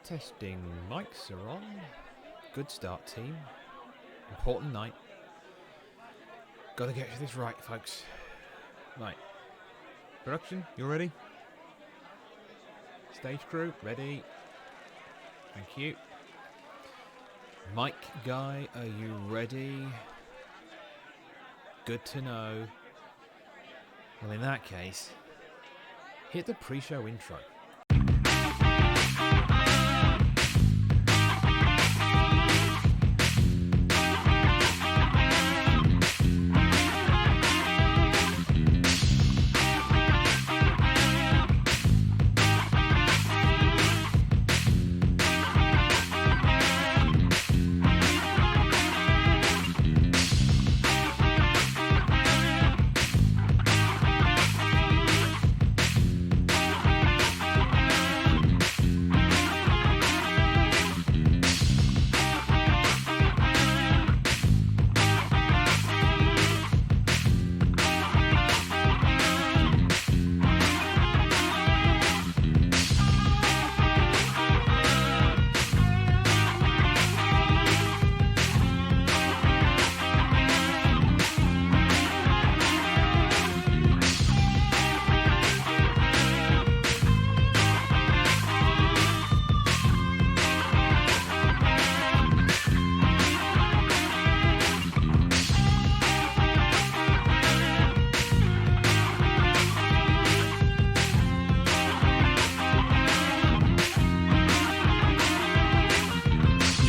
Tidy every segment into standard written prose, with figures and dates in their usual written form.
Testing. Mics are on. Good start, team. Important night. Gotta get this right, folks. Right. Production, you ready? Stage crew, ready? Thank you. Mic guy, are you ready? Good to know. Well, in that case, hit the pre-show intro.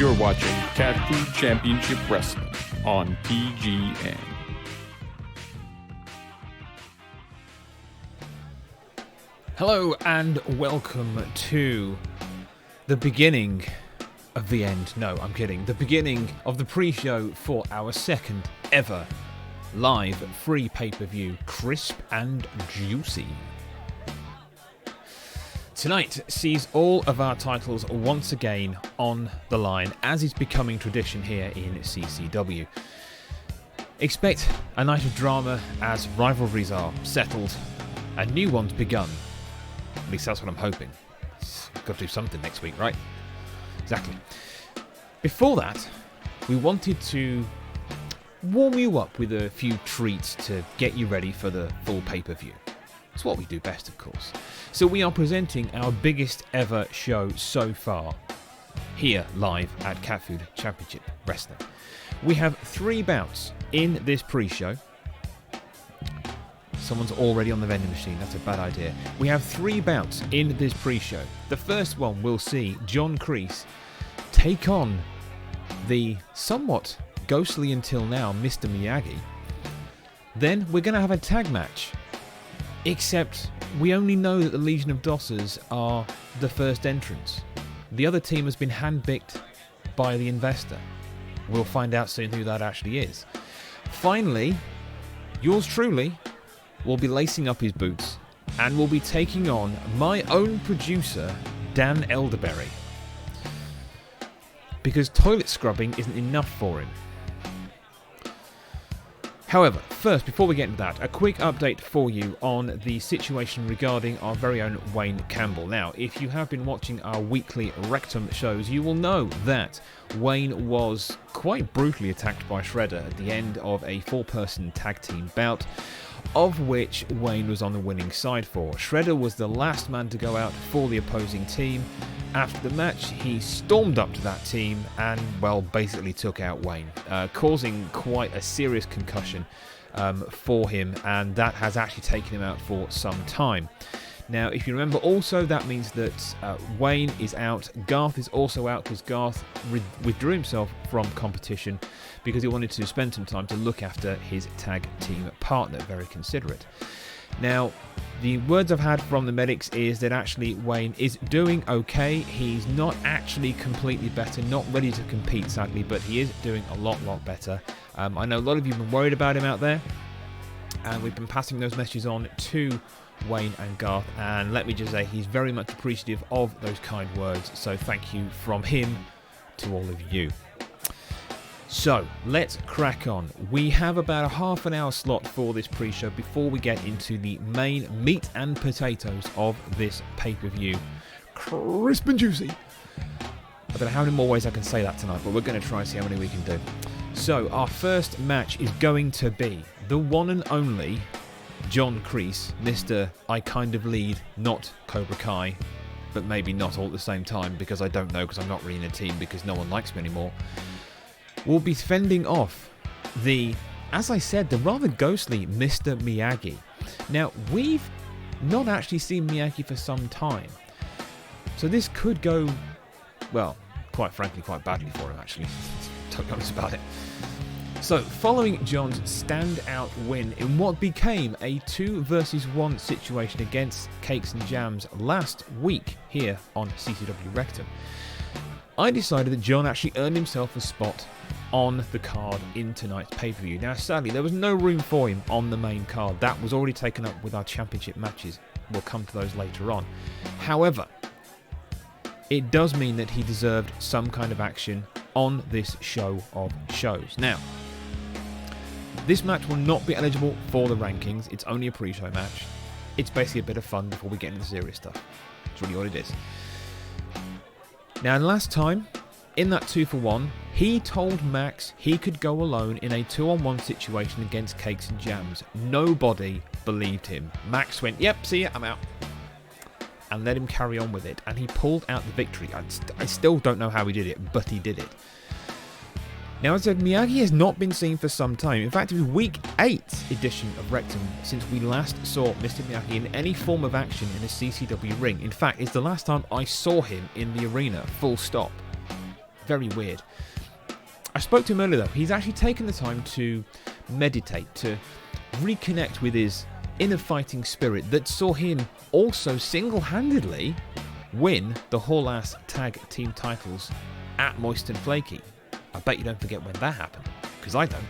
You're watching Cat Food Championship Wrestling on PGN. Hello and welcome to the beginning of the end. No, I'm kidding. The beginning of the pre-show for our second ever live free pay-per-view, Crisp and Juicy. Tonight sees all of our titles once again on the line, as is becoming tradition here in CCW. Expect a night of drama as rivalries are settled and new ones begun. At least that's what I'm hoping. Got to do something next week, right? Exactly. Before that, we wanted to warm you up with a few treats to get you ready for the full pay-per-view. It's what we do best, of course. So we are presenting our biggest ever show so far, here live at Cat Food Championship Wrestling. We have 3 bouts in this pre-show. Someone's already on the vending machine, that's a bad idea. We have 3 bouts in this pre-show. The first one will see John Kreese take on the somewhat ghostly until now Mr. Miyagi. Then we're going to have a tag match. Except we only know that the Legion of Dossers are the first entrants. The other team has been handpicked by the investor. We'll find out soon who that actually is. Finally, yours truly will be lacing up his boots and will be taking on my own producer, Dan Elderberry. Because toilet scrubbing isn't enough for him. However, first, before we get into that, a quick update for you on the situation regarding our very own Wayne Campbell. Now, if you have been watching our weekly Rectum shows, you will know that Wayne was quite brutally attacked by Shredder at the end of a 4-person tag team bout, of which Wayne was on the winning side for. Shredder was the last man to go out for the opposing team. After the match, he stormed up to that team and, well, basically took out Wayne, causing quite a serious concussion for him, and that has actually taken him out for some time. Now, if you remember also, that means that Wayne is out. Garth is also out because Garth withdrew himself from competition because he wanted to spend some time to look after his tag team partner. Very considerate. Now, the words I've had from the medics is that actually Wayne is doing okay. He's not actually completely better, not ready to compete sadly, but he is doing a lot better. I know a lot of you have been worried about him out there, and we've been passing those messages on to Wayne and Garth, and let me just say he's very much appreciative of those kind words, so thank you from him to all of you. So, let's crack on. We have about a half an hour slot for this pre-show before we get into the main meat and potatoes of this pay-per-view. Crisp and juicy. I don't know how many more ways I can say that tonight, but we're going to try and see how many we can do. So, our first match is going to be the one and only John Kreese, Mr. I kind of lead, not Cobra Kai, but maybe not all at the same time, because I don't know, because I'm not really in a team, because no one likes me anymore. Will be fending off the, as I said, the rather ghostly Mr. Miyagi. Now, we've not actually seen Miyagi for some time, so this could go, well, quite frankly, quite badly for him, actually. To be honest about it. So, following John's standout win in what became a 2-versus-1 situation against Cakes and Jams last week here on CCW Rectum, I decided that John actually earned himself a spot on the card in tonight's pay-per-view. Now, sadly, there was no room for him on the main card. That was already taken up with our championship matches. We'll come to those later on. However, it does mean that he deserved some kind of action on this show of shows. Now, this match will not be eligible for the rankings. It's only a pre-show match. It's basically a bit of fun before we get into the serious stuff. That's really all it is. Now, last time, in that 2-for-1, he told Max he could go alone in a 2-on-1 situation against Cakes and Jams. Nobody believed him. Max went, yep, see ya, I'm out. And let him carry on with it. And he pulled out the victory. I still don't know how he did it, but he did it. Now, as I said, Miyagi has not been seen for some time. In fact, it was week 8 edition of Rectum since we last saw Mr. Miyagi in any form of action in a CCW ring. In fact, it's the last time I saw him in the arena, full stop. Very weird. I spoke to him earlier though. He's actually taken the time to meditate, to reconnect with his inner fighting spirit that saw him also single-handedly win the Hall-Ass Tag Team titles at Moist and Flaky. I bet you don't forget when that happened, because I don't.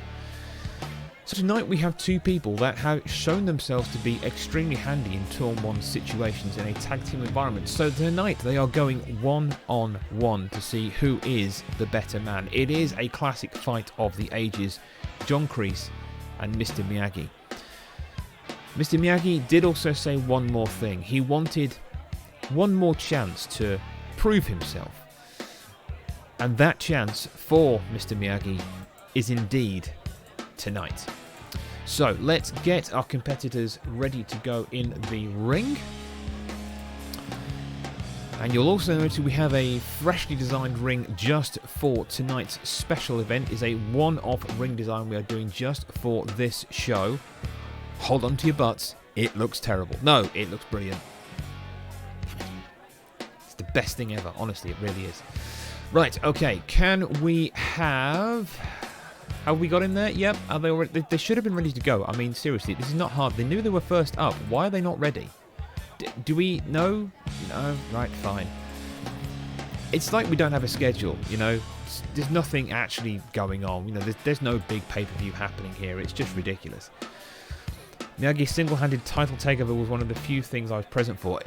So tonight we have two people that have shown themselves to be extremely handy in 2-on-1 situations in a tag team environment. So tonight they are going one-on-one to see who is the better man. It is a classic fight of the ages. John Kreese and Mr. Miyagi. Mr. Miyagi did also say one more thing. He wanted one more chance to prove himself. And that chance for Mr. Miyagi is indeed tonight. So let's get our competitors ready to go in the ring. And you'll also notice we have a freshly designed ring just for tonight's special event. It's a one-off ring design we are doing just for this show. Hold on to your butts. It looks terrible. No, it looks brilliant. It's the best thing ever. Honestly, it really is. Right, okay. Can we have... Have we got him there? Yep. Are they already... They should have been ready to go. I mean, seriously, this is not hard. They knew they were first up. Why are they not ready? Do we know? No? Right, fine. It's like we don't have a schedule, you know? There's nothing actually going on. You know, there's no big pay-per-view happening here. It's just ridiculous. Miyagi's single-handed title takeover was one of the few things I was present for.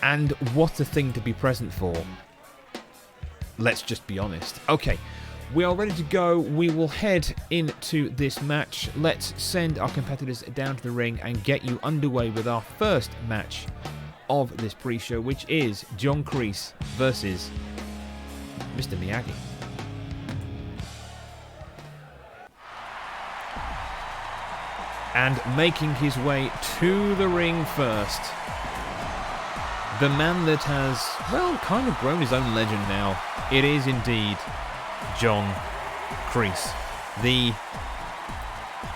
And what a thing to be present for. Let's just be honest. Okay, we are ready to go. We will head into this match. Let's send our competitors down to the ring and get you underway with our first match of this pre-show, which is John Kreese versus Mr. Miyagi. And making his way to the ring first, the man that has, well, kind of grown his own legend now. It is indeed John Kreese, the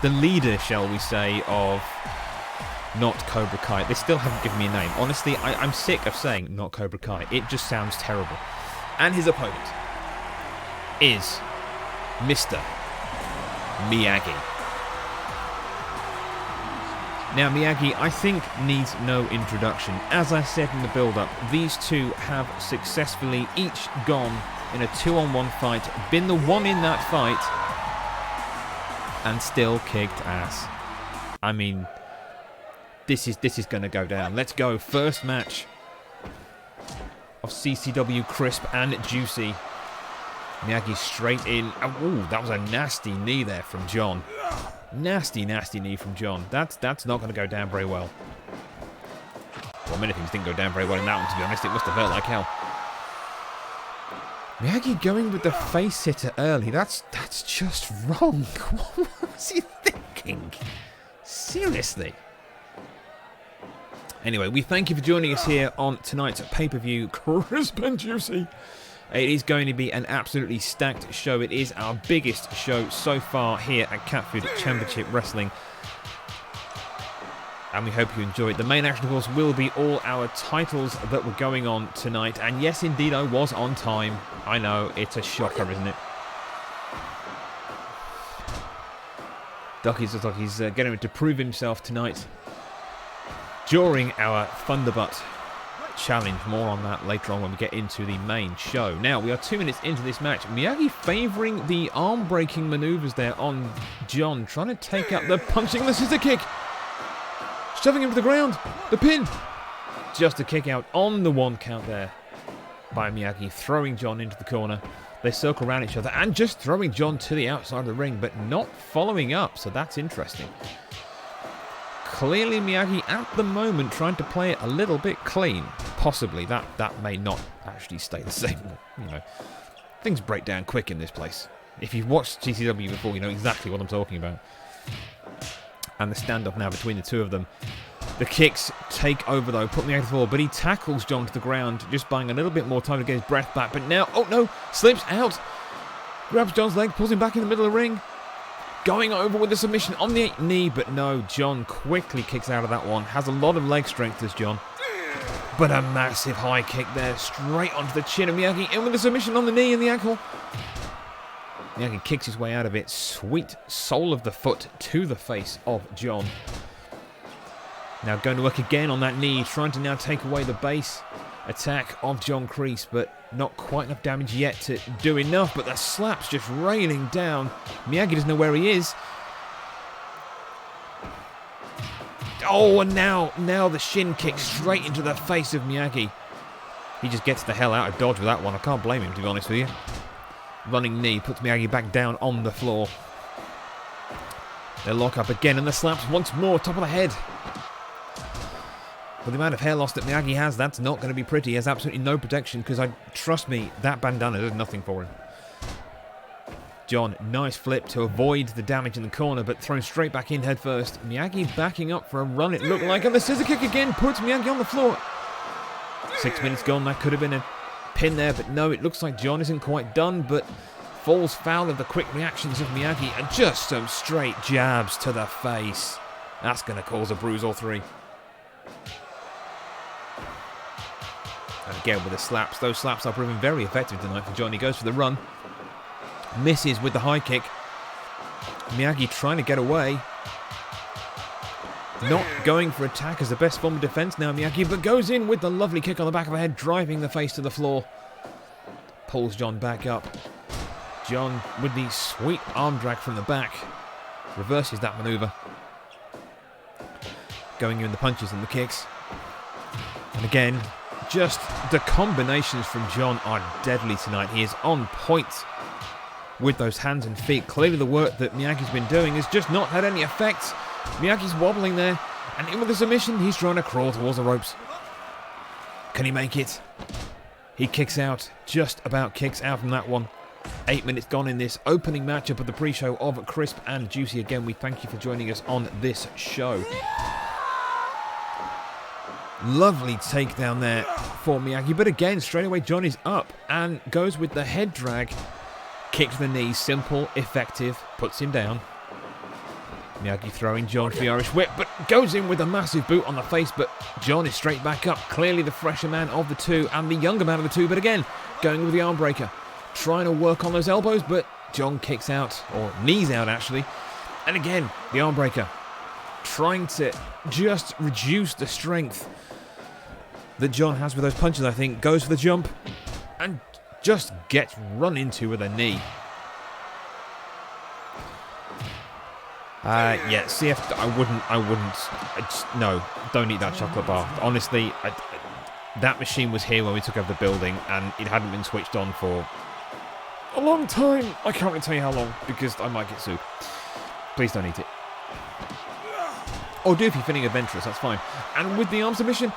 leader, shall we say, of not Cobra Kai. They still haven't given me a name. Honestly, I'm sick of saying not Cobra Kai. It just sounds terrible. And his opponent is Mr. Miyagi. Now, Miyagi, I think, needs no introduction. As I said in the build-up, these two have successfully each gone in a 2-on-1 fight, been the one in that fight, and still kicked ass. I mean, this is going to go down. Let's go. First match of CCW Crisp and Juicy. Miyagi straight in. Oh, that was a nasty knee there from John. Nasty, nasty knee from John. That's not going to go down very well. Well, many things didn't go down very well in that one, to be honest. It must have hurt like hell. Miyagi going with the face hitter early. That's just wrong. What was he thinking? Seriously. Anyway, we thank you for joining us here on tonight's pay-per-view, Crisp and Juicy. It is going to be an absolutely stacked show. It is our biggest show so far here at Cat Food Championship Wrestling. And we hope you enjoy it. The main action, of course, will be all our titles that were going on tonight. And yes, indeed, I was on time. I know, it's a shocker, isn't it? Ducky's looks like he's getting to prove himself tonight during our Thunderbutt challenge. More on that later on when we get into the main show. Now, we are 2 minutes into this match. Miyagi favouring the arm-breaking manoeuvres there on John, trying to take up the punching the scissor kick. Shoving him to the ground. The pin. Just a kick out on the 1 count there by Miyagi, throwing John into the corner. They circle around each other and just throwing John to the outside of the ring, but not following up, so that's interesting. Clearly Miyagi at the moment trying to play it a little bit clean. Possibly. That may not actually stay the same. You know, things break down quick in this place. If you've watched CCW before, you know exactly what I'm talking about. And the standoff now between the two of them. The kicks take over though, put Miyagi to the floor, but he tackles John to the ground, just buying a little bit more time to get his breath back. But now, oh no, slips out. Grabs John's leg, pulls him back in the middle of the ring. Going over with the submission on the knee, but no, John quickly kicks out of that one. Has a lot of leg strength, this John. But a massive high kick there, straight onto the chin of Miyagi, in with the submission on the knee and the ankle. Miyagi kicks his way out of it. Sweet sole of the foot to the face of John. Now going to work again on that knee, trying to now take away the base attack of John Kreese, but not quite enough damage yet to do enough, but the slap's just raining down. Miyagi doesn't know where he is. Oh, and now the shin kick straight into the face of Miyagi. He just gets the hell out of dodge with that one. I can't blame him, to be honest with you. Running knee puts Miyagi back down on the floor. They lock up again, and the slaps once more, top of the head. With the amount of hair loss that Miyagi has, that's not going to be pretty. He has absolutely no protection, because trust me, that bandana does nothing for him. John, nice flip to avoid the damage in the corner, but thrown straight back in head first. Miyagi backing up for a run, it looked like, and the scissor kick again puts Miyagi on the floor. 6 minutes gone, that could have been a pin there, but no, it looks like John isn't quite done, but falls foul of the quick reactions of Miyagi, and just some straight jabs to the face. That's going to cause a bruise or three. And again with the slaps, those slaps are proving very effective tonight for John. He goes for the run, misses with the high kick. Miyagi trying to get away. Not going for attack as the best form of defense now, Miyagi, but goes in with the lovely kick on the back of the head, driving the face to the floor. Pulls John back up. John with the sweet arm drag from the back. Reverses that maneuver. Going in the punches and the kicks. And again, just the combinations from John are deadly tonight. He is on point with those hands and feet. Clearly the work that Miyagi's been doing has just not had any effect. Miyagi's wobbling there, and in with the submission, he's trying to crawl towards the ropes. Can he make it? He kicks out, just about kicks out from that one. 8 minutes gone in this opening matchup of the pre-show of Crisp and Juicy. Again, we thank you for joining us on this show. Lovely takedown there for Miyagi, but again, straight away John is up and goes with the head drag. Kick to the knee, simple, effective, puts him down. Miyagi throwing John for the Irish whip, but goes in with a massive boot on the face, but John is straight back up. Clearly the fresher man of the two and the younger man of the two, but again, going with the arm breaker. Trying to work on those elbows, but John kicks out, or knees out actually. And again, the arm breaker. Trying to just reduce the strength that John has with those punches, I think. Goes for the jump and just gets run into with a knee. Yeah, CF, no, don't eat that chocolate bar. Honestly, that machine was here when we took over the building and it hadn't been switched on for a long time. I can't really tell you how long because I might get sued. Please don't eat it. Or do if you're feeling adventurous, that's fine. And with the arm submission,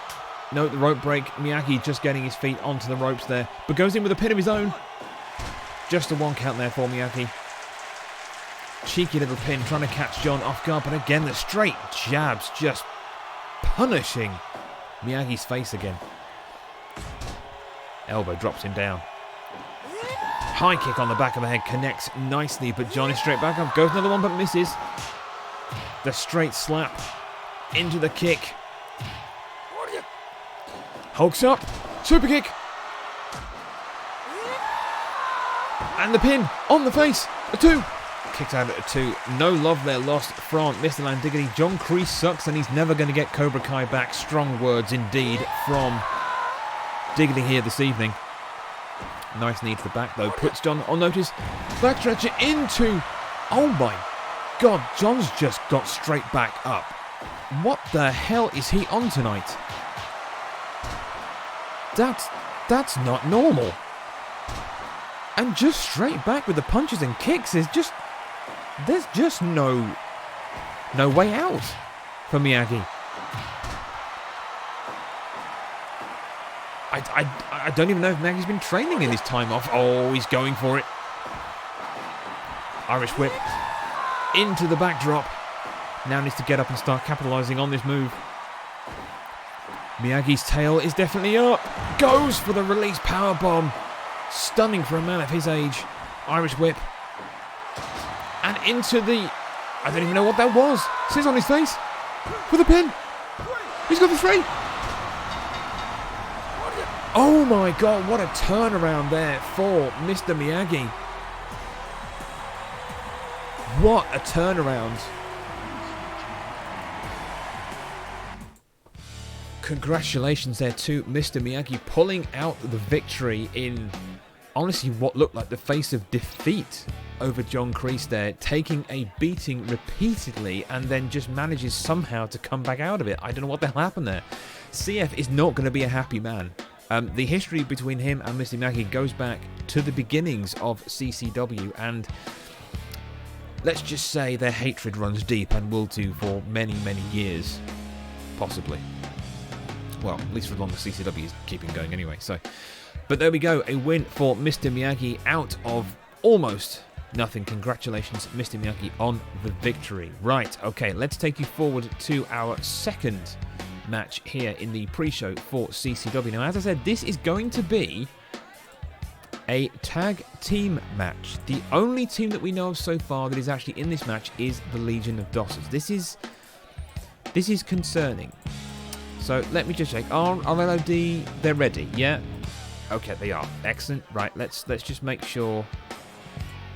no, the rope break. Miyagi just getting his feet onto the ropes there, but goes in with a pin of his own. Just a one count there for Miyagi. Cheeky little pin, trying to catch John off guard, but again, the straight jabs just punishing Miyagi's face again. Elbow drops him down. High kick on the back of the head connects nicely, but John is straight back up. Goes another one, but misses. The straight slap into the kick. Hulks up. Super kick. And the pin on the face. A two. Kicked out at a two. No love there lost from Mr. Landiggity. John Kreese sucks and he's never going to get Cobra Kai back. Strong words indeed from Diggity here this evening. Nice knee to the back though. Puts John on notice. Back stretcher into... Oh my God. John's just got straight back up. What the hell is he on tonight? That's not normal. And just straight back with the punches and kicks is just... There's just no way out for Miyagi. I don't even know if Miyagi's been training in his time off. Oh, he's going for it. Irish whip into the backdrop. Now needs to get up and start capitalizing on this move. Miyagi's tail is definitely up. Goes for the release power bomb. Stunning for a man of his age. Irish whip. And into the... I don't even know what that was. Sits on his face. With a pin. He's got the three. Oh my God, what a turnaround there for Mr. Miyagi. What a turnaround. Congratulations there to Mr. Miyagi, pulling out the victory in honestly what looked like the face of defeat over John Kreese there, taking a beating repeatedly and then just manages somehow to come back out of it. I don't know what the hell happened there. CF is not going to be a happy man. The history between him and Mr. Miyagi goes back to the beginnings of CCW, and let's just say their hatred runs deep and will do for many, many years, possibly. Well, at least for as long as CCW is keeping going anyway. But there we go, a win for Mr. Miyagi out of almost nothing. Congratulations, Mr. Miyagi, on the victory. Right, okay, let's take you forward to our second match here in the pre-show for CCW. Now, as I said, this is going to be a tag team match. The only team that we know of so far that is actually in this match is the Legion of Dossers. This is concerning. So let me just check. Are LOD, they're ready, yeah? Okay, they are. Excellent. Right, let's just make sure.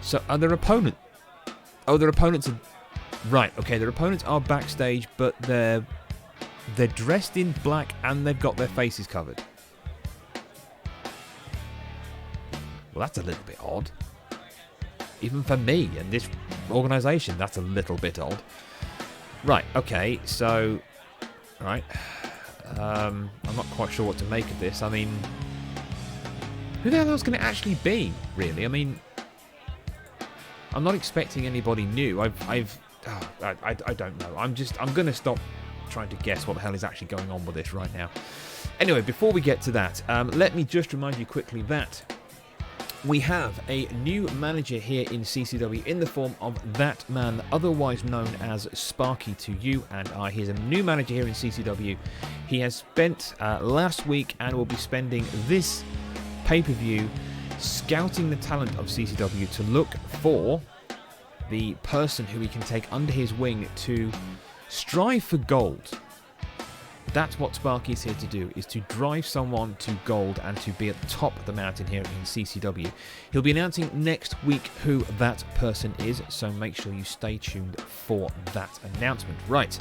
So are their opponent? Oh, their opponents are... Right, okay, their opponents are backstage, but they're dressed in black and they've got their faces covered. Well, that's a little bit odd. Even for me and this organisation, that's a little bit odd. Right, okay, so... Right. I'm not quite sure what to make of this. I mean, who the hell else can it actually be, really? I mean, I'm not expecting anybody new. I don't know. I'm going to stop trying to guess what the hell is actually going on with this right now. Anyway, before we get to that, let me just remind you quickly that we have a new manager here in CCW in the form of that man, otherwise known as Sparky to you and I. He's a new manager here in CCW. He has spent last week and will be spending this pay-per-view scouting the talent of CCW to look for the person who he can take under his wing to strive for gold. That's what Sparky is here to do, is to drive someone to gold and to be at the top of the mountain here in CCW. He'll be announcing next week who that person is, so make sure you stay tuned for that announcement. Right,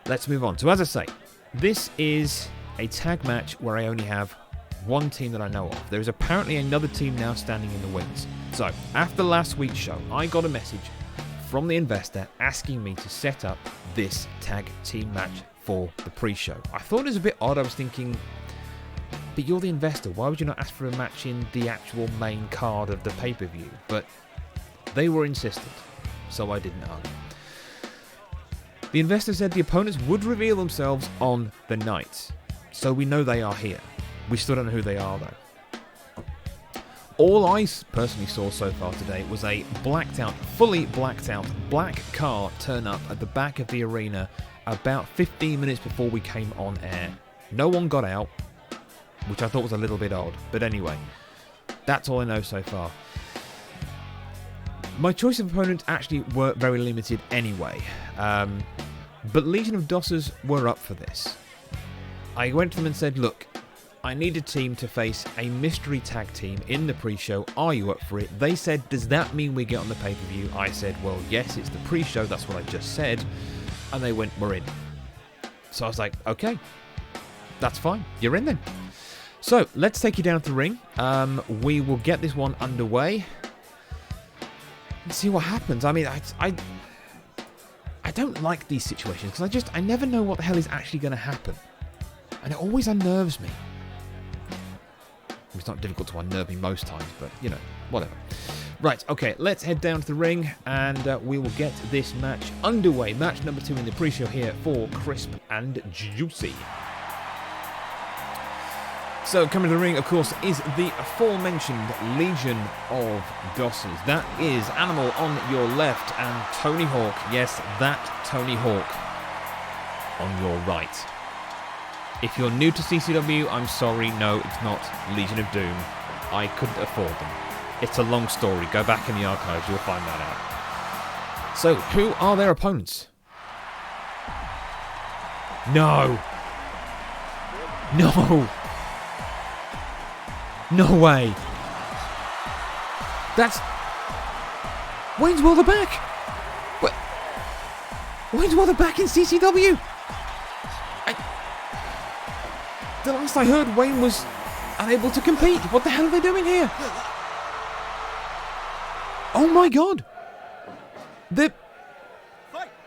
let's move on. So as I say, this is a tag match where I only have one team that I know of. There is apparently another team now standing in the wings. So, after last week's show, I got a message from the investor asking me to set up this tag team match for the pre-show. I thought it was a bit odd. I was thinking, but you're the investor, why would you not ask for a match in the actual main card of the pay-per-view? But they were insistent, so I didn't argue. The investor said the opponents would reveal themselves on the night, so we know they are here. We still don't know who they are, though. All I personally saw so far today was a fully blacked out black car turn up at the back of the arena about 15 minutes before we came on air. No one got out, which I thought was a little bit odd. But anyway, that's all I know so far. My choice of opponents actually were very limited anyway. But Legion of Dossers were up for this. I went to them and said, look, I need a team to face a mystery tag team in the pre-show. Are you up for it? They said, does that mean we get on the pay-per-view? I said, well, yes, it's the pre-show. That's what I just said. And they went, we're in. So I was like, okay, that's fine. You're in then. So let's take you down to the ring. We will get this one underway and see what happens. I mean, I don't like these situations because I never know what the hell is actually going to happen. And it always unnerves me. It's not difficult to unnerve me most times, but, you know, whatever. Right, okay, let's head down to the ring, and we will get this match underway. Match number 2 in the pre-show here for Crisp and Juicy. So, coming to the ring, of course, is the aforementioned Legion of Dossers. That is Animal on your left, and Tony Hawk, yes, that Tony Hawk on your right. If you're new to CCW, I'm sorry, no, it's not Legion of Doom. I couldn't afford them. It's a long story. Go back in the archives, you'll find that out. So, who are their opponents? No! No! No way! That's... Wayne's World are back! What? Wayne's World are back in CCW! The last I heard, Wayne was unable to compete. What the hell are they doing here? Oh my god!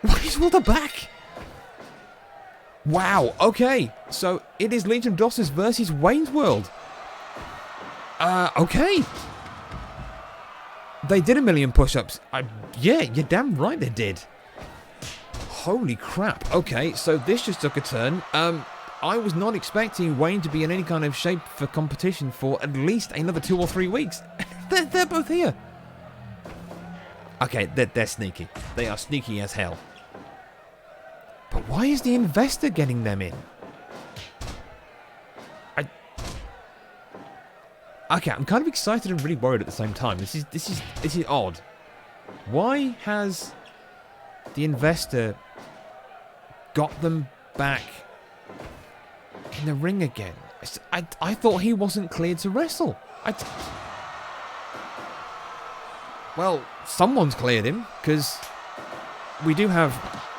Wayne's World are back! Wow, okay. So it is Legion of Dossers versus Wayne's World. Okay. They did 1,000,000 push-ups. Yeah, you're damn right they did. Holy crap. Okay, so this just took a turn. I was not expecting Wayne to be in any kind of shape for competition for at least another 2 or 3 weeks. they're both here. Okay, they're sneaky. They are sneaky as hell. But why is the investor getting them in? Okay, I'm kind of excited and really worried at the same time. This is odd. Why has the investor got them back in the ring again? I thought he wasn't cleared to wrestle. Well, someone's cleared him, because we do have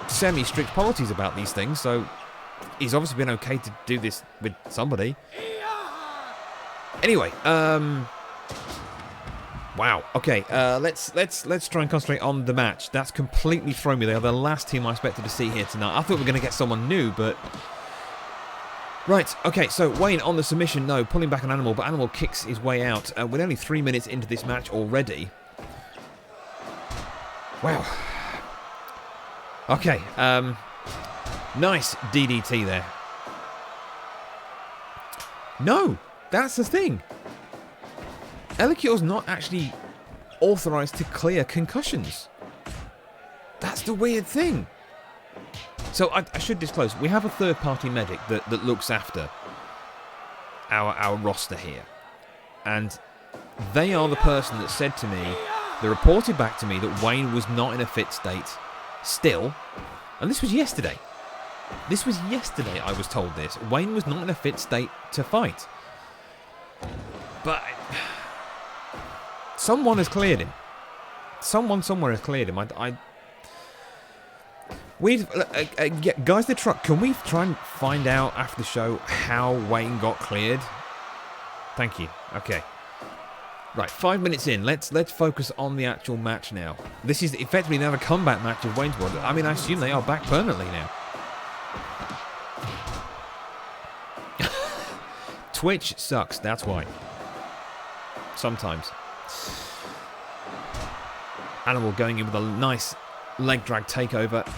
semi-strict policies about these things, so he's obviously been okay to do this with somebody. Anyway, wow. Okay, let's try and concentrate on the match. That's completely thrown me. They are the last team I expected to see here tonight. I thought we were going to get someone new, but right. Okay, so Wayne on the submission. No, pulling back on Animal, but Animal kicks his way out. We're only 3 minutes into this match already. Wow. Okay, nice DDT there. No. That's the thing. Elikior's not actually authorized to clear concussions. That's the weird thing. So I should disclose, we have a third-party medic that looks after our roster here. And they are the person that said to me, they reported back to me that Wayne was not in a fit state still. And this was yesterday. This was yesterday I was told this. Wayne was not in a fit state to fight. But someone has cleared him. Someone somewhere has cleared him. Guys, the truck. Can we try and find out after the show how Wayne got cleared? Thank you. Okay. Right, 5 minutes in. Let's focus on the actual match now. This is effectively another comeback match of Wayne's World. I mean, I assume they are back permanently now. Twitch sucks, that's why. Sometimes. Animal going in with a nice leg drag takeover.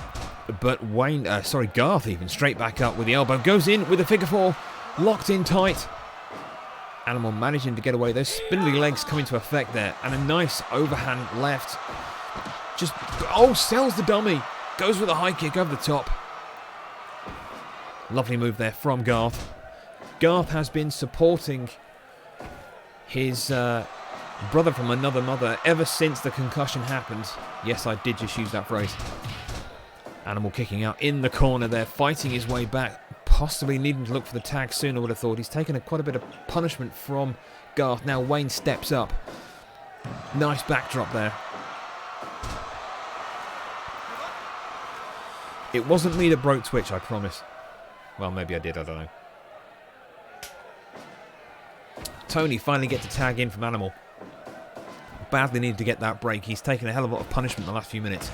But Wayne, Garth even, straight back up with the elbow. Goes in with a figure four. Locked in tight. Animal managing to get away. Those spindly legs come into effect there. And a nice overhand left. Just, sells the dummy. Goes with a high kick over the top. Lovely move there from Garth. Garth has been supporting his brother from another mother ever since the concussion happened. Yes, I did just use that phrase. Animal kicking out in the corner there, fighting his way back, possibly needing to look for the tag soon, I would have thought. He's taken quite a bit of punishment from Garth. Now Wayne steps up. Nice backdrop there. It wasn't me that broke Twitch, I promise. Well, maybe I did, I don't know. Tony finally gets a tag in from Animal. Badly needed to get that break. He's taken a hell of a lot of punishment in the last few minutes.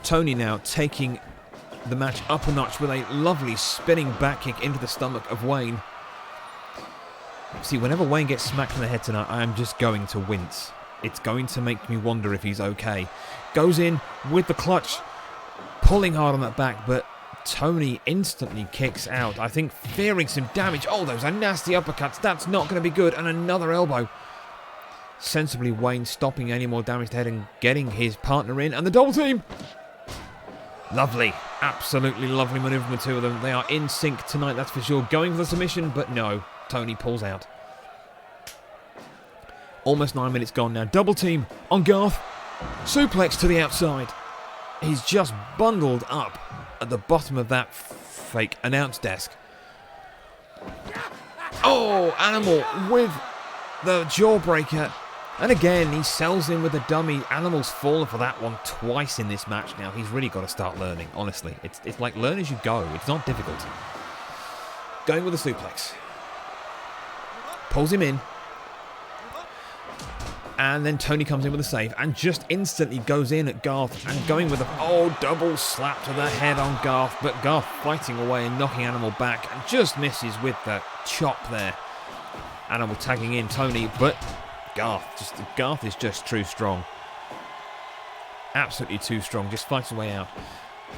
Tony now taking the match up a notch with a lovely spinning back kick into the stomach of Wayne. See, whenever Wayne gets smacked in the head tonight, I am just going to wince. It's going to make me wonder if he's okay. Goes in with the clutch, pulling hard on that back, but Tony instantly kicks out, I think fearing some damage. Oh, those are nasty uppercuts. That's not going to be good. And another elbow. Sensibly, Wayne stopping any more damage to head and getting his partner in. And the double team. Lovely. Absolutely lovely maneuver from the two of them. They are in sync tonight, that's for sure. Going for the submission, but no. Tony pulls out. Almost 9 minutes gone now. Double team on Garth. Suplex to the outside. He's just bundled up at the bottom of that fake announce desk. Oh, Animal with the jawbreaker. And again, he sells in with a dummy. Animal's fallen for that one twice in this match now. He's really got to start learning, honestly. It's like learn as you go. It's not difficult. going with a suplex. Pulls him in. And then Tony comes in with a save and just instantly goes in at Garth and going with a double slap to the head on Garth. But Garth fighting away and knocking Animal back and just misses with the chop there. Animal tagging in Tony, but Garth is just too strong. Absolutely too strong, just fights his way out.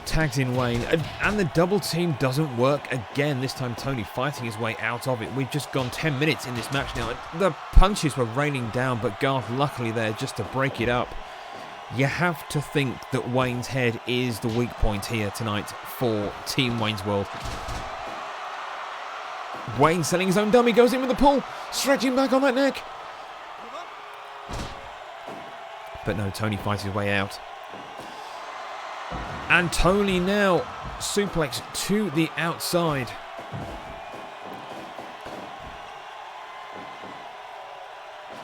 Tags in Wayne, and the double team doesn't work again. This time Tony fighting his way out of it. We've just gone 10 minutes in this match now. The punches were raining down, but Garth luckily there just to break it up. You have to think that Wayne's head is the weak point here tonight for Team Wayne's World. Wayne selling his own dummy, goes in with the pull, stretching back on that neck. But no, Tony fights his way out. And Tony now suplex to the outside.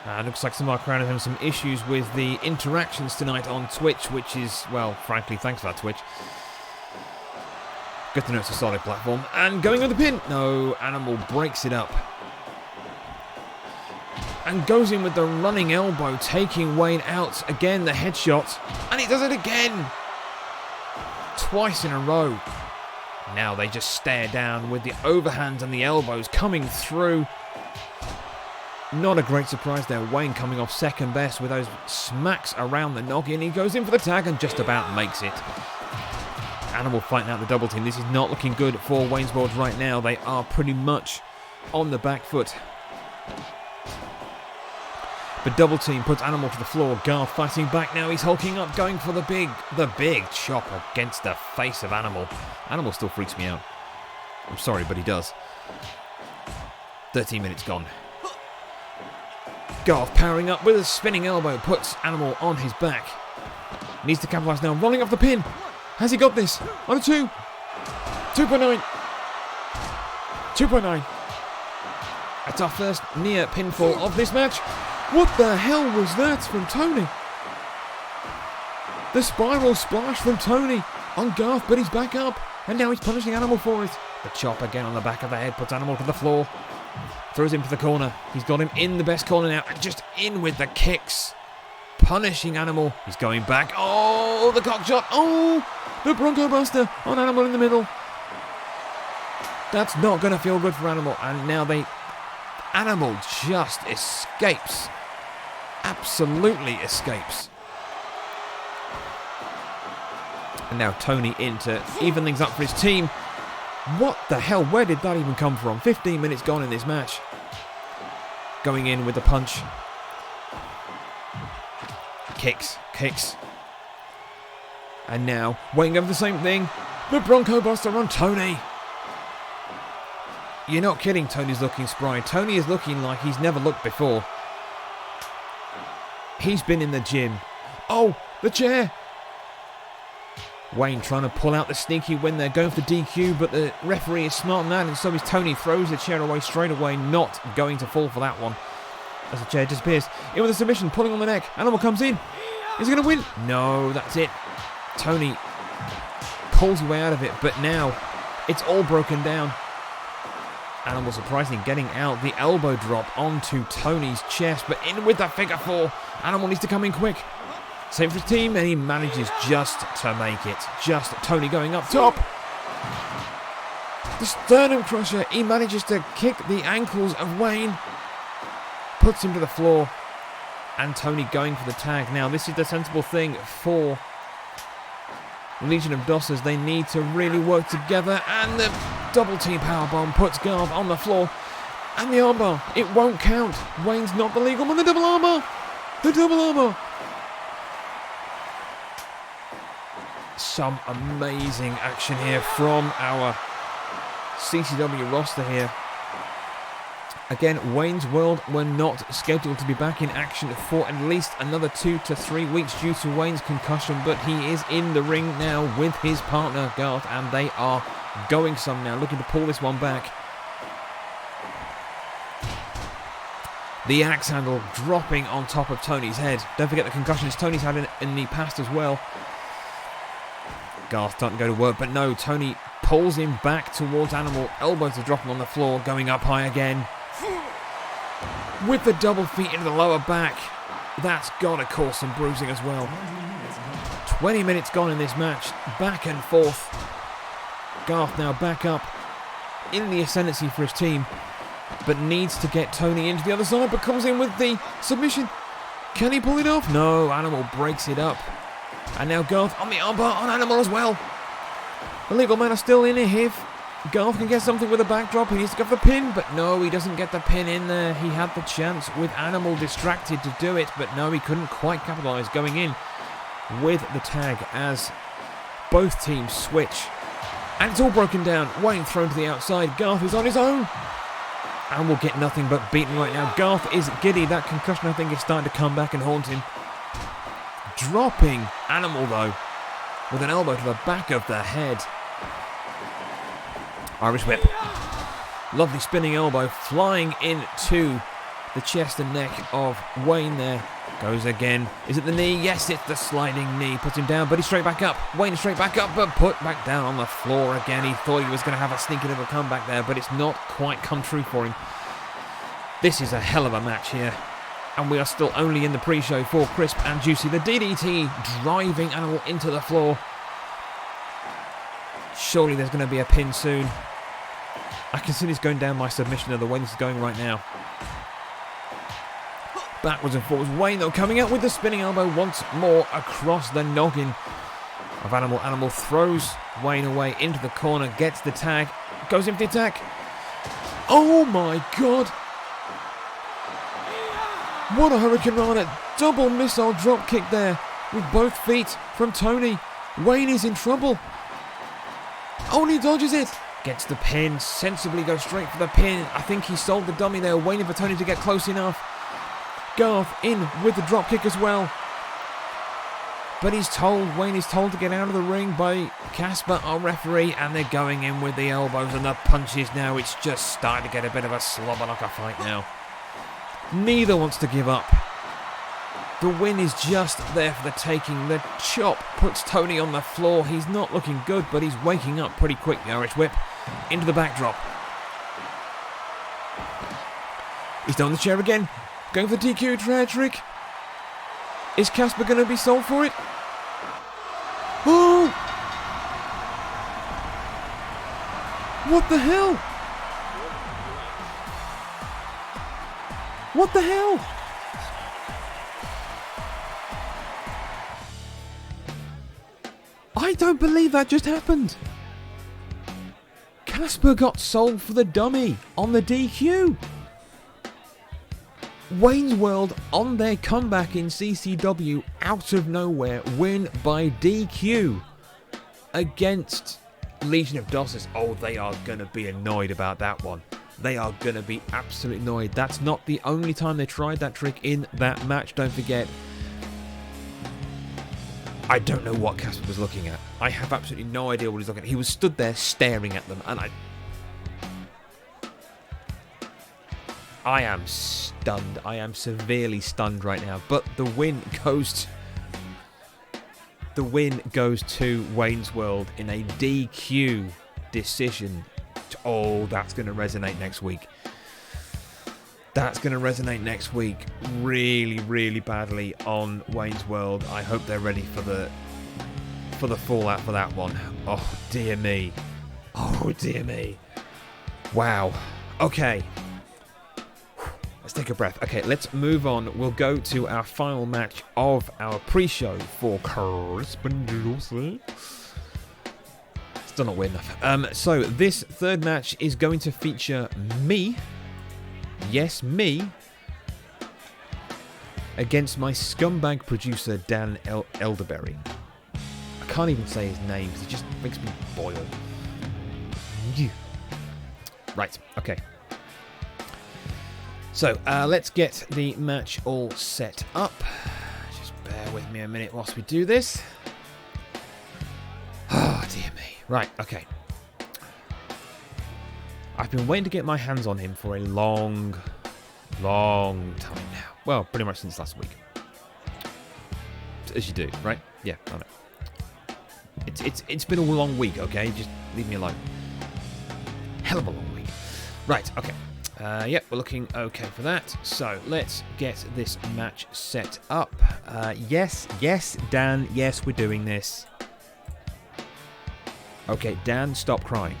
And looks like some of our crowd are having some issues with the interactions tonight on Twitch, which is, well, frankly, thanks for that, Twitch. Good to know it's a solid platform. And going with the pin. No, Animal breaks it up. And goes in with the running elbow, taking Wayne out. Again, the headshot. And he does it again. Twice in a row. Now they just stare down with the overhands and the elbows coming through. Not a great surprise there. Wayne coming off second best with those smacks around the noggin. He goes in for the tag and just about makes it. Animal fighting out the double team. This is not looking good for Wayne's World right now. They are pretty much on the back foot. But double team puts Animal to the floor. Garth fighting back now. He's hulking up, going for the big chop against the face of Animal. Animal still freaks me out. I'm sorry, but he does. 13 minutes gone. Garth powering up with a spinning elbow, puts Animal on his back. Needs to capitalise now, rolling off the pin. Has he got this? On a 2. 2.9. 2.9. That's our first near pinfall of this match. What the hell was that from Tony? The spiral splash from Tony on Garth, but he's back up. And now he's punishing Animal for it. The chop again on the back of the head puts Animal to the floor. Throws him to the corner. He's got him in the best corner now. And just in with the kicks. Punishing Animal. He's going back. Oh, the cock shot. Oh, the Bronco Buster on Animal in the middle. That's not going to feel good for Animal. And now Animal just escapes. Absolutely escapes. And now Tony in to even things up for his team. What the hell? Where did that even come from? 15 minutes gone in this match. Going in with the punch. Kicks. And now Wayne going for the same thing. The Bronco Buster on Tony. You're not kidding, Tony's looking spry. Tony is looking like he's never looked before. He's been in the gym. Oh, the chair. Wayne trying to pull out the sneaky win there, going for DQ, but the referee is smart on that, and so is Tony. Throws the chair away straight away, not going to fall for that one. As the chair disappears. In with a submission, pulling on the neck. Animal comes in. Is he going to win? No, that's it. Tony pulls his way out of it, but now it's all broken down. Animal surprisingly getting out. The elbow drop onto Tony's chest, but in with that figure 4. Animal needs to come in quick. Save for his team, and he manages just to make it. Just Tony going up top. The sternum crusher. He manages to kick the ankles of Wayne. Puts him to the floor. And Tony going for the tag. Now, this is the sensible thing for Legion of Dossers. They need to really work together. And the double team powerbomb puts Garth on the floor. And the armbar. It won't count. Wayne's not the legal one. The double armbar. The double armbar. Some amazing action here from our CCW roster here. Again, Wayne's World were not scheduled to be back in action for at least another 2 to 3 weeks due to Wayne's concussion, but he is in the ring now with his partner Garth, and they are going some now, looking to pull this one back. The axe handle dropping on top of Tony's head. Don't forget the concussions Tony's had in the past as well. Garth starting to go to work, but no, Tony pulls him back towards Animal. Elbows to drop him on the floor, going up high again. With the double feet into the lower back. That's got to cause some bruising as well. 20 minutes gone in this match. Back and forth. Garth now back up in the ascendancy for his team, but needs to get Tony into the other side, but comes in with the submission. Can he pull it off? No, Animal breaks it up. And now Garth on the armbar on Animal as well. The legal men are still in here. If Garth can get something with a backdrop, he needs to go for the pin, but no, he doesn't get the pin in there. He had the chance with Animal distracted to do it, but no, he couldn't quite capitalise going in with the tag as both teams switch. And it's all broken down. Wayne thrown to the outside. Garth is on his own. And will get nothing but beaten right now. Garth is giddy. That concussion, I think, is starting to come back and haunt him. Dropping Animal, though, with an elbow to the back of the head. Irish whip. Lovely spinning elbow flying into the chest and neck of Wayne there. Goes again. Is it the knee? Yes, it's the sliding knee. Puts him down, but he's straight back up. Wayne straight back up, but put back down on the floor again. He thought he was going to have a sneaky little comeback there, but it's not quite come true for him. This is a hell of a match here. And we are still only in the pre-show for Crisp and Juicy. The DDT driving Animal into the floor. Surely there's going to be a pin soon. I can see this going down my submission of the way this is going right now. Backwards and forwards. Wayne, though, coming out with the spinning elbow once more across the noggin of Animal. Animal throws Wayne away into the corner, gets the tag, goes in for the attack. Oh my God! What a Hurricane Rana. Double missile drop kick there with both feet from Tony. Wayne is in trouble. Only dodges it. Gets the pin. Sensibly goes straight for the pin. I think he sold the dummy there, waiting for Tony to get close enough. Garth in with the drop kick as well. But Wayne is told to get out of the ring by Casper, our referee, and they're going in with the elbows and the punches now. It's just starting to get a bit of a slobber knocker fight now. Neither wants to give up. The win is just there for the taking. The chop puts Tony on the floor. He's not looking good, but he's waking up pretty quick. The Irish whip into the backdrop. He's down the chair again. Going for the DQ trick. Is Casper going to be sold for it? Oh! What the hell? What the hell? I don't believe that just happened. Casper got sold for the dummy on the DQ. Wayne's World on their comeback in CCW out of nowhere win by DQ against Legion of Dosses. Oh, they are going to be annoyed about that one. They are going to be absolutely annoyed. That's not the only time they tried that trick in that match, don't forget. I don't know what Casper was looking at. I have absolutely no idea what he's looking at. He was stood there staring at them, and I am stunned. I am severely stunned right now. But the win goes to Wayne's World in a DQ decision. Oh, that's going to resonate next week. That's going to resonate next week really, really badly on Wayne's World. I hope they're ready for the fallout for that one. Oh, dear me. Oh, dear me. Wow. Okay. Let's take a breath. Okay, let's move on. We'll go to our final match of our pre-show for Crisp and Juicy. Still not weird enough. So this third match is going to feature me. Yes, me. Against my scumbag producer, Dan Elderberry. I can't even say his name because it just makes me boil. Right, okay. So, let's get the match all set up. Just bear with me a minute whilst we do this. Oh, dear me. Right, okay. I've been waiting to get my hands on him for a long time now. Well, pretty much since last week. As you do, right? Yeah, I know. It's been a long week, okay? Just leave me alone. Hell of a long week. Right, okay. Yep, we're looking okay for that. So let's get this match set up. Yes, Dan. Yes, we're doing this. Okay, Dan, stop crying.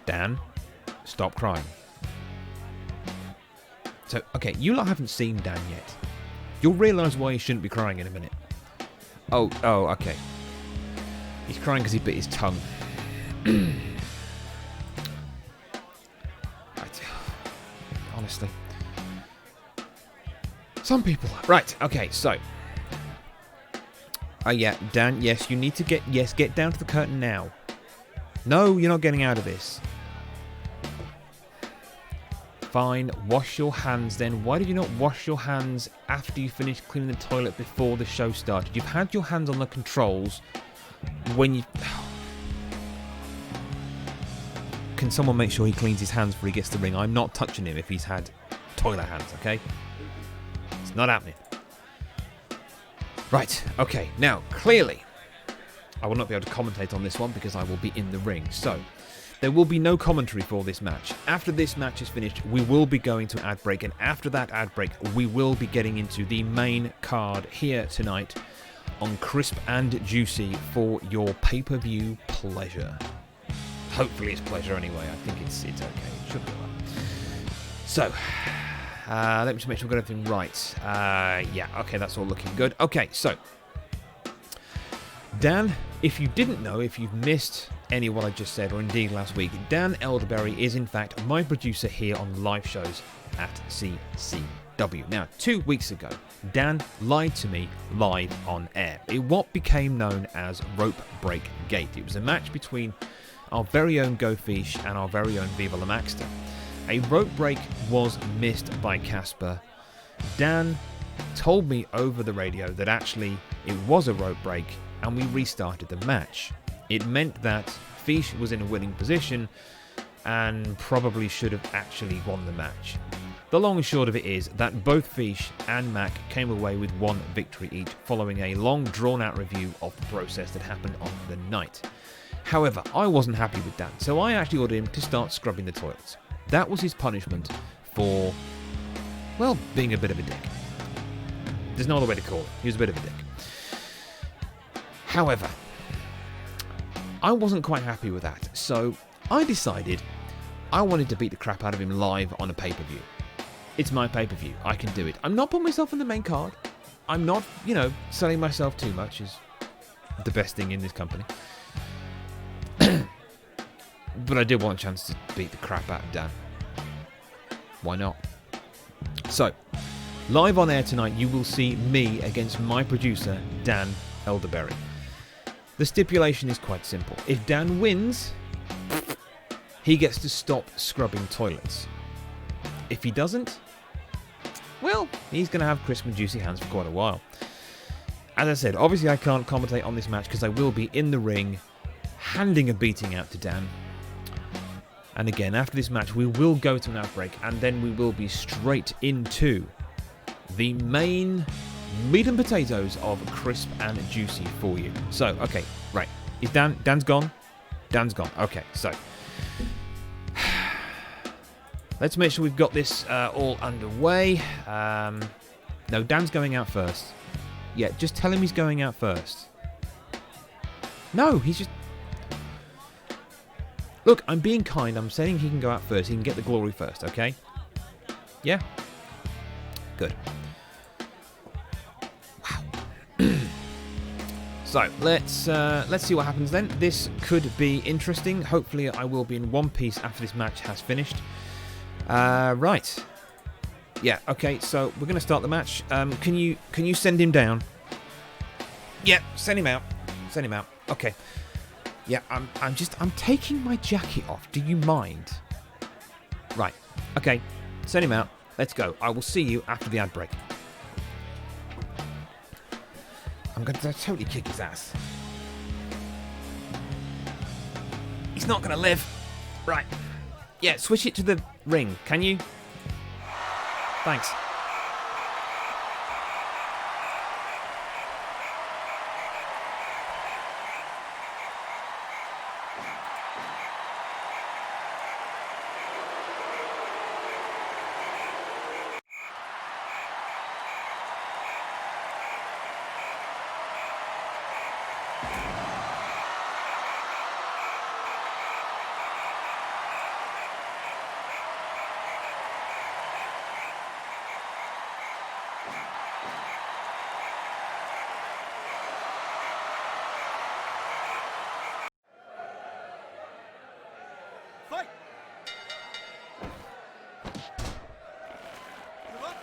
Dan, stop crying. So, okay, you lot haven't seen Dan yet. You'll realise why he shouldn't be crying in a minute. Oh, okay. He's crying because he bit his tongue. Honestly. Some people. Right, okay, so. Yeah, Dan, yes, you need to get down to the curtain now. No, you're not getting out of this. Fine, wash your hands then. Why did you not wash your hands after you finished cleaning the toilet before the show started? You've had your hands on the controls when you... Can someone make sure he cleans his hands before he gets to the ring? I'm not touching him if he's had toilet hands, okay? It's not happening. Right, okay. Now, clearly, I will not be able to commentate on this one because I will be in the ring. So, there will be no commentary for this match. After this match is finished, we will be going to ad break. And after that ad break, we will be getting into the main card here tonight on Crisp and Juicy for your pay-per-view pleasure. Hopefully it's pleasure anyway. I think it's okay. It should be alright. So, let me just make sure I've got everything right. Yeah, okay, that's all looking good. Okay, so, Dan, if you didn't know, if you've missed any of what I just said, or indeed last week, Dan Elderberry is in fact my producer here on live shows at CCW. Now, 2 weeks ago, Dan lied to me live on air in what became known as Rope Break Gate. It was a match between our very own Go Fish and our very own Viva La Maxter. A rope break was missed by Casper. Dan told me over the radio that actually it was a rope break and we restarted the match. It meant that Fish was in a winning position and probably should have actually won the match. The long and short of it is that both Fish and Mac came away with one victory each following a long drawn out review of the process that happened on the night. However, I wasn't happy with Dan, so I actually ordered him to start scrubbing the toilets. That was his punishment for, well, being a bit of a dick. There's no other way to call it. He was a bit of a dick. However, I wasn't quite happy with that, so I decided I wanted to beat the crap out of him live on a pay-per-view. It's my pay-per-view. I can do it. I'm not putting myself in the main card. I'm not, selling myself too much is the best thing in this company. But I did want a chance to beat the crap out of Dan. Why not? So, live on air tonight, you will see me against my producer, Dan Elderberry. The stipulation is quite simple. If Dan wins, he gets to stop scrubbing toilets. If he doesn't, well, he's going to have crisp and juicy hands for quite a while. As I said, obviously I can't commentate on this match because I will be in the ring handing a beating out to Dan. And again, after this match, we will go to an outbreak, and then we will be straight into the main meat and potatoes of Crisp and Juicy for you. So, okay, right. Is Dan's gone? Dan's gone. Okay, so let's make sure we've got this all underway. No, Dan's going out first. Yeah, just tell him he's going out first. No, he's just... Look, I'm being kind. I'm saying he can go out first. He can get the glory first, okay? Yeah? Good. Wow. So, let's see what happens then. This could be interesting. Hopefully I will be in one piece after this match has finished. Right. Yeah, okay, so we're going to start the match. Can you send him down? Yeah, send him out. Send him out. Okay. Yeah, I'm taking my jacket off. Do you mind? Right. Okay. Send him out. Let's go. I will see you after the ad break. I'm going to totally kick his ass. He's not going to live. Right. Yeah, switch it to the ring. Can you? Thanks. Fight! Move up!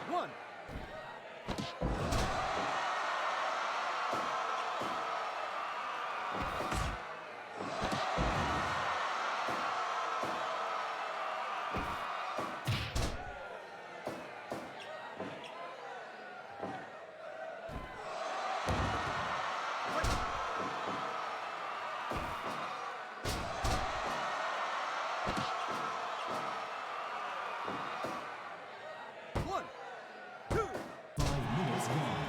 One! One! Two! 5 minutes gone.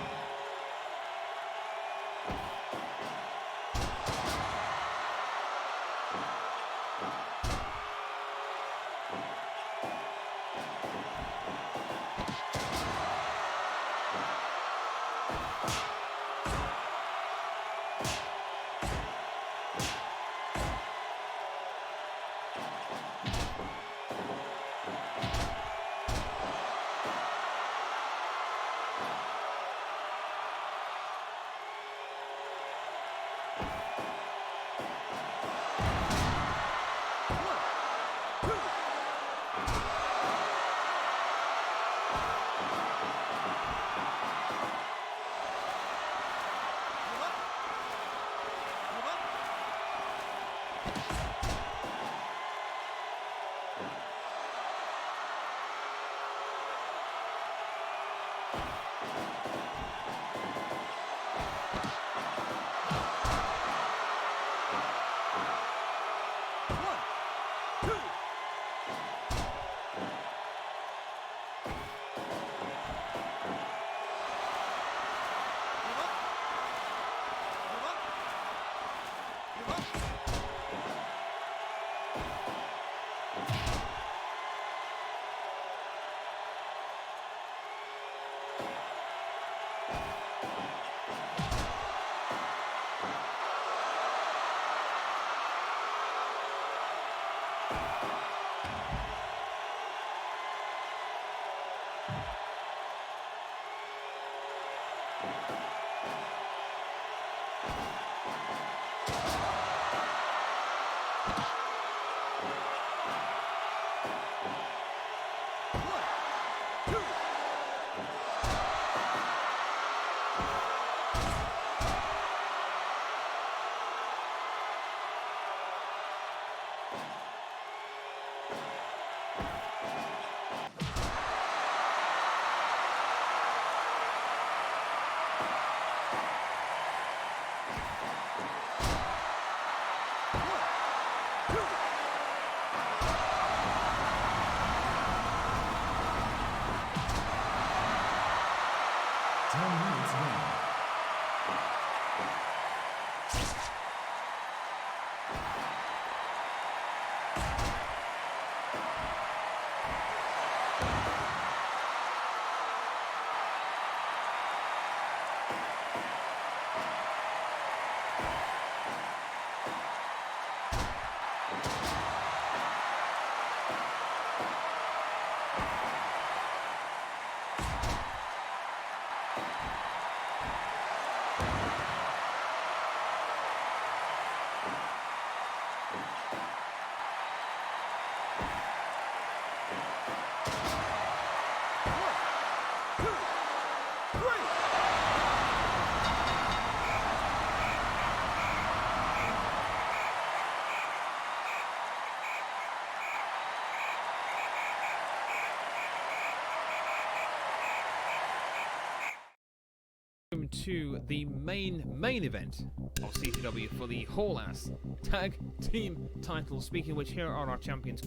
To the main event of CCW for the Whole Ass Tag Team title. Speaking of which, here are our champions.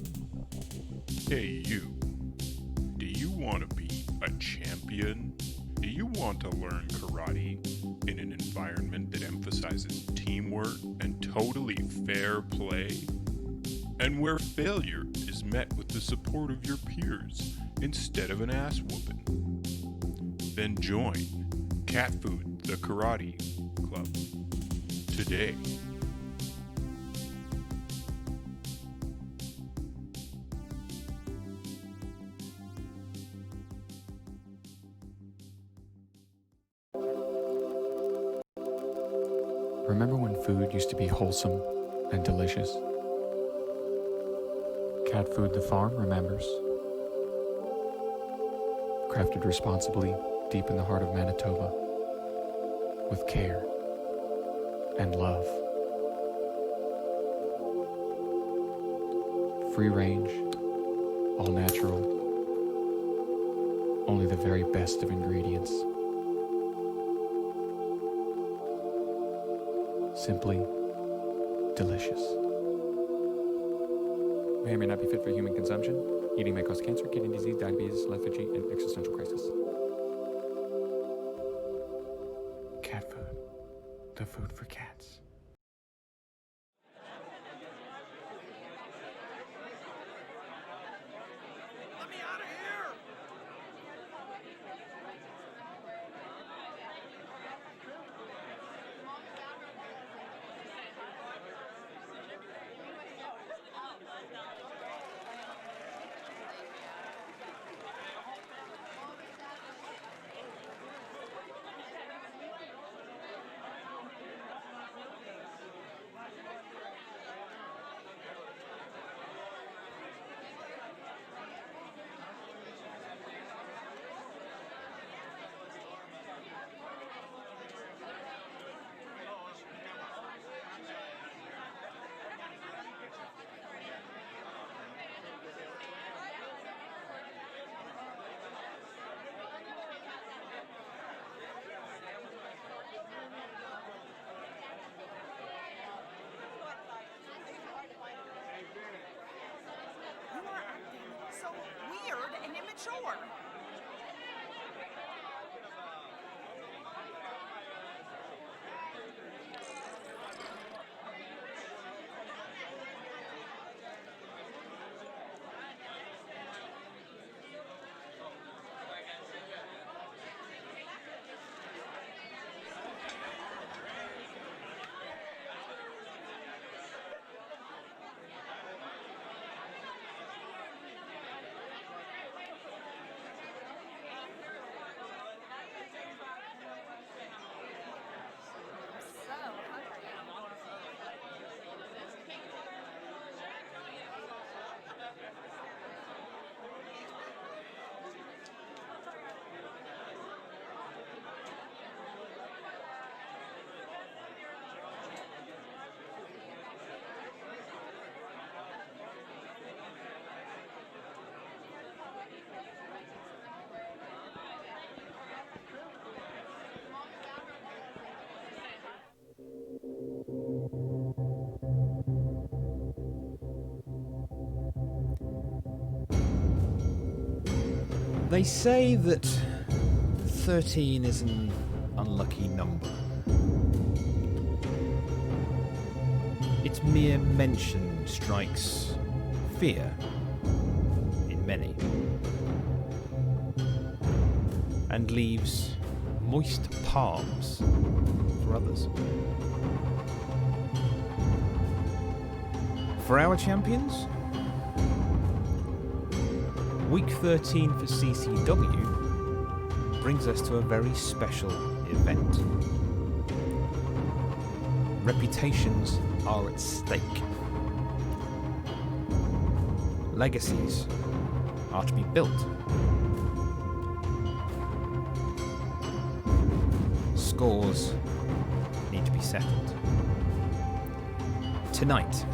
Hey, you. Do you want to be a champion? Do you want to learn karate in an environment that emphasizes teamwork and totally fair play? And where failure is met with the support of your peers instead of an ass whooping? Then join Cat Food, the Karate Club, today. Remember when food used to be wholesome and delicious? Cat Food the Farm remembers. Crafted responsibly deep in the heart of Manitoba, with care and love. Free range, all natural, only the very best of ingredients. Simply delicious. May or may not be fit for human consumption. Eating may cause cancer, kidney disease, diabetes, lethargy, and existential crisis. Cat food. The food for cats. Let me out of here! They say that 13 is an unlucky number. Its mere mention strikes fear in many, and leaves moist palms for others. For our champions, Week 13 for CCW brings us to a very special event. Reputations are at stake. Legacies are to be built. Scores need to be settled. Tonight,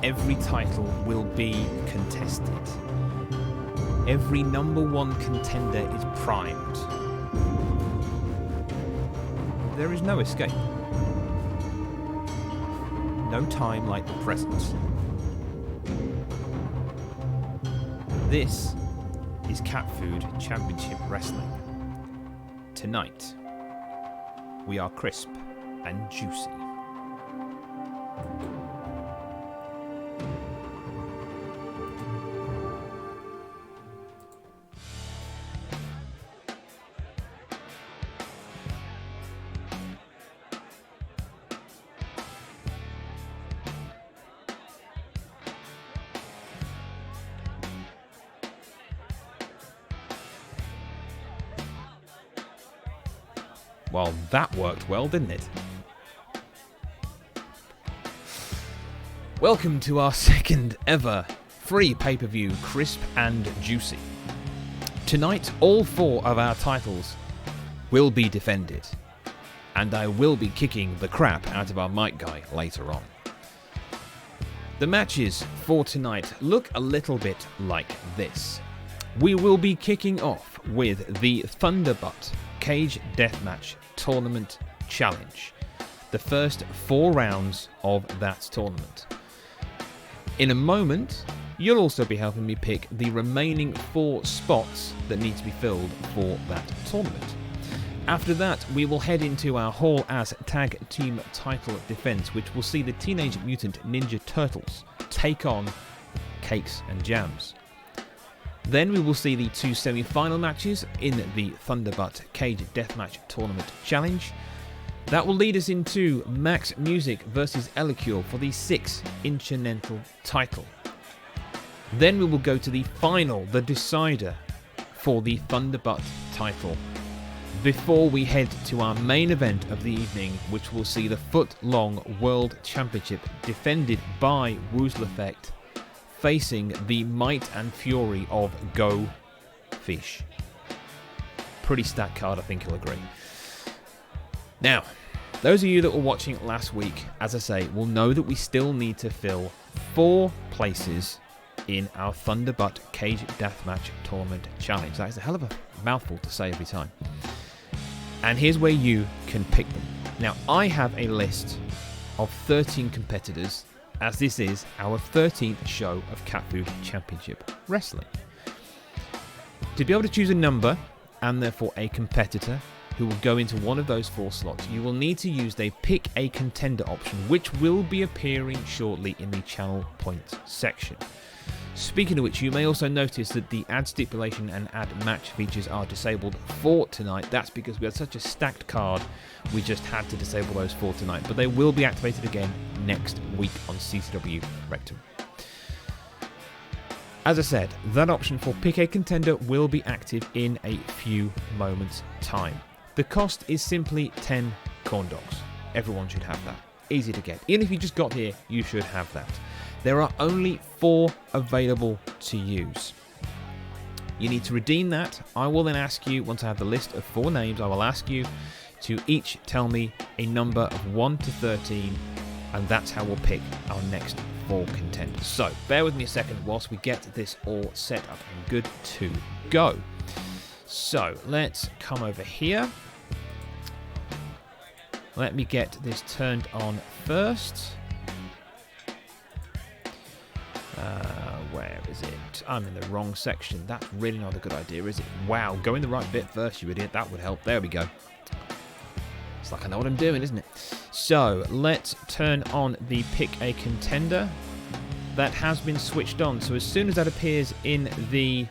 every title will be contested. Every number one contender is primed. There is no escape. No time like the present. This is Cat Food Championship Wrestling. Tonight, we are crisp and juicy. Well, that worked well, didn't it? Welcome to our second ever free pay-per-view, Crisp and Juicy. Tonight, all 4 of our titles will be defended, and I will be kicking the crap out of our mic guy later on. The matches for tonight look a little bit like this. We will be kicking off with the Thunderbutt Cage Deathmatch Tournament Challenge, the first 4 rounds of that tournament. In a moment, you'll also be helping me pick the remaining 4 spots that need to be filled for that tournament. After that, we will head into our Hall as Tag Team title defense, which will see the Teenage Mutant Ninja Turtles take on Cakes and Jams. Then we will see the 2 semi-final matches in the Thunderbutt Cage Deathmatch Tournament Challenge. That will lead us into Max Music versus Elicure for the 6 Intercontinental title. Then we will go to the final, the decider, for the Thunderbutt title, before we head to our main event of the evening, which will see the foot-long World Championship defended by Woozle Effect, facing the might and fury of Go Fish. Pretty stacked card, I think you'll agree. Now, those of you that were watching last week, as I say, will know that we still need to fill 4 places in our Thunderbutt Cage Deathmatch Tournament Challenge. That is a hell of a mouthful to say every time. And here's where you can pick them. Now, I have a list of 13 competitors, as this is our 13th show of Cat Food Championship Wrestling. To be able to choose a number, and therefore a competitor, who will go into one of those 4 slots, you will need to use the Pick a Contender option, which will be appearing shortly in the channel points section. Speaking of which, you may also notice that the add stipulation and add match features are disabled for tonight. That's because we had such a stacked card, we just had to disable those for tonight. But they will be activated again next week on CCW Rectum. As I said, that option for Pick a Contender will be active in a few moments' time. The cost is simply 10 corn dogs. Everyone should have that. Easy to get. Even if you just got here, you should have that. There are only 4 available to use. You need to redeem that. I will then ask you, once I have the list of 4 names, I will ask you to each tell me a number of 1 to 13, and that's how we'll pick our next 4 contenders. So, bear with me a second whilst we get this all set up and good to go. So, let's come over here. Let me get this turned on first. Where is it? I'm in the wrong section. That's really not a good idea, is it? Wow, go in the right bit first, you idiot. That would help. There we go. It's like I know what I'm doing, isn't it? So, let's turn on the Pick a Contender. That has been switched on. So as soon as that appears in the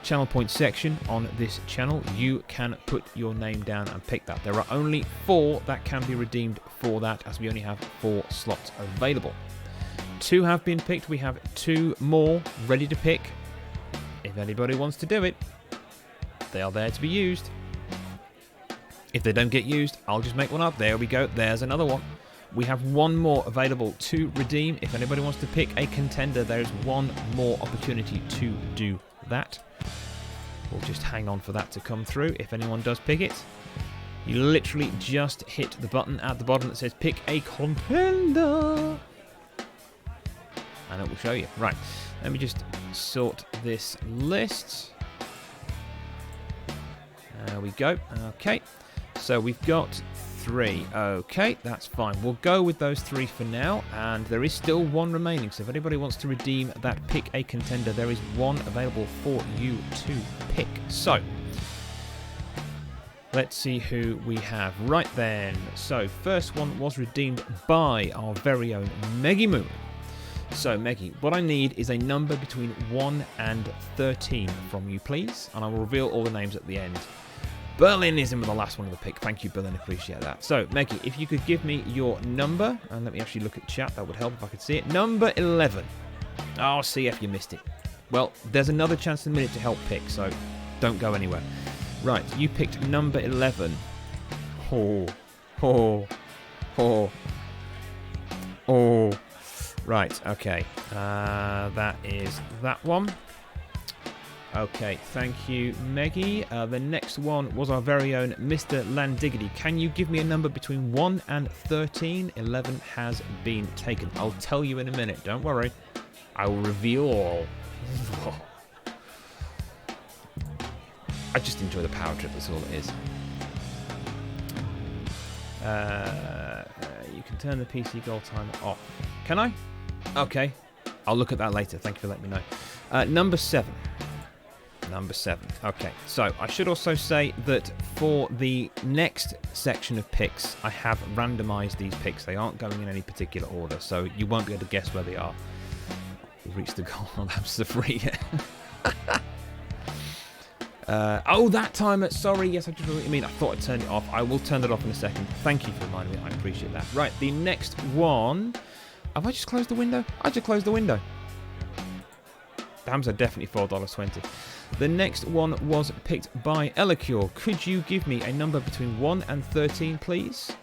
channel points section on this channel, you can put your name down and pick that. There are only 4 that can be redeemed for that, as we only have 4 slots available. 2 have been picked. We have 2 more ready to pick. If anybody wants to do it, they are there to be used. If they don't get used, I'll just make one up. There we go. There's another one. We have 1 more available to redeem. If anybody wants to pick a contender, there is 1 more opportunity to do that. We'll just hang on for that to come through. If anyone does pick it, you literally just hit the button at the bottom that says Pick a Contender. And it will show you. Right, let me just sort this list. There we go. Okay, so we've got 3. Okay, that's fine. We'll go with those 3 for now, and there is still 1 remaining. So if anybody wants to redeem that Pick a Contender, there is 1 available for you to pick. So let's see who we have. Right then. So first one was redeemed by our very own Meggy Moon. So Meggy, what I need is a number between 1 and 13 from you, please, and I will reveal all the names at the end. Berlin is in with the last one of the pick. Thank you, Berlin. Appreciate that. So, Meggy, if you could give me your number, and let me actually look at chat. That would help if I could see it. Number 11. Oh, CF, you missed it. Well, there's another chance in a minute to help pick, so don't go anywhere. Right, you picked number 11. Oh. Right, okay. That is that one. Okay, thank you, Meggy. The next one was our very own Mr. Landiggity. Can you give me a number between 1 and 13? 11 has been taken. I'll tell you in a minute. Don't worry. I will reveal all. I just enjoy the power trip. That's all it is. You can turn the PC goal timer off. Can I? Okay. I'll look at that later. Thank you for letting me know. Number 7. Number 7. Okay, so I should also say that for the next section of picks, I have randomized these picks. They aren't going in any particular order, so you won't be able to guess where they are. We've reached the goal on Hamster Free. Oh, that timer. Sorry, yes, I just know what you mean. I thought I turned it off. I will turn it off in a second. Thank you for reminding me. I appreciate that. Right, the next one. Have I just closed the window? I just closed the window. Damn, so definitely $4.20. The next one was picked by Elicure. Could you give me a number between 1 and 13, please?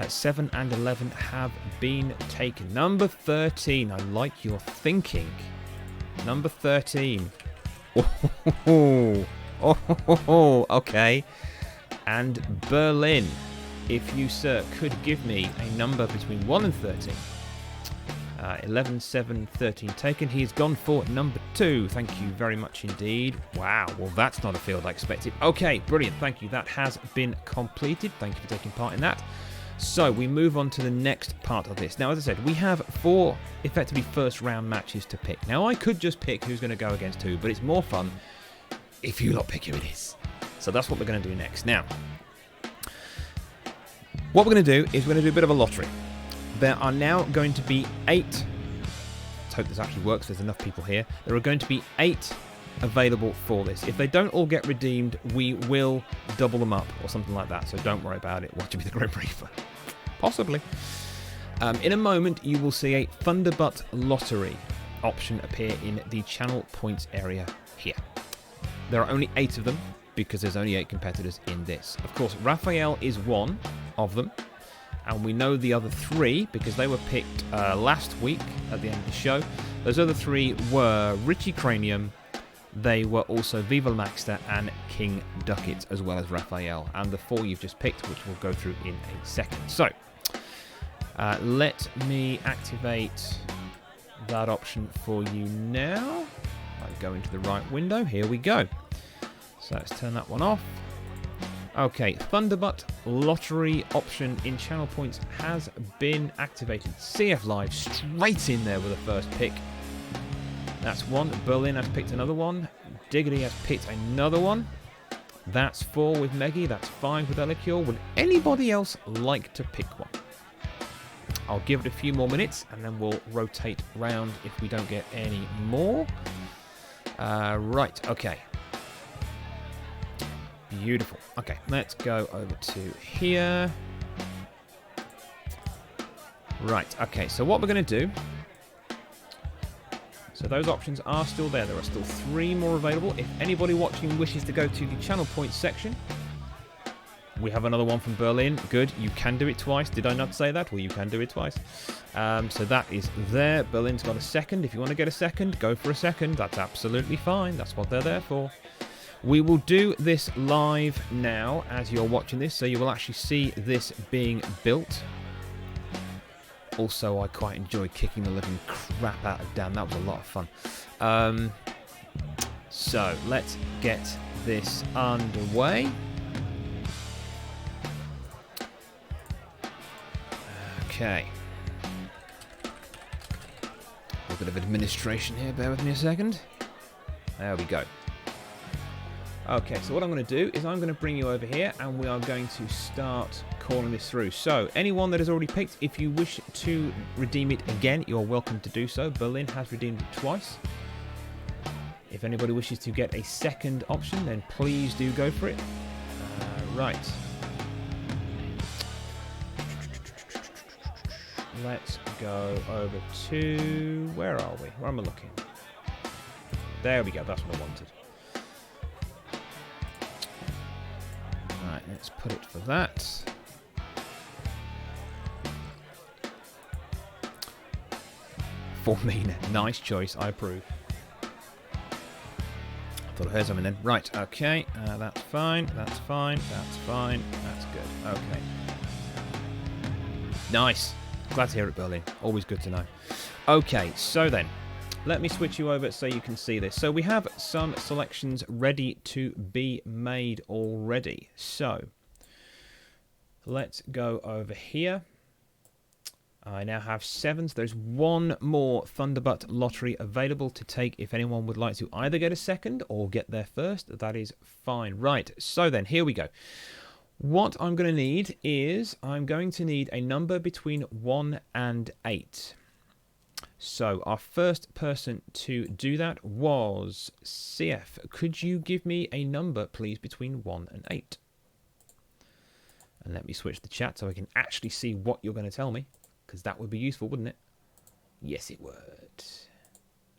7 and 11 have been taken. Number 13. I like your thinking. Number 13. Okay. And Berlin. If you, sir, could give me a number between 1 and 13. 11, 7, 13 taken. He's gone for number 2. Thank you very much indeed. Wow, well, that's not a field I expected. Okay, brilliant. Thank you. That has been completed. Thank you for taking part in that. So we move on to the next part of this. Now, as I said, we have 4 effectively first round matches to pick. Now, I could just pick who's going to go against who, but it's more fun if you lot pick who it is. So that's what we're going to do next. Now, what we're going to do is we're going to do a bit of a lottery. There are now going to be 8. Let's hope this actually works. There's enough people here. There are going to be 8 available for this. If they don't all get redeemed, we will double them up or something like that. So don't worry about it. Watch it be the Grim Reaper. Possibly. In a moment, you will see a Thunderbutt Lottery option appear in the channel points area here. There are only 8 of them because there's only 8 competitors in this. Of course, Raphael is one of them. And we know the other 3 because they were picked last week at the end of the show. Those other 3 were Richie Cranium, they were also Viva La Maxter and King Duckett, as well as Raphael. And the 4 you've just picked, which we'll go through in a second. So, let me activate that option for you now. I go into the right window. Here we go. So let's turn that one off. Okay, Thunderbutt Lottery option in channel points has been activated. CF Live straight in there with the first pick. That's one. Berlin has picked another one. Diggity has picked another one. That's 4 with Meggy. That's 5 with Elicure. Would anybody else like to pick one? I'll give it a few more minutes and then we'll rotate round if we don't get any more. Right, okay. Beautiful. Okay, let's go over to here. Right, okay, so what we're going to do... So those options are still there. There are still 3 more available. If anybody watching wishes to go to the channel points section, we have another one from Berlin. Good. You can do it twice. Did I not say that? Well, you can do it twice. So that is there. Berlin's got a second. If you want to get a second, go for a second. That's absolutely fine. That's what they're there for. We will do this live now as you're watching this, so you will actually see this being built. Also, I quite enjoy kicking the living crap out of Dan. That was a lot of fun. So, let's get this underway. Okay. A bit of administration here. Bear with me a second. There we go. Okay, so what I'm going to do is I'm going to bring you over here and we are going to start calling this through. So, anyone that has already picked, if you wish to redeem it again, you're welcome to do so. Berlin has redeemed it twice. If anybody wishes to get a second option, then please do go for it. Right. Let's go over to... Where are we? Where am I looking? There we go, that's what I wanted. Right, let's put it for that. For me, nice choice, I approve. I thought I heard something then. Right, okay, that's fine, that's fine, that's fine, that's good, okay. Nice. Glad to hear it, Berlin. Always good to know. Okay, so then, let me switch you over so you can see this. So we have some selections ready to be made already. So, let's go over here. I now have 7, so there's 1 more Thunderbutt lottery available to take if anyone would like to either get a second or get there first. That is fine. Right, so then, here we go. What I'm going to need is, I'm going to need a number between 1 and 8. So, our first person to do that was CF. Could you give me a number, please, between 1 and 8? And let me switch the chat so I can actually see what you're going to tell me, because that would be useful, wouldn't it? Yes, it would.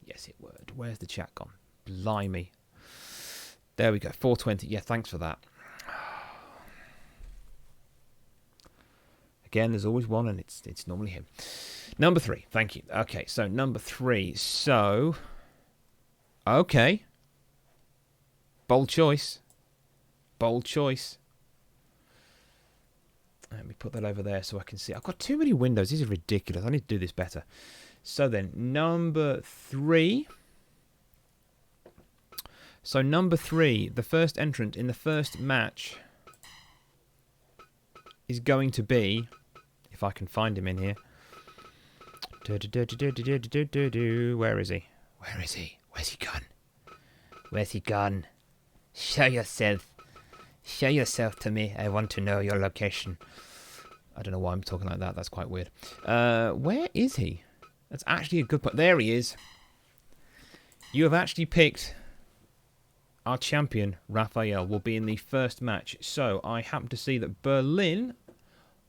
Yes, it would. Where's the chat gone? Blimey. There we go, 420. Yeah, thanks for that. Again, there's always one, and it's normally him. Number 3, thank you. Okay, so number 3. So, okay. Bold choice. Bold choice. Let me put that over there so I can see. I've got too many windows. This is ridiculous. I need to do this better. So then, number 3. So number 3, the first entrant in the first match is going to be, if I can find him in here. Where is he? Where is he? Where's he gone? Where's he gone? Show yourself. Show yourself to me. I want to know your location. I don't know why I'm talking like that. That's quite weird. Where is he? That's actually a good point. There he is. You have actually picked our champion, Raphael, will be in the first match. So I happen to see that Berlin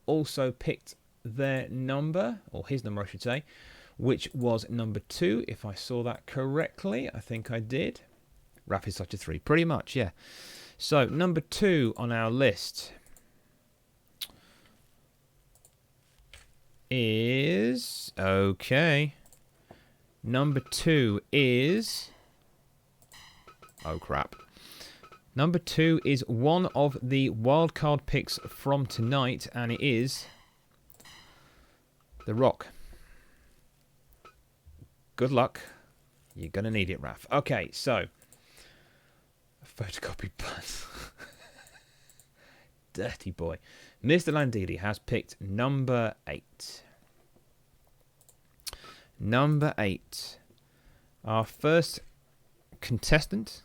also picked their number, or his number I should say, which was number 2, if I saw that correctly. I think I did. Raph is such a 3. Pretty much, yeah. So, number 2 on our list is... Okay. Number 2 is... Oh, crap. Number 2 is one of the wildcard picks from tonight, and it is... The Rock. Good luck. You're going to need it, Raph. Okay, so... Photocopy bus. Dirty boy. Mr. Landini has picked number 8. Number 8. Our first contestant,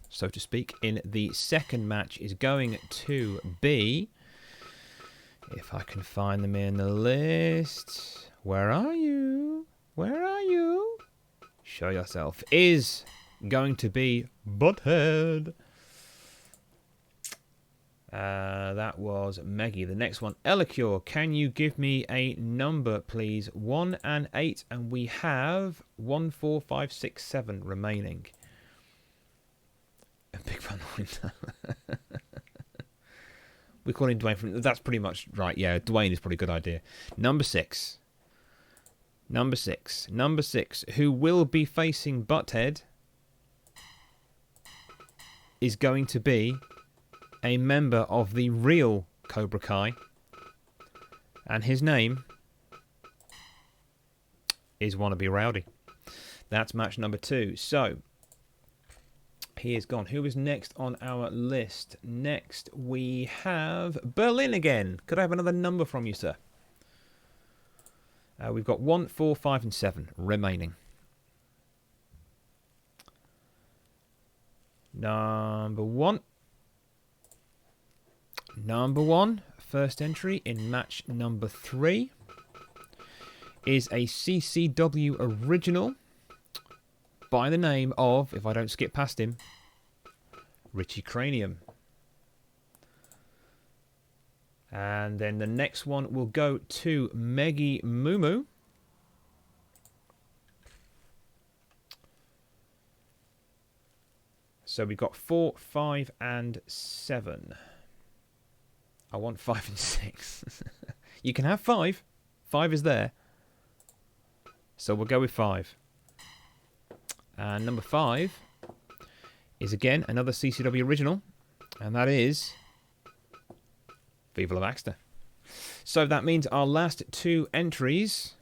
so to speak, in the second match is going to be... If I can find them in the list... Where are you? Where are you? Show yourself. Is going to be Butthead. That was Meggie. The next one, Elicure. Can you give me a number, please? 1 and 8, and we have 1, 4, 5, 6, 7 remaining. A big fun winner. We're calling Dwayne from... That's pretty much right. Yeah, Dwayne is probably a good idea. Number 6. Number 6. Number 6, who will be facing Butthead, is going to be a member of the real Cobra Kai. And his name is Wannabe Rowdy. That's match number 2. So, he is gone. Who is next on our list? Next, we have Berlin again. Could I have another number from you, sir? We've got 1, 4, 5, and 7 remaining. Number 1. Number 1, first entry in match number 3, is a CCW original by the name of, if I don't skip past him, Richie Cranium. And then the next one will go to Meggie Mumu. So we've got 4, 5, and 7. I want 5 and 6. You can have 5. 5 is there. So we'll go with 5. And number 5 is again another CCW original. And that is Viva La Baxter. So that means our last 2 entries.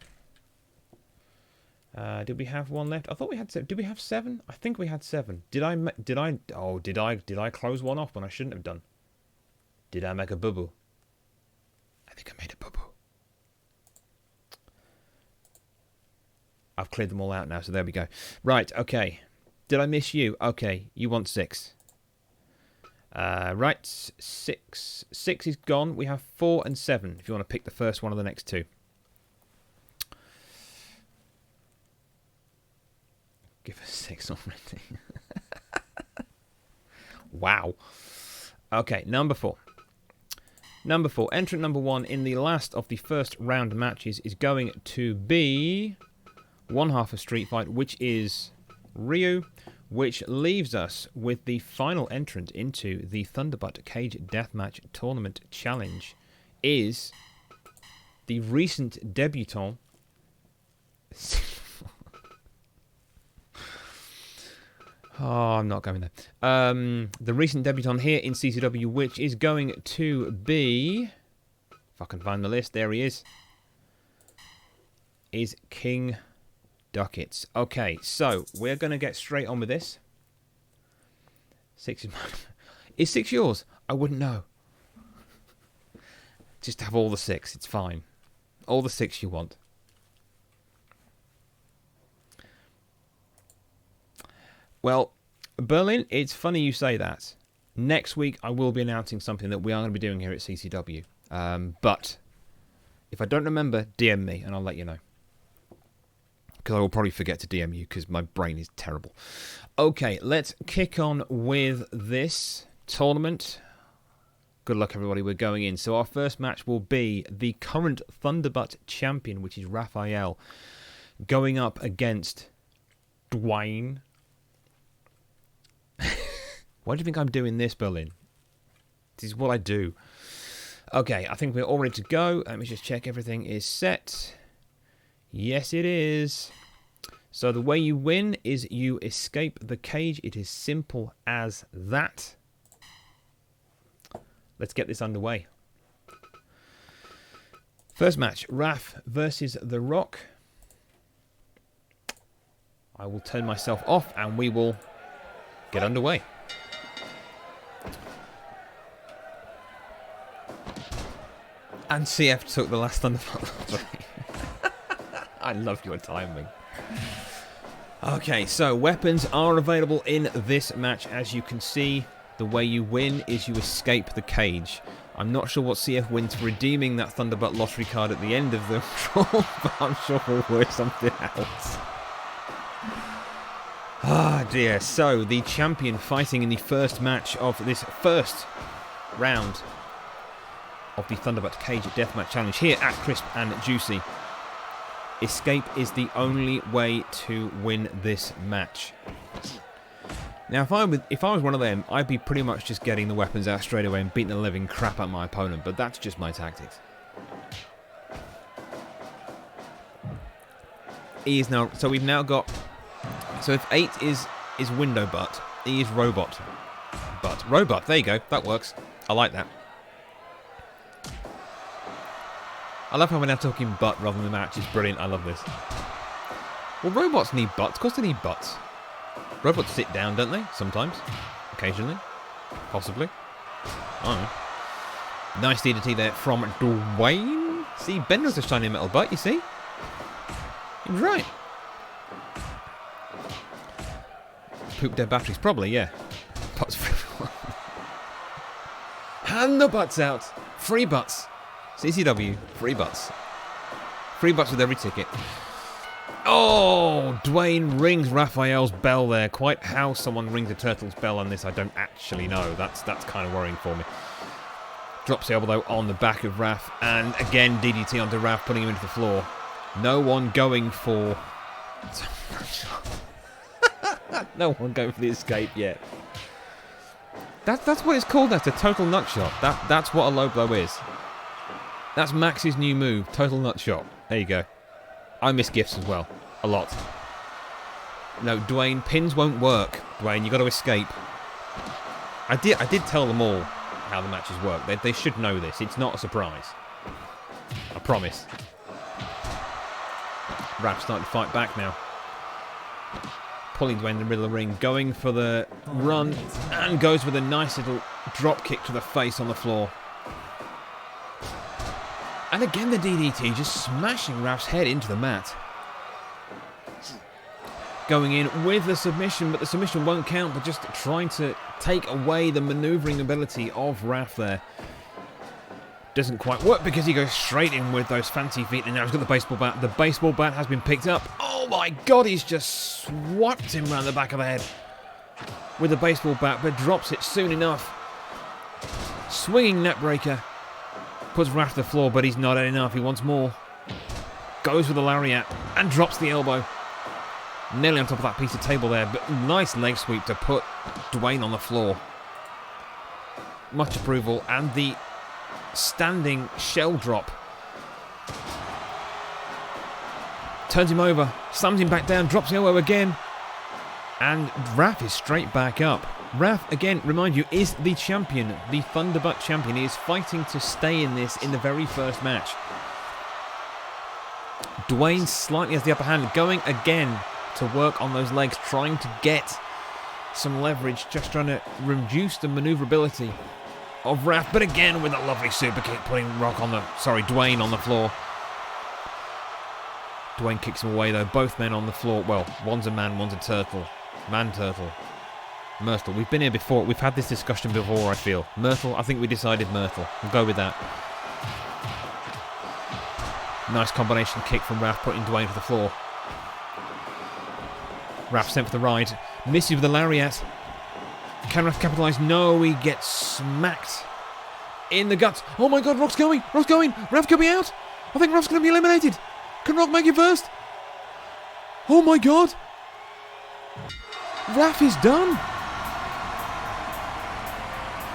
Did we have one left? I thought we had 7. Did we have 7? I think we had 7. Did I close one off when I shouldn't have done? Did I make a boo-boo? I think I made a boo-boo. I've cleared them all out now, so there we go. Right, okay. Did I miss you? Okay, you want 6. Right, 6. 6 is gone. We have 4 and 7, if you want to pick the first one of the next 2. Give us 6 already. Wow. Okay, number 4. Number 4, entrant number 1 in the last of the first round matches is going to be one half of Street Fight, which is Ryu, which leaves us with the final entrant into the Thunderbutt Cage Deathmatch Tournament Challenge is the recent debutant. Oh, I'm not going there. The recent debutant here in CCW, which is going to be... If I can find the list, there he is King Duckets. Okay, so we're going to get straight on with this. 6 is mine. Is 6 yours? I wouldn't know. Just have all the 6. It's fine. All the 6 you want. Well, Berlin, it's funny you say that. Next week, I will be announcing something that we are going to be doing here at CCW. But if I don't remember, DM me and I'll let you know. Because I will probably forget to DM you because my brain is terrible. Okay, let's kick on with this tournament. Good luck, everybody. We're going in. So our first match will be the current Thunderbutt champion, which is Raphael, going up against Dwayne. Why do you think I'm doing this, Berlin? This is what I do. Okay, I think we're all ready to go. Let me just check everything is set. Yes, it is. So the way you win is you escape the cage. It is simple as that. Let's get this underway. First match, Raph versus The Rock. I will turn myself off and we will get underway. And CF took the last Thunderbolt. I love your timing. Okay, so weapons are available in this match. As you can see, the way you win is you escape the cage. I'm not sure what CF wins for redeeming that Thunderbutt lottery card at the end of the draw, but I'm sure we'll work something else. Ah dear, so the champion fighting in the first match of this first round of the Thunderbutt Cage Deathmatch Challenge here at Crisp and Juicy. Escape is the only way to win this match. Now, if I was one of them, I'd be pretty much just getting the weapons out straight away and beating the living crap out of my opponent, but that's just my tactics. E is now, so we've now got, so if 8 is window butt, E is robot butt. Robot, there you go, that works. I like that. I love how we're now talking butt rather than match. It's brilliant. I love this. Well, robots need butts. Of course they need butts. Robots sit down, don't they? Sometimes. Occasionally. Possibly. I don't know. Nice DDT there from Dwayne. See, Ben was a shiny metal butt, you see? He was right. Poop dead batteries. Probably, yeah. Butts for everyone. Hand the butts out. Free butts. CCW, free butts. Free butts with every ticket. Oh, Dwayne rings Raphael's bell there. Quite how someone rings a turtle's bell on this, I don't actually know. That's kind of worrying for me. Drops the elbow on the back of Raph. And again, DDT onto Raph, putting him into the floor. No one going for... no one going for the escape yet. That's what it's called. That's a total nutshot. That's what a low blow is. That's Max's new move, total nutshot. There you go. I miss gifts as well, a lot. No, Dwayne, pins won't work. Dwayne, you got to escape. I did tell them all how the matches work. They should know this. It's not a surprise. I promise. Rap's starting to fight back now. Pulling Dwayne in the middle of the ring, going for the run, and goes with a nice little drop kick to the face on the floor. And again the DDT, just smashing Rap's head into the mat. Going in with the submission, but the submission won't count, but just trying to take away the manoeuvring ability of Raph there. Doesn't quite work because he goes straight in with those fancy feet, and now he's got the baseball bat. The baseball bat has been picked up. Oh my god, he's just swapped him around the back of the head with the baseball bat, but drops it soon enough. Swinging neckbreaker. Puts Raph to the floor, but he's not had enough. He wants more. Goes with the lariat and drops the elbow. Nearly on top of that piece of table there, but nice leg sweep to put Dwayne on the floor. Much approval, and the standing shell drop. Turns him over, slams him back down, drops the elbow again, and Raph is straight back up. Raph, again, remind you, is the champion, the Thunderbutt champion. He is fighting to stay in this in the very first match. Dwayne slightly has the upper hand, going again to work on those legs, trying to get some leverage, just trying to reduce the maneuverability of Raph, but again with a lovely super kick, putting Dwayne on the floor. Dwayne kicks him away though, both men on the floor. Well, one's a man, one's a turtle. Man-turtle. Myrtle. We've been here before. We've had this discussion before, I feel. Myrtle. I think we decided Myrtle. We'll go with that. Nice combination kick from Raph, putting Dwayne to the floor. Raph sent for the ride. Misses with the lariat. Can Raph capitalise? No, he gets smacked in the guts. Oh my god, Rock's going! Rock's going! Raph could be out! I think Raph's going to be eliminated! Can Rock make it first? Oh my god! Raph is done!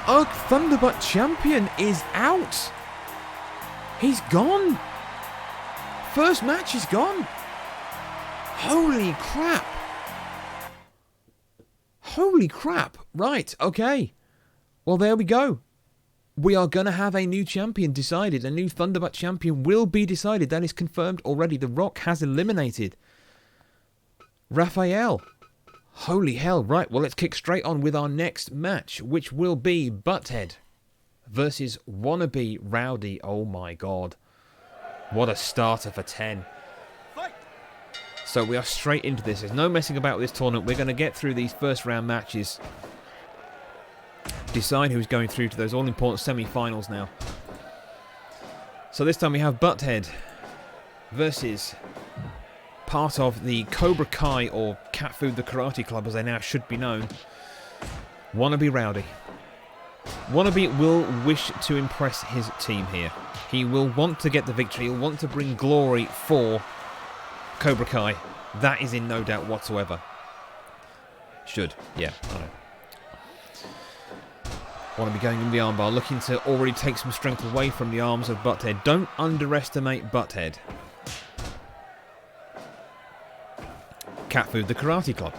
Our Thunderbutt champion is out. He's gone. First match is gone. Holy crap. Holy crap. Right, okay. Well, there we go. We are going to have a new champion decided. A new Thunderbutt champion will be decided. That is confirmed already. The Rock has eliminated Raphael. Holy hell. Right, well, let's kick straight on with our next match, which will be Butthead versus Wannabe Rowdy. Oh, my God. What a starter for 10. So we are straight into this. There's no messing about with this tournament. We're going to get through these first round matches. Decide who's going through to those all-important semi-finals now. So this time we have Butthead versus part of the Cobra Kai, or Cat Food the Karate Club as they now should be known, Wannabe Rowdy. Wannabe will wish to impress his team here. He will want to get the victory. He'll want to bring glory for Cobra Kai. That is in no doubt whatsoever. Should. Yeah, I know. Wannabe going in the armbar, looking to already take some strength away from the arms of Butthead. Don't underestimate Butthead. Cat Food the Karate Club.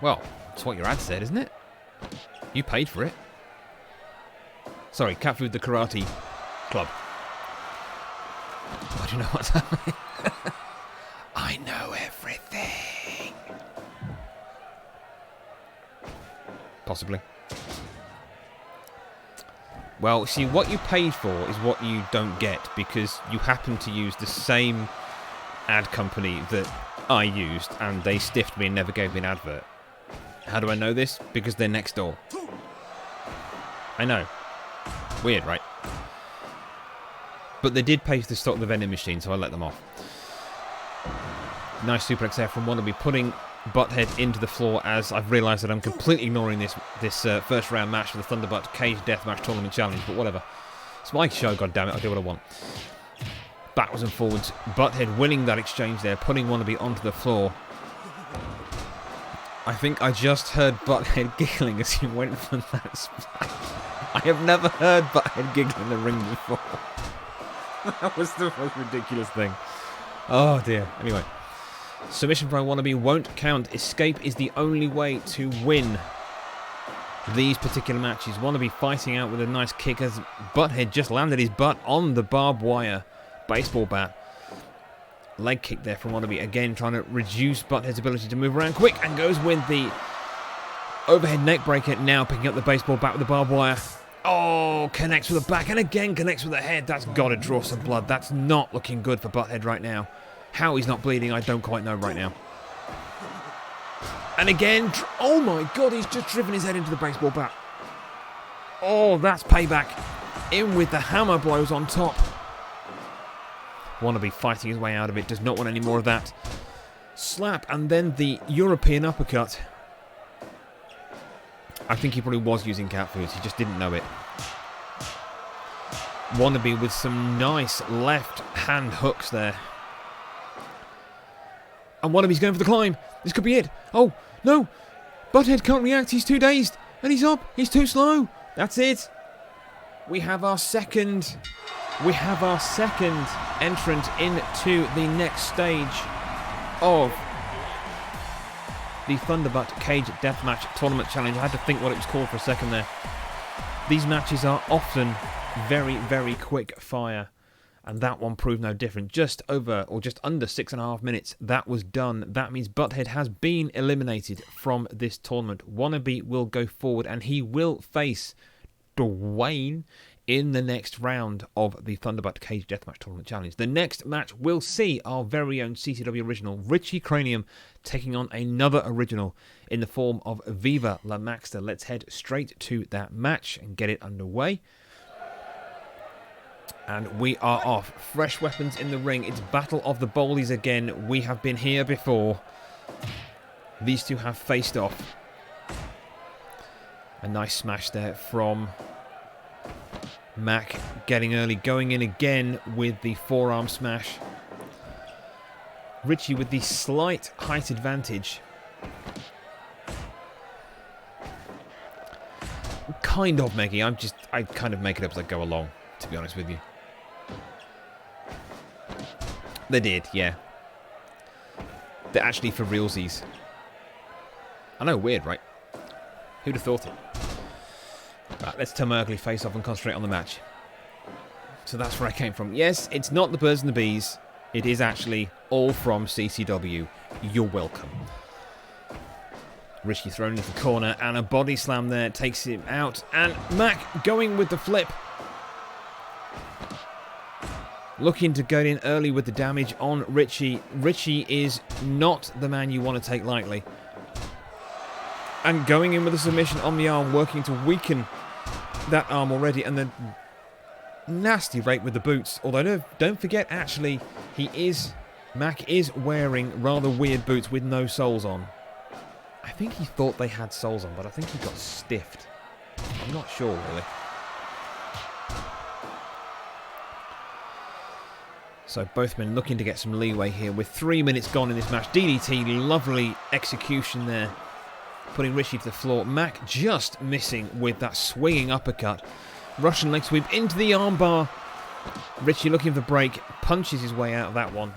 Well, that's what your ad said, isn't it? You paid for it. Sorry, Cat Food the Karate Club. I don't know what's happening. I know everything. Possibly. Well, see, what you paid for is what you don't get, because you happen to use the same ad company that I used, and they stiffed me and never gave me an advert. How do I know this? Because they're next door. I know. Weird, right? But they did pay to stock the vending machine, so I let them off. Nice suplex there from Wannabe, putting Butthead into the floor, as I've realised that I'm completely ignoring this first round match for the Thunderbutt Cage Deathmatch Tournament Challenge, but whatever. It's my show, goddammit, I do what I want. Backwards and forwards, Butthead winning that exchange there, putting Wannabe onto the floor. I think I just heard Butthead giggling as he went for that splash. I have never heard Butthead giggle in the ring before. That was the most ridiculous thing. Oh dear. Anyway. Submission by Wannabe won't count. Escape is the only way to win these particular matches. Wannabe fighting out with a nice kick as Butthead just landed his butt on the barbed wire baseball bat. Leg kick there from Wannabe, again trying to reduce Butthead's ability to move around quick, and goes with the overhead neck breaker, now picking up the baseball bat with the barbed wire. Oh, connects with the back and again connects with the head. That's got to draw some blood. That's not looking good for Butthead right now. How he's not bleeding, I don't quite know right now. And again, oh my god, he's just driven his head into the baseball bat. Oh, that's payback. In with the hammer blows on top. Wannabe fighting his way out of it, does not want any more of that. Slap, and then the European uppercut. I think he probably was using cat food, he just didn't know it. Wannabe with some nice left hand hooks there. And Wannabe's going for the climb. This could be it. Oh, no. Butthead can't react. He's too dazed. And he's up. He's too slow. That's it. We have our second entrant into the next stage of the Thunderbutt Cage Deathmatch Tournament Challenge. I had to think what it was called for a second there. These matches are often very, very quick fire. And that one proved no different. Just over, or just under 6.5 minutes, that was done. That means Butthead has been eliminated from this tournament. Wannabe will go forward, and he will face Dwayne in the next round of the Thunderbutt Cage Deathmatch Tournament Challenge. The next match will see our very own CCW original, Richie Cranium, taking on another original in the form of Viva La Maxter. Let's head straight to that match and get it underway. And we are off. Fresh weapons in the ring. It's Battle of the Bowlies again. We have been here before. These two have faced off. A nice smash there from Mac. Getting early, going in again with the forearm smash. Richie with the slight height advantage. Kind of, Meggy. I kind of make it up as I go along, to be honest with you. They did, yeah. They're actually for realsies. I know, weird, right? Who'd have thought it? Right, let's turn my ugly face off and concentrate on the match. So that's where I came from. Yes, it's not the birds and the bees. It is actually all from CCW. You're welcome. Richie thrown into the corner, and a body slam there takes him out. And Mac going with the flip. looking to get in early with the damage on Richie. Richie is not the man you want to take lightly. And going in with a submission on the arm, working to weaken that arm already, and then nasty rate with the boots. Although don't forget, actually, Mac is wearing rather weird boots with no soles on. I think he thought they had soles on, but I think he got stiffed. I'm not sure, really. So both men looking to get some leeway here with 3 minutes gone in this match. DDT, lovely execution there, putting Richie to the floor. Mac just missing with that swinging uppercut. Russian leg sweep into the armbar. Richie looking for the break, punches his way out of that one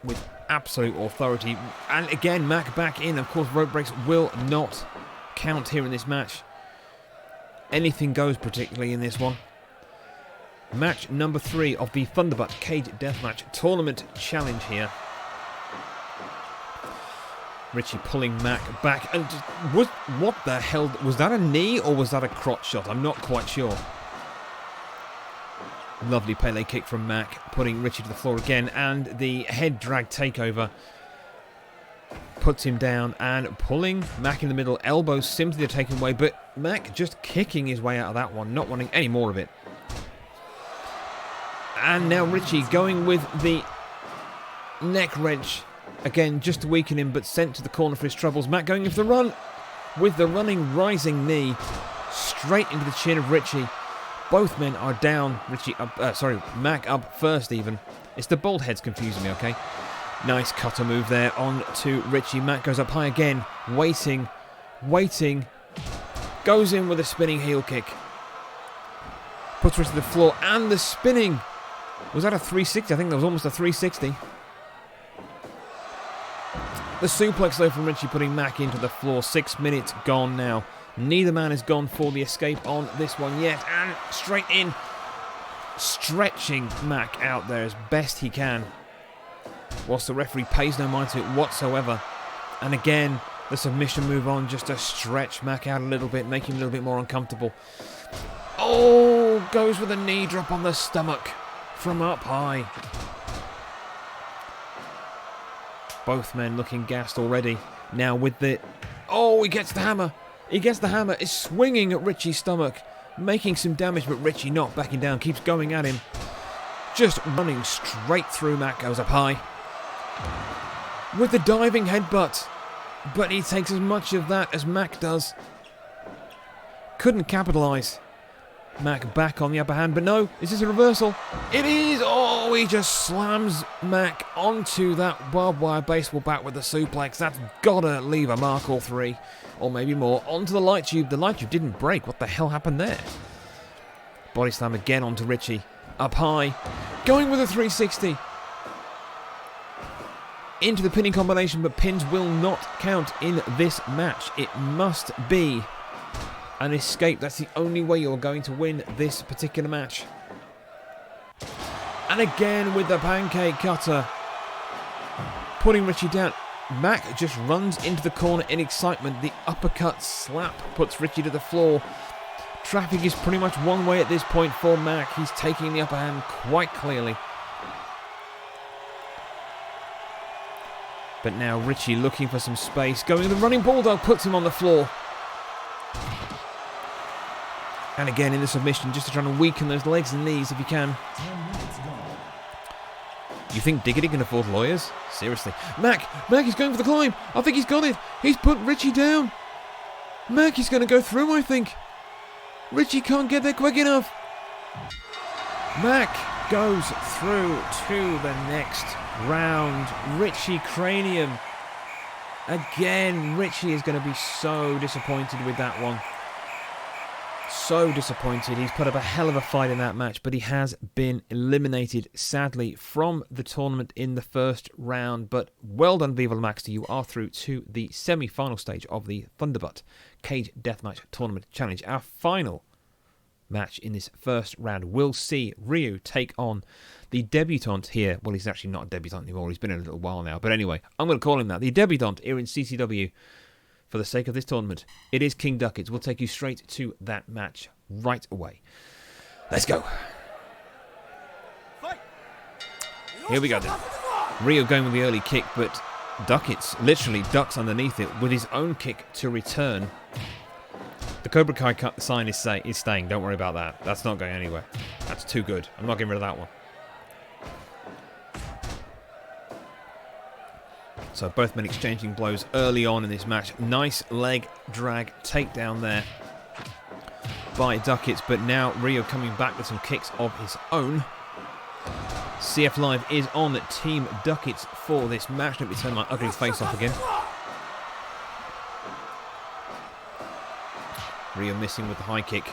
with absolute authority. And again, Mac back in. Of course, rope breaks will not count here in this match. Anything goes, particularly in this one. Match number 3 of the Thunderbutt Cage Deathmatch Tournament Challenge here. Richie pulling Mac back. And what the hell? Was that a knee or was that a crotch shot? I'm not quite sure. Lovely Pele kick from Mac, putting Richie to the floor again. And the head drag takeover puts him down and pulling Mac in the middle. Elbows simply to take him away. But Mac just kicking his way out of that one, not wanting any more of it. And now Richie going with the neck wrench. Again, just to weaken him, but sent to the corner for his troubles. Mac going in for the run with the running rising knee straight into the chin of Richie. Both men are down. Mac up first even. It's the bald heads confusing me, okay? Nice cutter move there on to Richie. Mac goes up high again, waiting. Goes in with a spinning heel kick. Puts Richie to the floor and the spinning. Was that a 360? I think that was almost a 360. The suplex though from Richie, putting Mac into the floor. 6 minutes gone now. Neither man has gone for the escape on this one yet. And straight in. Stretching Mac out there as best he can, whilst the referee pays no mind to it whatsoever. And again, the submission move on just to stretch Mac out a little bit, make him a little bit more uncomfortable. Oh, goes with a knee drop on the stomach from up high. Both men looking gassed already. Now with the... Oh, he gets the hammer. Is swinging at Richie's stomach, making some damage, but Richie not backing down, keeps going at him. Just running straight through. Mac goes up high with the diving headbutt, but he takes as much of that as Mac does. Couldn't capitalise. Mac back on the upper hand, but no, is this a reversal? It is! Oh, he just slams Mac onto that barbed wire baseball bat with the suplex. That's gotta leave a mark or 3, or maybe more. Onto the light tube. The light tube didn't break. What the hell happened there? Body slam again onto Richie. Up high. Going with a 360. Into the pinning combination, but pins will not count in this match. It must be an escape. That's the only way you're going to win this particular match. And again with the pancake cutter, putting Richie down. Mac just runs into the corner in excitement. The uppercut slap puts Richie to the floor. Traffic is pretty much one way at this point for Mac. He's taking the upper hand quite clearly. But now Richie looking for some space. Going the running bulldog, puts him on the floor. And again in the submission, just to try and weaken those legs and knees if you can. 10 minutes gone. You think Diggity can afford lawyers? Seriously. Mac is going for the climb. I think he's got it. He's put Richie down. Mac is going to go through, I think. Richie can't get there quick enough. Mac goes through to the next round. Richie cranium. Again, Richie is going to be so disappointed with that one. So disappointed. He's put up a hell of a fight in that match, but he has been eliminated, sadly, from the tournament in the first round. But well done, Viva La Maxter. You are through to the semi-final stage of the Thunderbutt Cage Deathmatch Tournament Challenge. Our final match in this first round will see Ryu take on the debutant here. Well, he's actually not a debutant anymore. He's been in a little while now. But anyway, I'm going to call him that. The debutant here in CCW. For the sake of this tournament, it is King Duckett. We'll take you straight to that match right away. Let's go. Fight! Here we go then. Rio going with the early kick, but Duckets literally ducks underneath it with his own kick to return. The Cobra Kai cut sign is staying. Don't worry about that. That's not going anywhere. That's too good. I'm not getting rid of that one. So both men exchanging blows early on in this match. Nice leg drag takedown there by Duckets, but now Rio coming back with some kicks of his own. CF Live is on Team Duckets for this match. Let me turn my ugly face off again. Rio missing with the high kick.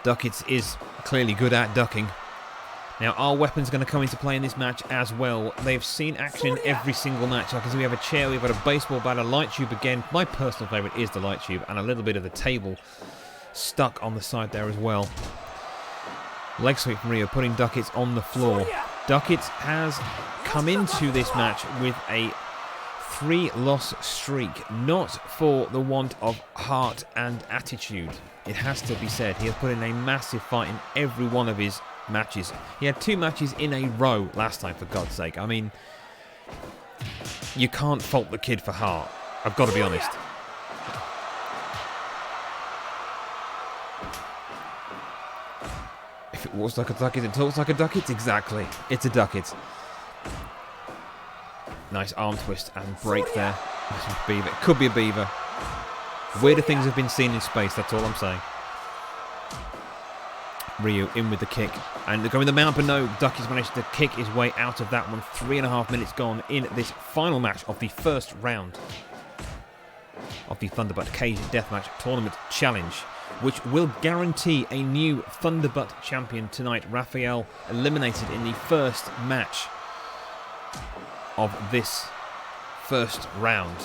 Duckets is clearly good at ducking. Now, our weapons are going to come into play in this match as well. They've seen action in every single match. I can see we have a chair, we've got a baseball bat, a light tube again. My personal favourite is the light tube, and a little bit of the table stuck on the side there as well. Leg sweep from Rio, putting Duckets on the floor. Duckets has come into this match with a 3-loss streak, not for the want of heart and attitude. It has to be said, he has put in a massive fight in every one of his matches. He had 2 matches in a row last time, for God's sake. I mean, you can't fault the kid for heart. I've got to be honest. If it walks like a ducket and talks like a ducket, exactly. It's a ducket. Nice arm twist and break there. Beaver. It could be a beaver. Weirder things have been seen in space, that's all I'm saying. Ryu in with the kick. And going the mount, but no, Ducky's managed to kick his way out of that one. 3.5 minutes gone in this final match of the first round of the Thunderbutt Cage Deathmatch Tournament Challenge, which will guarantee a new Thunderbutt champion tonight. Raphael eliminated in the first match of this first round.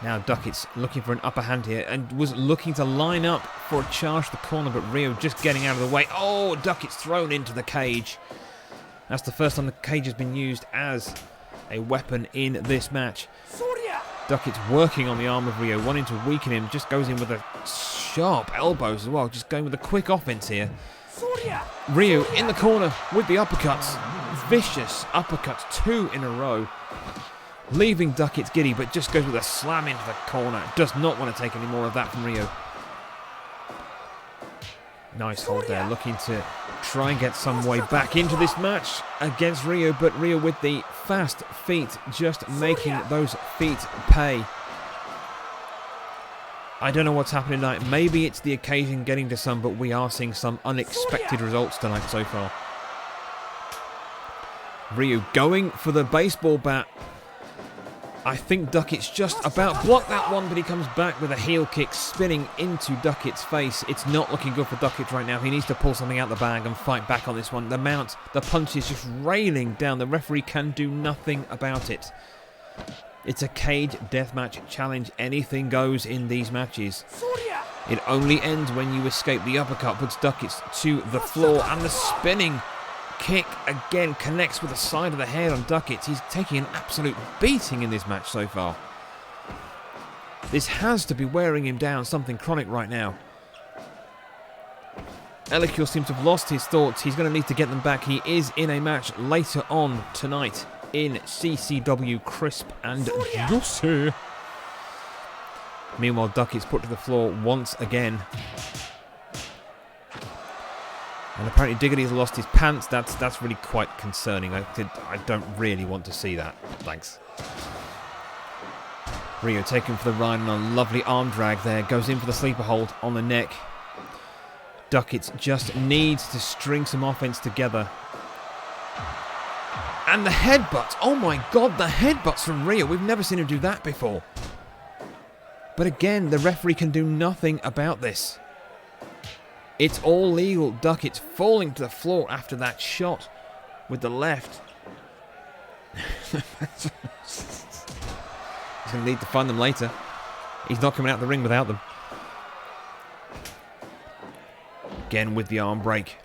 Now Duckett's looking for an upper hand here and was looking to line up for a charge to the corner, but Rio just getting out of the way. Oh, Duckett's thrown into the cage. That's the first time the cage has been used as a weapon in this match. Duckett's working on the arm of Rio, wanting to weaken him, just goes in with a sharp elbows as well, just going with a quick offense here. Rio in the corner with the uppercuts. Vicious uppercuts, 2 in a row. Leaving Duckett's giddy, but just goes with a slam into the corner. Does not want to take any more of that from Rio. Nice hold there, looking to try and get some way back into this match against Rio, but Rio with the fast feet, just making those feet pay. I don't know what's happening tonight. Maybe it's the occasion getting to some, but we are seeing some unexpected results tonight so far. Rio going for the baseball bat. I think Duckett's just about blocked that one, but he comes back with a heel kick spinning into Duckett's face. It's not looking good for Duckett right now. He needs to pull something out the bag and fight back on this one. The mount, the punch is just railing down. The referee can do nothing about it. It's a cage deathmatch challenge. Anything goes in these matches. It only ends when you escape. The uppercut puts Duckett's to the floor, and the spinning kick again connects with the side of the head on Duckett's. He's taking an absolute beating in this match so far. This has to be wearing him down, something chronic right now. Elikil seems to have lost his thoughts. He's going to need to get them back. He is in a match later on tonight in CCW Crisp and Juicy. Meanwhile, Duckett's put to the floor once again. And apparently Diggity's lost his pants. That's really quite concerning. I don't really want to see that. Thanks. Rio taken for the run on a lovely arm drag there. Goes in for the sleeper hold on the neck. Duckett's just needs to string some offense together. And the headbutts. Oh my God, the headbutts from Rio. We've never seen him do that before. But again, the referee can do nothing about this. It's all legal. Duckett's falling to the floor after that shot with the left. He's going to need to find them later. He's not coming out the ring without them. Again with the arm break.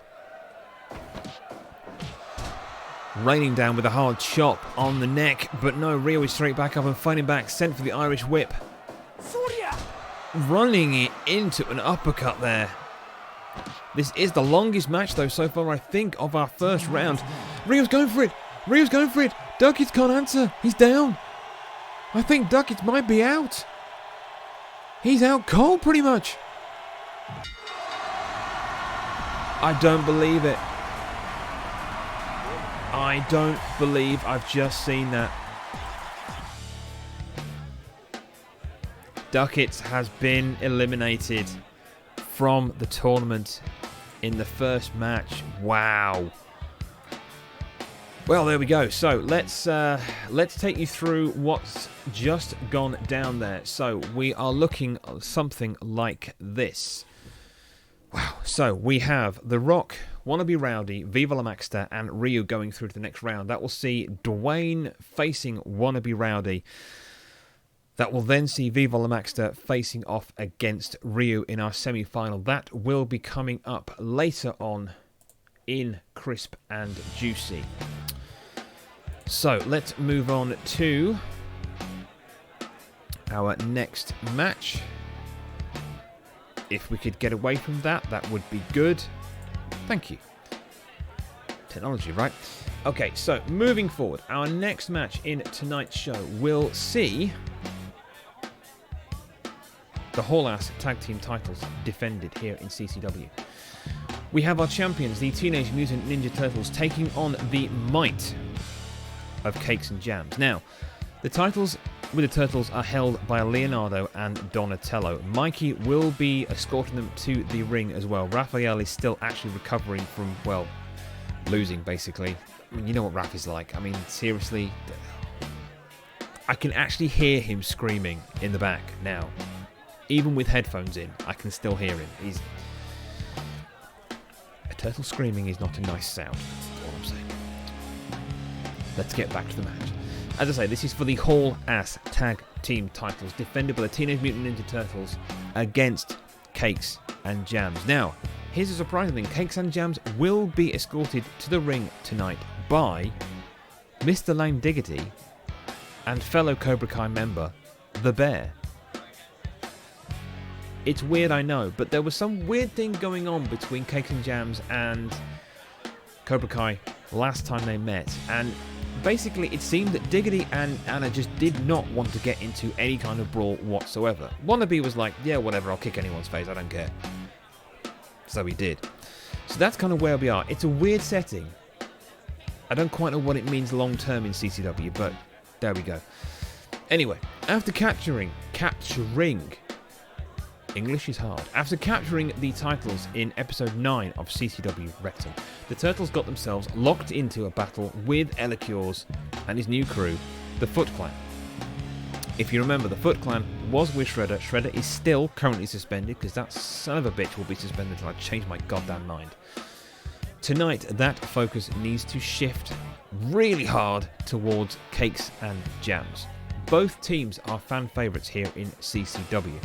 Raining down with a hard chop on the neck. But no, Rio is straight back up and fighting back. Sent for the Irish whip. Running it into an uppercut there. This is the longest match, though, so far, I think, of our first round. Rio's going for it. Ryu's going for it. Duckett can't answer. He's down. I think Duckett might be out. He's out cold, pretty much. I don't believe it. I don't believe I've just seen that. Duckett has been eliminated from the tournament in the first match. Wow. Well, there we go. So let's take you through what's just gone down there. So we are looking at something like this. Wow. So we have The Rock, Wannabe Rowdy, Viva La Maxter, and Ryu going through to the next round. That will see Dwayne facing Wannabe Rowdy. That will then see Viva La Maxter facing off against Ryu in our semi-final. That will be coming up later on in Crisp and Juicy. So let's move on to our next match. If we could get away from that, that would be good. Thank you. Technology, right? Okay, so moving forward, our next match in tonight's show will see the Hall-Ass Tag Team titles defended here in CCW. We have our champions, the Teenage Mutant Ninja Turtles, taking on the might of Cakes and Jams. Now, the titles with the Turtles are held by Leonardo and Donatello. Mikey will be escorting them to the ring as well. Raphael is still actually recovering from, well, losing, basically. I mean, you know what Raph is like. I mean, seriously, I can actually hear him screaming in the back now. Even with headphones in, I can still hear him. A turtle screaming is not a nice sound. That's all I'm saying. Let's get back to the match. As I say, this is for the Hall-Ass Tag Team titles, defended by the Teenage Mutant Ninja Turtles against Cakes and Jams. Now, here's a surprising thing. Cakes and Jams will be escorted to the ring tonight by Mr. Lame Diggity and fellow Cobra Kai member, The Bear. It's weird, I know, but there was some weird thing going on between Cakes and Jams and Cobra Kai last time they met, and basically it seemed that Diggity and Anna just did not want to get into any kind of brawl whatsoever. Wannabe was like, yeah, whatever, I'll kick anyone's face, I don't care. So he did. So that's kind of where we are. It's a weird setting. I don't quite know what it means long term in CCW, but there we go. Anyway, after capturing English is hard. After capturing the titles in episode 9 of CCW Rectum, the Turtles got themselves locked into a battle with Elicures and his new crew, the Foot Clan. If you remember, the Foot Clan was with Shredder. Shredder is still currently suspended because that son of a bitch will be suspended until I change my goddamn mind. Tonight, that focus needs to shift really hard towards Cakes and Jams. Both teams are fan favourites here in CCW.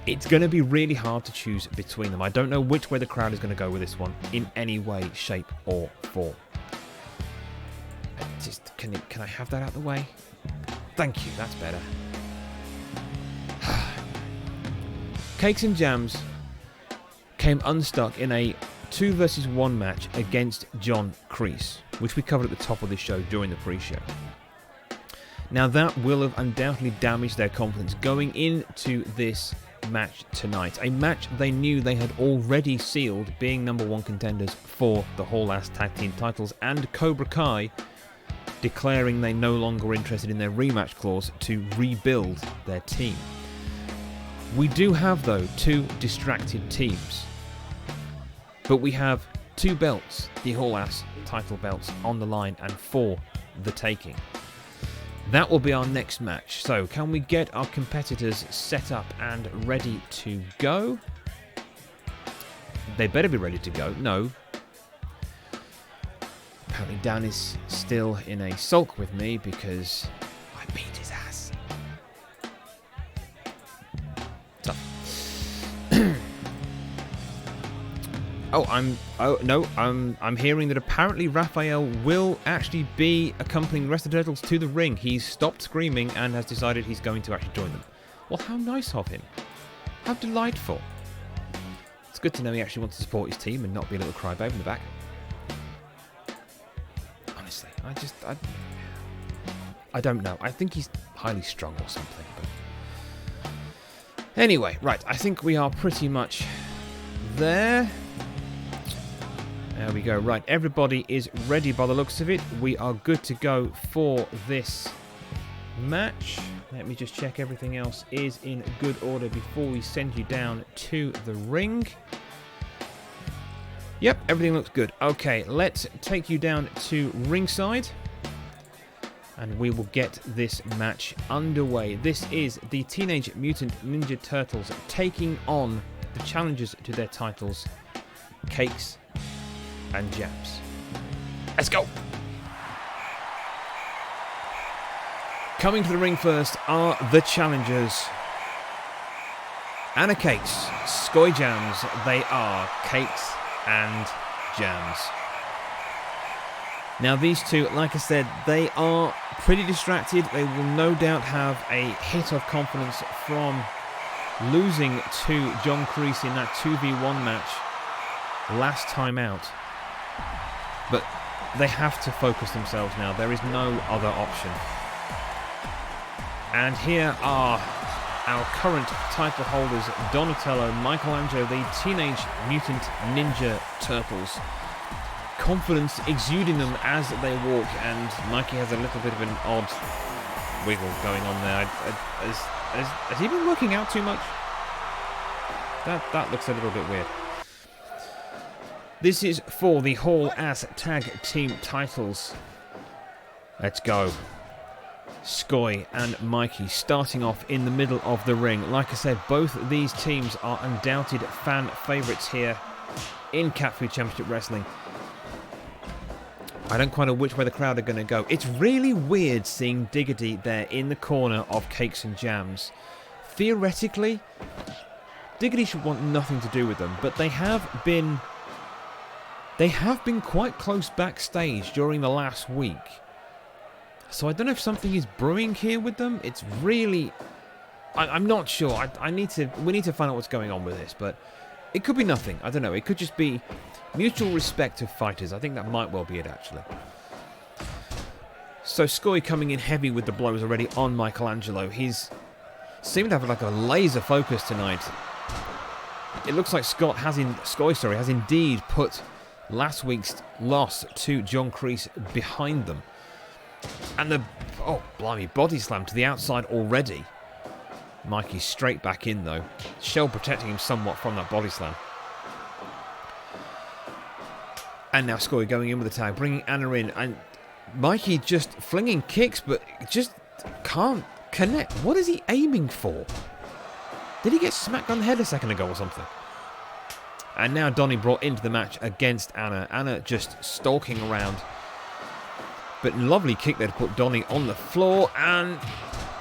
It's going to be really hard to choose between them. I don't know which way the crowd is going to go with this one in any way, shape or form. Just can I have that out of the way? Thank you, that's better. Cakes and Jams came unstuck in a 2 versus 1 match against John Kreese, which we covered at the top of the show during the pre-show. Now that will have undoubtedly damaged their confidence going into this match tonight. A match they knew they had already sealed, being number 1 contenders for the Hall-Ass Tag Team titles, and Cobra Kai declaring they no longer were interested in their rematch clause to rebuild their team. We do have, though, 2 distracted teams, but we have 2 belts, the Hall-Ass title belts, on the line and for the taking. That will be our next match. So, can we get our competitors set up and ready to go? They better be ready to go. No. Apparently Dan is still in a sulk with me because I beat his ass. So. I'm hearing that apparently Raphael will actually be accompanying the rest of the Turtles to the ring. He's stopped screaming and has decided he's going to actually join them. Well, how nice of him. How delightful. It's good to know he actually wants to support his team and not be a little crybaby in the back. Honestly. I don't know. I think he's highly strung or something. But anyway, right. I think we are pretty much there. There we go. Right, everybody is ready by the looks of it. We are good to go for this match. Let me just check everything else is in good order before we send you down to the ring. Yep, everything looks good. Okay, let's take you down to ringside. And we will get this match underway. This is the Teenage Mutant Ninja Turtles taking on the challengers to their titles, Cakes and Jams. Let's go! Coming to the ring first are the challengers. Anna Cakes, Skoy Jams. They are Cakes and Jams. Now these two, like I said, they are pretty distracted. They will no doubt have a hit of confidence from losing to John Kreese in that 2v1 match last time out. But they have to focus themselves now. There is no other option. And here are our current title holders, Donatello, Michelangelo, the Teenage Mutant Ninja Turtles. Confidence exuding them as they walk, and Mikey has a little bit of an odd wiggle going on there. Has he been working out too much? That looks a little bit weird. This is for the Hall Ass Tag Team titles. Let's go. Skoy and Mikey starting off in the middle of the ring. Like I said, both these teams are undoubted fan favourites here in Cat Food Championship Wrestling. I don't quite know which way the crowd are going to go. It's really weird seeing Diggity there in the corner of Cakes and Jams. Theoretically, Diggity should want nothing to do with them, but they have been quite close backstage during the last week. So I don't know if something is brewing here with them. It's really... I'm not sure. We need to find out what's going on with this, but it could be nothing. I don't know. It could just be mutual respect of fighters. I think that might well be it, actually. So Skoy coming in heavy with the blows already on Michelangelo. He's seemed to have like a laser focus tonight. It looks like Skoy has indeed put last week's loss to John Kreese behind them. And the, oh blimey, body slam to the outside already. Mikey's straight back in though. Shell protecting him somewhat from that body slam. And now Skoy going in with the tag, bringing Anna in. And Mikey just flinging kicks, but just can't connect. What is he aiming for? Did he get smacked on the head a second ago or something? And now Donnie brought into the match against Anna. Anna just stalking around. But lovely kick there to put Donnie on the floor. And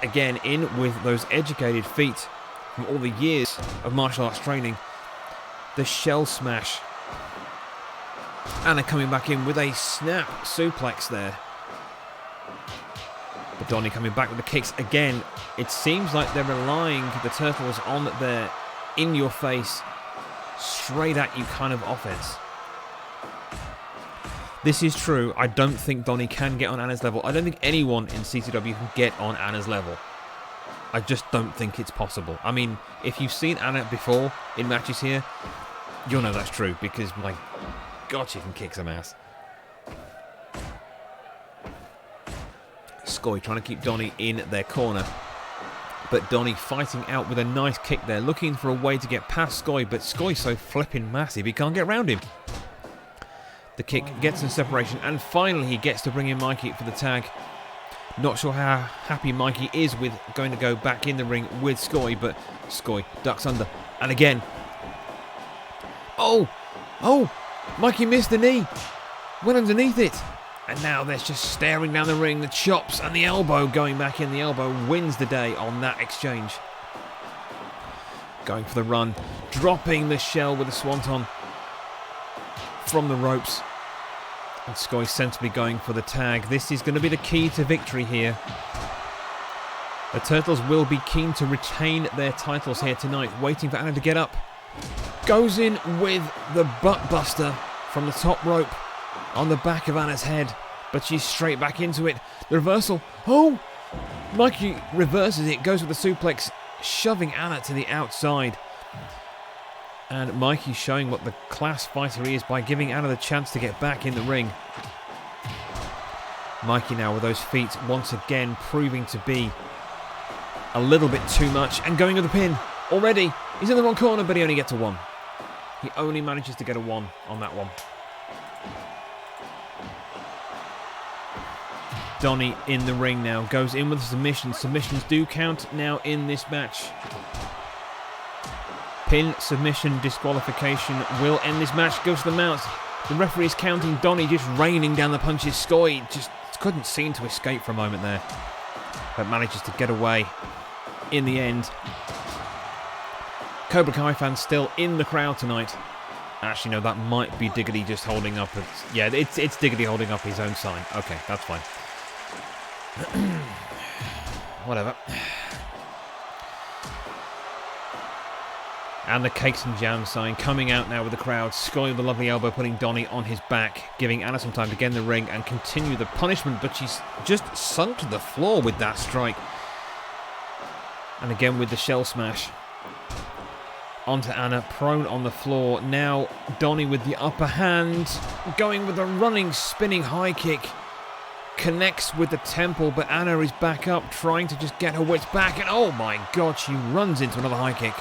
again, in with those educated feet from all the years of martial arts training. The shell smash. Anna coming back in with a snap suplex there. But Donnie coming back with the kicks again. It seems like they're relying, the Turtles, on their in-your-face, straight-at-you kind of offense. This is true. I don't think Donnie can get on Anna's level. I don't think anyone in CCW can get on Anna's level. I just don't think it's possible. I mean, if you've seen Anna before in matches here, you'll know that's true, because my God, she can kick some ass. Skoy trying to keep Donnie in their corner. But Donnie fighting out with a nice kick there, looking for a way to get past Skoy, but Skoy's so flipping massive, he can't get around him. The kick gets some separation, and finally he gets to bring in Mikey for the tag. Not sure how happy Mikey is with going to go back in the ring with Skoy, but Skoy ducks under. And again. Oh! Mikey missed the knee. Went underneath it. And now they're just staring down the ring. The chops and the elbow going back in. The elbow wins the day on that exchange. Going for the run. Dropping the shell with a swanton from the ropes. And Skoy sensibly going for the tag. This is going to be the key to victory here. The Turtles will be keen to retain their titles here tonight. Waiting for Anna to get up. Goes in with the butt buster from the top rope on the back of Anna's head. but she's straight back into it. The reversal. Oh! Mikey reverses it, goes with the suplex, shoving Anna to the outside. And Mikey showing what the class fighter he is by giving Anna the chance to get back in the ring. Mikey now with those feet once again proving to be a little bit too much and going with the pin already. He's in the wrong corner, but he only gets a 1. He only manages to get a 1 on that one. Donnie in the ring now, goes in with a submission. Submissions do count now in this match. Pin, submission, disqualification will end this match. Goes to the mount. The referee is counting. Donnie just raining down the punches. Sky just couldn't seem to escape for a moment there, but manages to get away in the end. Cobra Kai fans still in the crowd tonight. Actually, no, that might be Diggity just holding up. It's Diggity holding up his own sign. Okay, that's fine. Whatever. And the Cakes and Jam sign coming out now with the crowd. Sky with the lovely elbow putting Donnie on his back, giving Anna some time to get in the ring and continue the punishment, but she's just sunk to the floor with that strike. And again with the shell smash. Onto Anna, prone on the floor. Now Donnie with the upper hand, going with a running, spinning high kick. Connects with the temple, but Anna is back up, trying to just get her wits back, and oh my god, she runs into another high kick.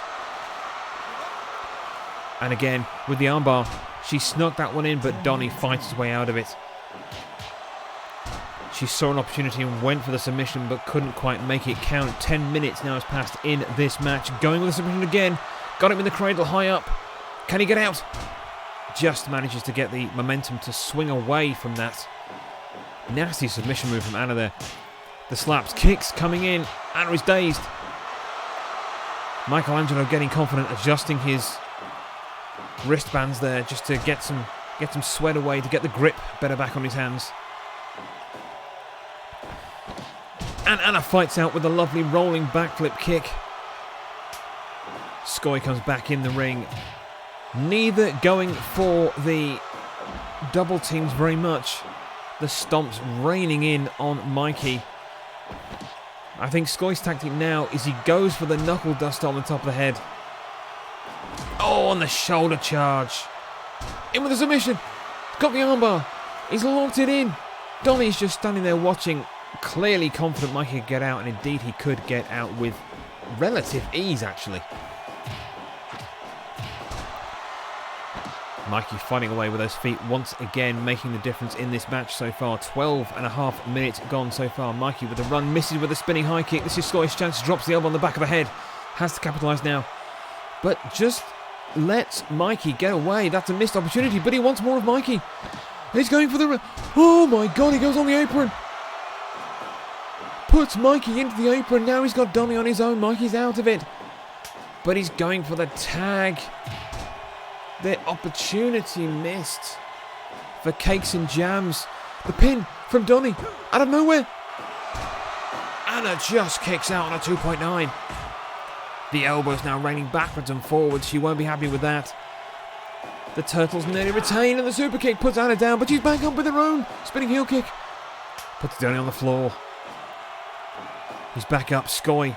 And again, with the armbar, she snuck that one in, but Donnie fights his way out of it. She saw an opportunity and went for the submission, but couldn't quite make it count. 10 minutes now has passed in this match. Going with the submission again. Got him in the cradle, high up. Can he get out? Just manages to get the momentum to swing away from that. Nasty submission move from Anna there. The slaps, kicks coming in. Anna is dazed. Michelangelo getting confident, adjusting his wristbands there just to get some sweat away, to get the grip better back on his hands. And Anna fights out with a lovely rolling backflip kick. Sky comes back in the ring. Neither going for the double teams very much. The stomps raining in on Mikey. I think Sky's tactic now is he goes for the knuckle duster on the top of the head. Oh, on the shoulder charge. In with the submission. Got the armbar. He's locked it in. Donnie's just standing there watching, clearly confident Mikey could get out, and indeed he could get out with relative ease, actually. Mikey fighting away with those feet once again, making the difference in this match so far. 12.5 minutes gone so far. Mikey with a run, misses with a spinning high kick. This is Sky's chance, drops the elbow on the back of the head. Has to capitalise now. But just lets Mikey get away. That's a missed opportunity, but he wants more of Mikey. He's going for the... Oh my god, he goes on the apron. Puts Mikey into the apron. Now he's got Donnie on his own. Mikey's out of it. But he's going for the tag. The opportunity missed for Cakes and Jams. The pin from Donnie out of nowhere. Anna just kicks out on a 2.9. The elbow's now raining backwards and forwards. She won't be happy with that. The Turtles nearly retain, and the super kick puts Anna down, but she's back up with her own spinning heel kick. Puts Donnie on the floor. He's back up. Sky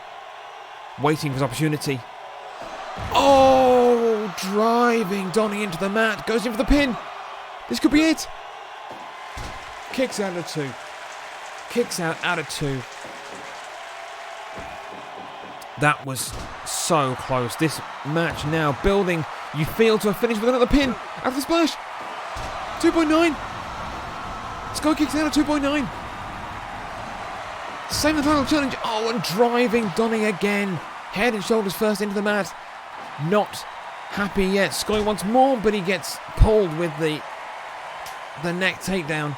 waiting for his opportunity. Oh, driving Donnie into the mat. Goes in for the pin. This could be it. Kicks out of 2. Kicks out of 2. That was so close. This match now building. You feel to have finished with another pin after the splash. 2.9. Sky kicks out of 2.9. Same the final challenge. Oh, and driving Donnie again. Head and shoulders first into the mat. Not happy yet. Sky wants more, but he gets pulled with the neck takedown.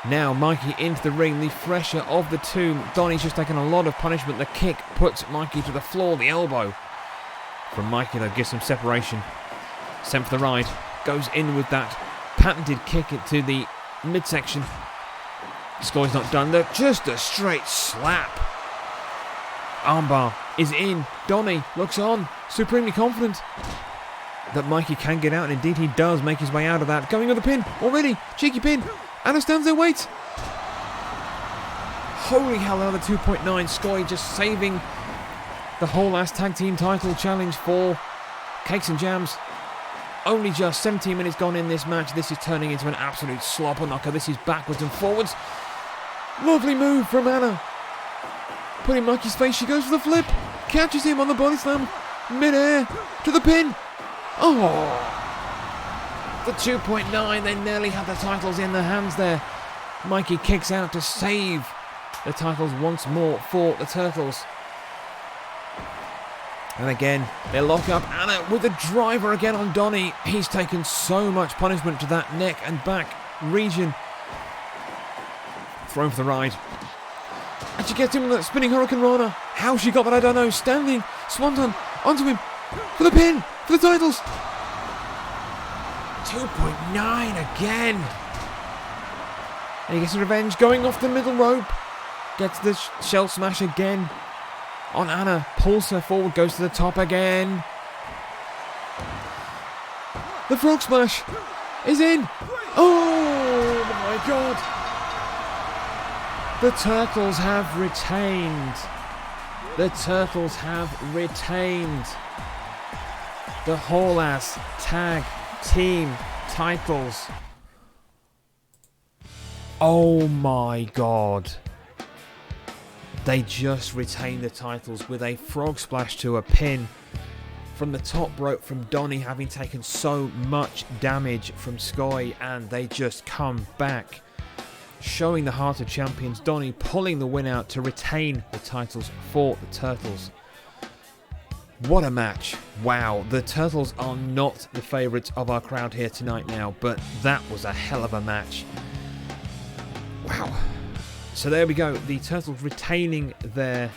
Now Mikey into the ring, the fresher of the two. Donnie's just taken a lot of punishment. The kick puts Mikey to the floor. The elbow from Mikey, though, gives some separation. Sent for the ride. Goes in with that patented kick to the midsection. Sky's not done. They're just a straight slap. Armbar is in. Donnie looks on, supremely confident. that Mikey can get out, and indeed he does make his way out of that. Going on the pin already. Cheeky pin. Anna stands there, wait. Holy hell, another 2.9. Sky just saving the whole last tag team title challenge for Cakes and Jams. Only just 17 minutes gone in this match. This is turning into an absolute slobber knocker. This is backwards and forwards. Lovely move from Anna. Putting Mikey's face, she goes for the flip. Catches him on the body slam. Mid-air to the pin. Oh! The 2.9, they nearly have the titles in their hands there. Mikey kicks out to save the titles once more for the Turtles. And again, they lock up Anna with a driver again on Donnie. He's taken so much punishment to that neck and back region. Thrown for the ride. And she gets him with that spinning Hurricane Rana. How she got that, I don't know. Standing, Swanton, onto him. For the pin, for the titles. 2.9 again. And he gets revenge, going off the middle rope. Gets the shell smash again on Anna. Pulls her forward, goes to the top again. The frog smash is in. Oh my god. The Turtles have retained. The Turtles have retained the whole ass tag team titles. Oh my god. They just retained the titles with a frog splash to a pin from the top rope from Donnie, having taken so much damage from Sky, and they just come back, showing the heart of champions. Donnie pulling the win out to retain the titles for the Turtles. What a match. Wow, the Turtles are not the favourites of our crowd here tonight now, but that was a hell of a match. Wow. So there we go, the Turtles retaining their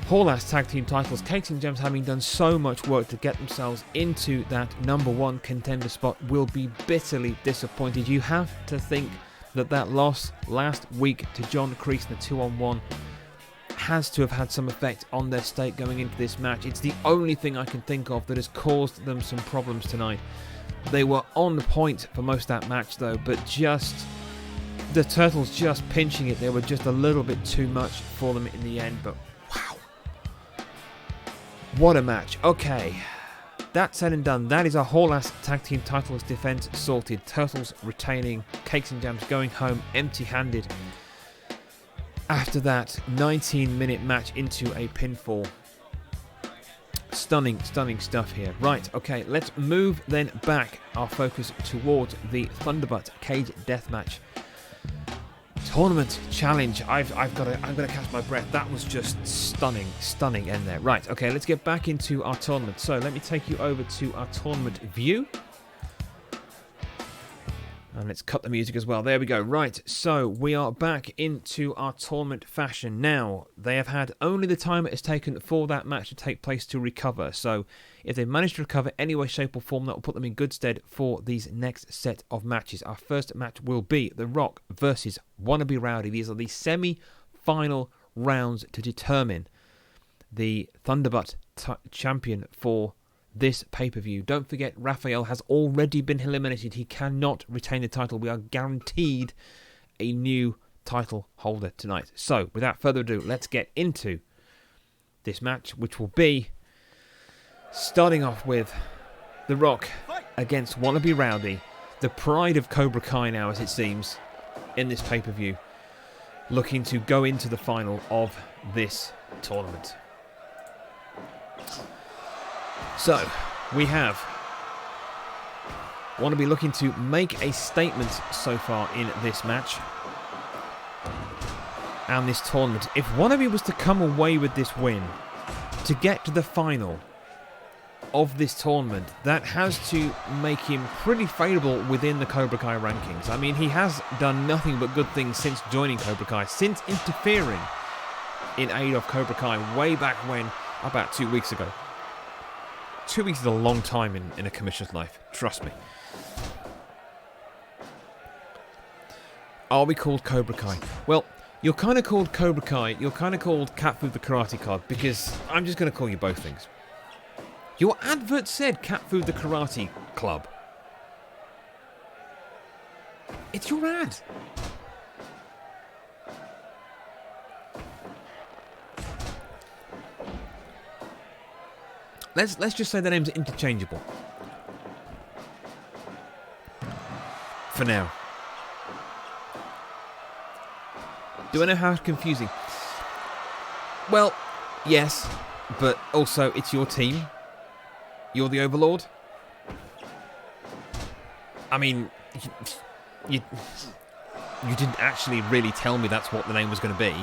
whole ass tag team titles. Cakes and Gems, having done so much work to get themselves into that #1 contender spot, will be bitterly disappointed. You have to think that loss last week to John Kreese in the 2-on-1 has to have had some effect on their state going into this match. It's the only thing I can think of that has caused them some problems tonight. They were on the point for most of that match though, but just the Turtles just pinching it. They were just a little bit too much for them in the end, but wow. What a match. Okay. That said and done, that is our whole ass tag team titles defense sorted. Turtles retaining, Cakes and Jams going home empty-handed. After that 19-minute match into a pinfall. Stunning stuff here. Right, okay, let's move then back our focus towards the Thunderbutt Cage Deathmatch Tournament Challenge. I'm gonna catch my breath. That was just stunning end there. Right, okay, let's get back into our tournament. So let me take you over to our tournament view. And let's cut the music as well. There we go. Right, so we are back into our tournament fashion. Now, they have had only the time it has taken for that match to take place to recover. So, if they manage to recover any way, shape or form, that will put them in good stead for these next set of matches. Our first match will be The Rock versus Wannabe Rowdy. These are the semi-final rounds to determine the Thunderbutt champion for this pay-per-view. Don't forget, Raphael has already been eliminated. He cannot retain the title. We are guaranteed a new title holder tonight. So, without further ado, let's get into this match, which will be starting off with The Rock against Wannabe Rowdy, the pride of Cobra Kai now, as it seems, in this pay-per-view, looking to go into the final of this tournament. So, we have Wannabe looking to make a statement so far in this match and this tournament. If Wannabe was to come away with this win to get to the final of this tournament, that has to make him pretty favourable within the Cobra Kai rankings. I mean, he has done nothing but good things since joining Cobra Kai, since interfering in aid of Cobra Kai way back when, about 2 weeks ago. 2 weeks is a long time in a commissioner's life, trust me. Are we called Cobra Kai? Well, you're kind of called Cobra Kai, you're kind of called Cat Food the Karate Card, because I'm just going to call you both things. Your advert said Cat Food the Karate Club. It's your ad. Let's just say the names are interchangeable. For now. Do I know how confusing? Well, yes, but also it's your team. You're the Overlord. I mean, you didn't actually really tell me that's what the name was going to be.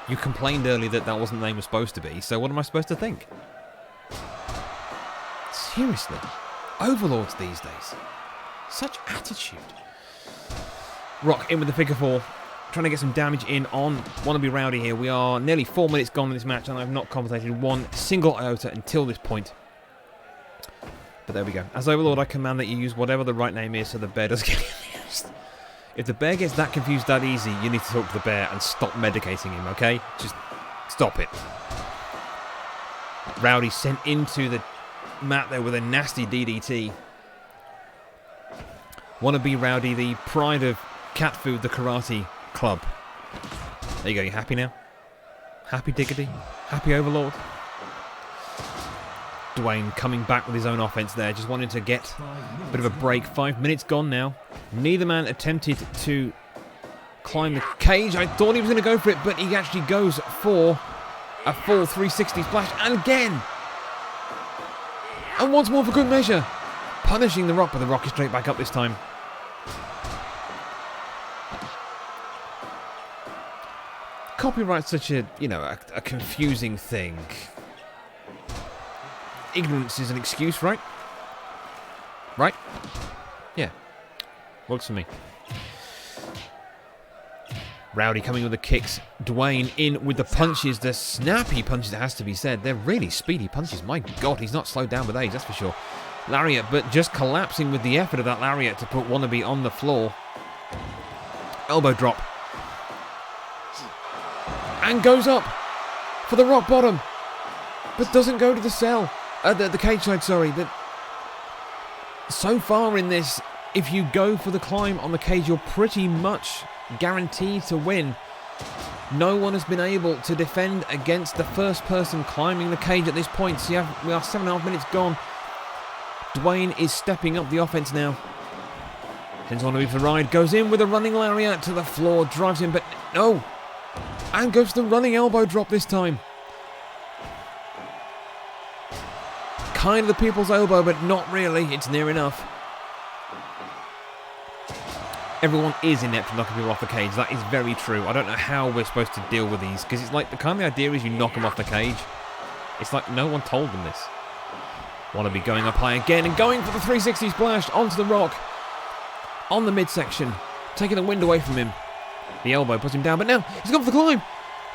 You complained earlier that that wasn't the name it was supposed to be, so what am I supposed to think? Seriously, Overlords these days. Such attitude. Rock in with the figure four. Trying to get some damage in on Wannabe Rowdy here. We are nearly 4 minutes gone in this match and I've not commentated one single iota until this point. But there we go. As Overlord, I command that you use whatever the right name is so the bear doesn't get confused. If the bear gets that confused that easy, you need to talk to the bear and stop medicating him, okay? Just stop it. Rowdy sent into the mat there with a nasty DDT. Wannabe Rowdy, the pride of Cat Food, the Karate Club. There you go, you happy now? Happy Diggity? Happy Overlord? Dwayne coming back with his own offense there, just wanted to get a bit of a break. 5 minutes gone now. Neither man attempted to climb the cage. I thought he was going to go for it, but he actually goes for a full 360 splash. And again! And once more for good measure. Punishing the Rock, but the Rock is straight back up this time. Copyright's such a, you know, a confusing thing. Ignorance is an excuse, right? Right? Yeah. Works for me. Rowdy coming with the kicks. Dwayne in with the punches. The snappy punches, it has to be said. They're really speedy punches. My God, he's not slowed down with age, that's for sure. Lariat, but just collapsing with the effort of that Lariat to put Wannabe on the floor. Elbow drop. And goes up for the rock bottom. But doesn't go to the cell. The cage side, sorry. So far in this, if you go for the climb on the cage, you're pretty much guaranteed to win. No one has been able to defend against the first person climbing the cage at this point. So we are 7.5 minutes gone. Dwayne is stepping up the offense now. Sends Wannabe for the ride. Goes in with a running lariat to the floor. Drives him, but no. And goes for the running elbow drop this time. Kind of the people's elbow, but not really. It's near enough. Everyone is inept for knocking people off the cage. That is very true. I don't know how we're supposed to deal with these, because it's like the kind of idea is you knock them off the cage. It's like no one told them this. Wannabe going up high again and going for the 360 splash onto the Rock. On the midsection. Taking the wind away from him. The elbow puts him down, but now he's gone for the climb.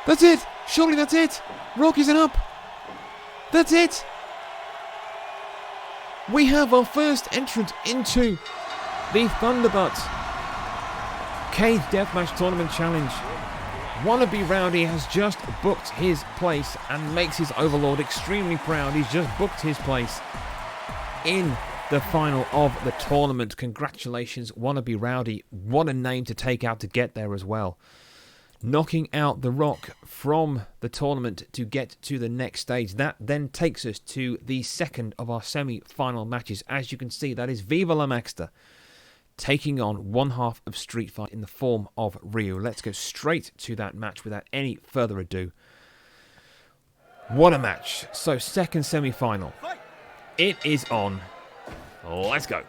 That's it. Surely that's it. Rock isn't up. That's it. We have our first entrant into the Thunderbutt Cage Deathmatch Tournament Challenge. Wannabe Rowdy has just booked his place and makes his Overlord extremely proud. He's just booked his place in the final of the tournament. Congratulations, Wannabe Rowdy. What a name to take out to get there as well. Knocking out the Rock from the tournament to get to the next stage. That then takes us to the second of our semi-final matches. As you can see, that is Viva la Maxter taking on one half of Street Fight in the form of Ryu. Let's go straight to that match without any further ado. What a match. So, second semi-final. It is on. Let's go.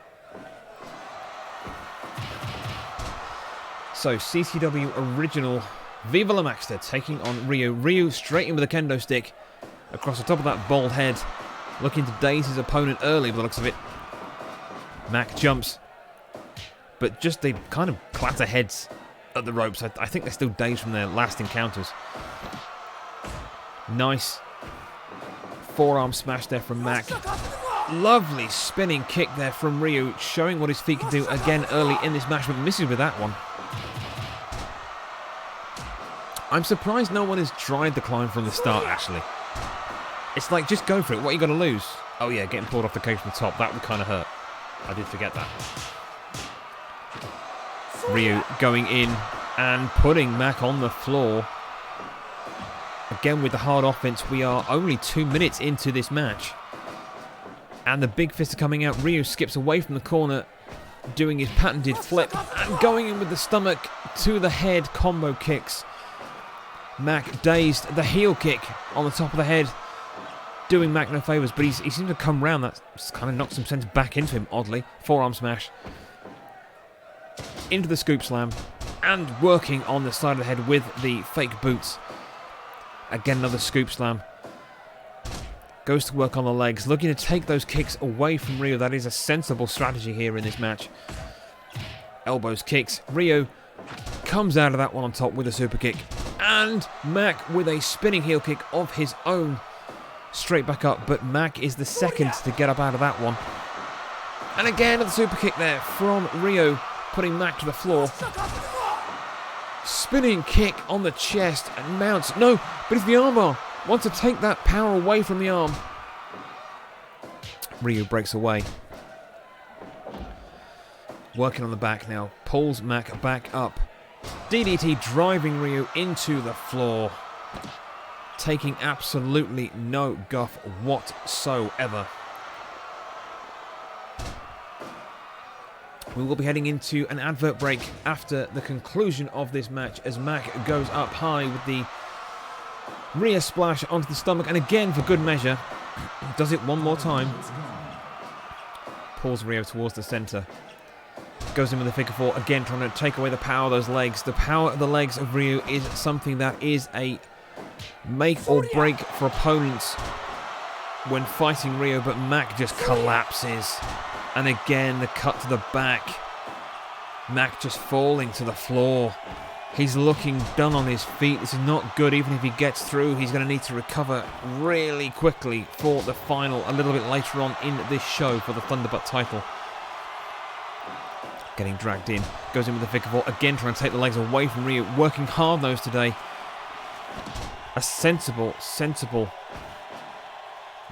So, CCW original Viva la Maxter taking on Ryu. Ryu straight in with a kendo stick across the top of that bald head. Looking to daze his opponent early by the looks of it. Mac jumps. But just they kind of clatter heads at the ropes. I think they're still dazed from their last encounters. Nice forearm smash there from Mac. Lovely spinning kick there from Ryu, showing what his feet can do again early in this match, but misses with that one. I'm surprised no one has tried the climb from the start, actually. It's like, just go for it. What are you going to lose? Oh yeah, getting pulled off the cage from the top. That would kind of hurt. I did forget that. Ryu going in and putting Mac on the floor. Again with the hard offense. We are only 2 minutes into this match. And the big fists are coming out. Ryu skips away from the corner, doing his patented flip and going in with the stomach to the head combo kicks. Mac dazed, the heel kick on the top of the head, doing Mac no favours, but he seems to come round. That kind of knocks some sense back into him, oddly. Forearm smash. Into the scoop slam, and working on the side of the head with the fake boots. Again, another scoop slam. Goes to work on the legs, looking to take those kicks away from Ryu. That is a sensible strategy here in this match. Elbows, kicks. Ryu comes out of that one on top with a super kick. And Mac with a spinning heel kick of his own. Straight back up, but Mac is the second to get up out of that one. And again, another super kick there from Ryu, putting Mac to the floor. Spinning kick on the chest and mounts. No, but it's the armbar. Wants to take that power away from the arm. Ryu breaks away. Working on the back now. Pulls Mac back up. DDT driving Ryu into the floor. Taking absolutely no guff whatsoever. We will be heading into an advert break after the conclusion of this match as Mac goes up high with the rear splash onto the stomach, and again for good measure does it one more time. Pulls Ryu towards the centre. Goes in with a figure four, again trying to take away the power of those legs. The power of the legs of Ryu is something that is a make or break for opponents when fighting Ryu, but Mac just collapses. And again, the cut to the back. Mac just falling to the floor. He's looking done on his feet. This is not good. Even if he gets through, he's going to need to recover really quickly for the final a little bit later on in this show for the Thunderbutt title. Getting dragged in. Goes in with the figure four. Again, trying to take the legs away from Ryu. Working hard those today. A sensible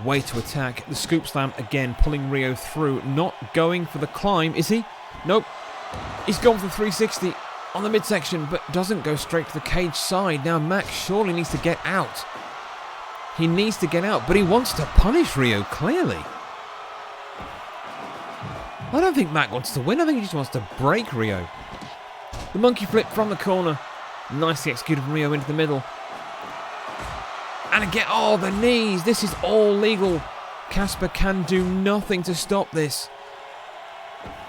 way to attack. The scoop slam again, pulling Ryu through. Not going for the climb, is he? Nope. He's gone for the 360 on the midsection, but doesn't go straight to the cage side. Now Mac surely needs to get out. He needs to get out, but he wants to punish Ryu, clearly. I don't think Mac wants to win. I think he just wants to break Ryu. The monkey flip from the corner. Nicely executed from Ryu into the middle. And again, oh, the knees. This is all legal. Casper can do nothing to stop this.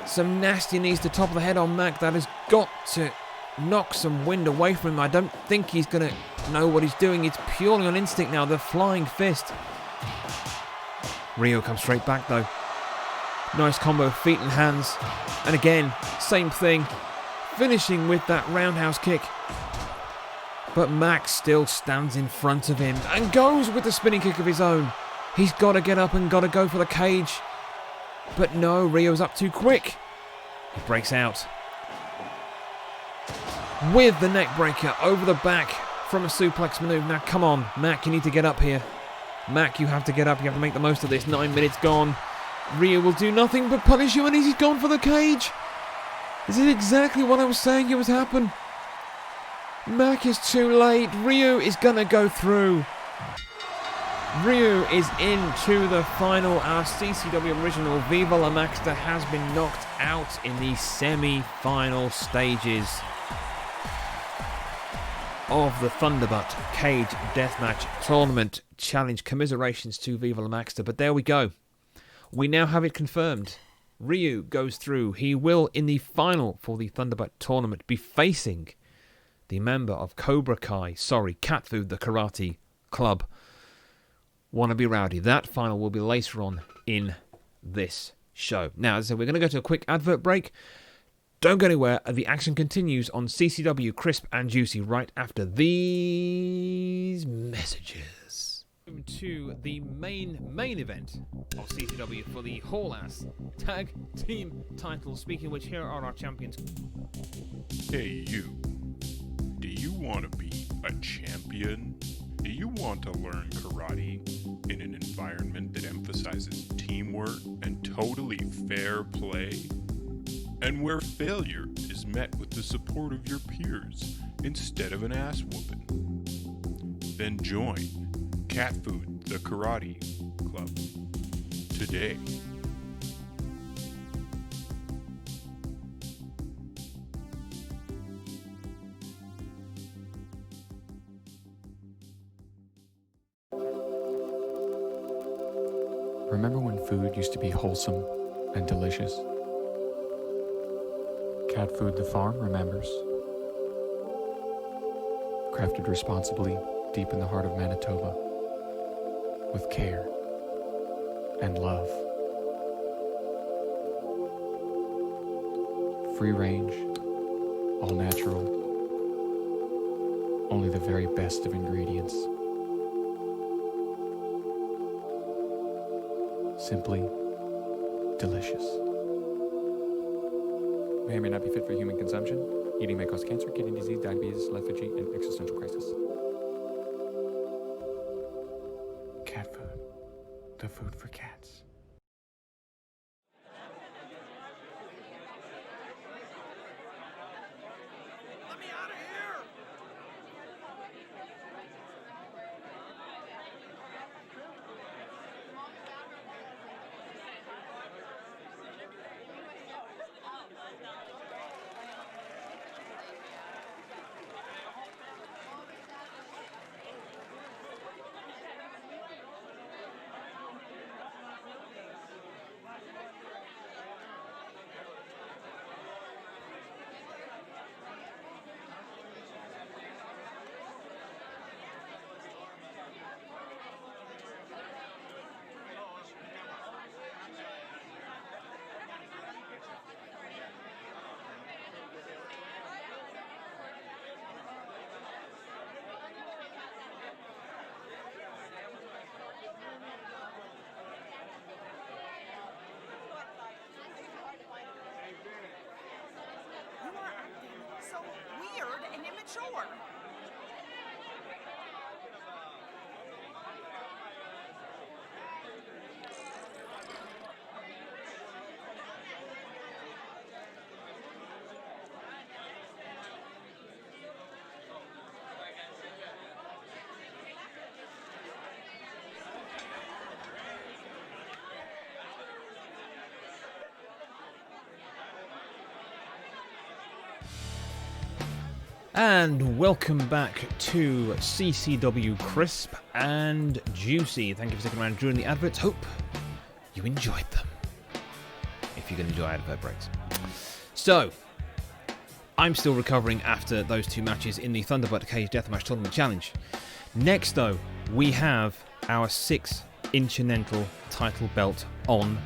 Some nasty knees to top of the head on Mac. That has got to knock some wind away from him. I don't think he's going to know what he's doing. It's purely on instinct now. The flying fist. Ryu comes straight back, though. Nice combo, feet and hands. And again, same thing. Finishing with that roundhouse kick. But Mac still stands in front of him and goes with the spinning kick of his own. He's got to get up and got to go for the cage. But no, Ryu's up too quick. He breaks out. With the neck breaker over the back from a suplex maneuver. Now come on, Mac, you need to get up here. Mac, you have to get up. You have to make the most of this. 9 minutes gone. Ryu will do nothing but punish you, and he's gone for the cage. This is exactly what I was saying it would happen. Mac is too late. Ryu is going to go through. Ryu is into the final. Our CCW original Viva La Maxter has been knocked out in the semi-final stages of the Thunderbutt Cage Deathmatch Tournament Challenge. Commiserations to Viva La Maxter, but there we go. We now have it confirmed. Ryu goes through. He will, in the final for the Thunderbutt Tournament, be facing the member of Cobra Kai, Cat Food, the Karate Club, Wannabe Rowdy. That final will be later on in this show. Now, as I said, we're going to go to a quick advert break. Don't go anywhere. The action continues on CCW Crisp and Juicy right after these messages. To the main event of CCW for the Hall-Ass Tag Team title. Speaking of which, here are our champions. Hey, you. Do you want to be a champion? Do you want to learn karate in an environment that emphasizes teamwork and totally fair play, and where failure is met with the support of your peers instead of an ass whooping. Then join Cat Food, the Karate Club, today. Remember when food used to be wholesome and delicious? Cat Food the Farm remembers. Crafted responsibly deep in the heart of Manitoba with care and love. Free range, all natural, only the very best of ingredients. Simply delicious. May or may not be fit for human consumption. Eating may cause cancer, kidney disease, diabetes, lethargy, and existential crisis. Cat food. The food for cats. Let me out of here! You are acting so weird and immature. And welcome back to CCW Crisp and Juicy. Thank you for sticking around during the adverts. Hope you enjoyed them. If you can enjoy advert breaks. So, I'm still recovering after those two matches in the Thunderbird Cage Deathmatch Tournament Challenge. Next, though, we have our 6-Intercontinental title belt on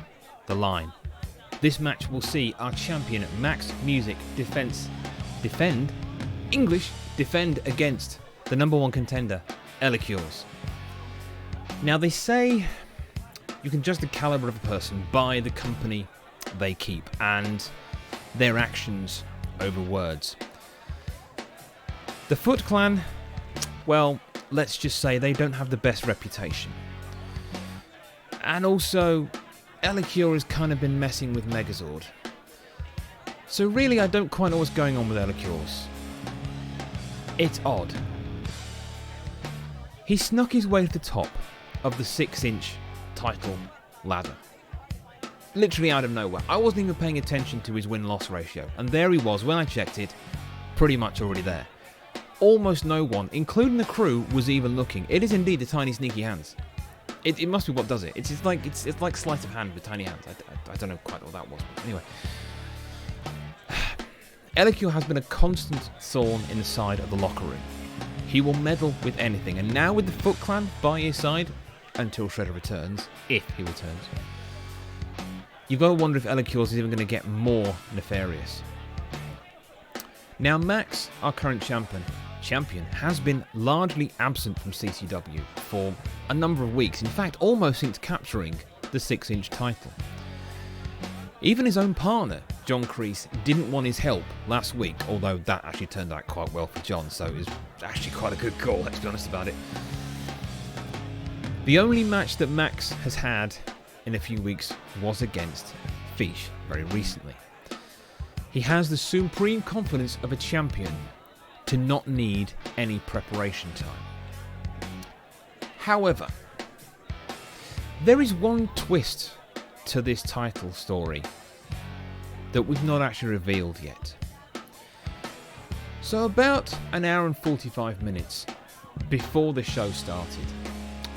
the line. This match will see our champion Max Music defend against the number one contender, Elicures. Now, they say you can judge the caliber of a person by the company they keep and their actions over words. The Foot Clan, well, let's just say they don't have the best reputation. And also, Elicure has kind of been messing with Megazord. So really, I don't quite know what's going on with Elicures. It's odd. He snuck his way to the top of the 6-inch title ladder. Literally out of nowhere. I wasn't even paying attention to his win-loss ratio. And there he was, when I checked it, pretty much already there. Almost no one, including the crew, was even looking. It is indeed the tiny sneaky hands. It must be what does it. It's like sleight of hand with tiny hands. I don't know quite what that was. But anyway. Elicure has been a constant thorn in the side of the locker room. He will meddle with anything, and now with the Foot Clan by his side, until Shredder returns, if he returns, you've got to wonder if Elicure is even going to get more nefarious. Now Max, our current champion, has been largely absent from CCW for a number of weeks, in fact almost since capturing the 6-inch title. Even his own partner, John Kreese, didn't want his help last week, although that actually turned out quite well for John, so it was actually quite a good call, let's be honest about it. The only match that Max has had in a few weeks was against Fish very recently. He has the supreme confidence of a champion to not need any preparation time. However, there is one twist to this title story that we've not actually revealed yet. So about an hour and 45 minutes before the show started,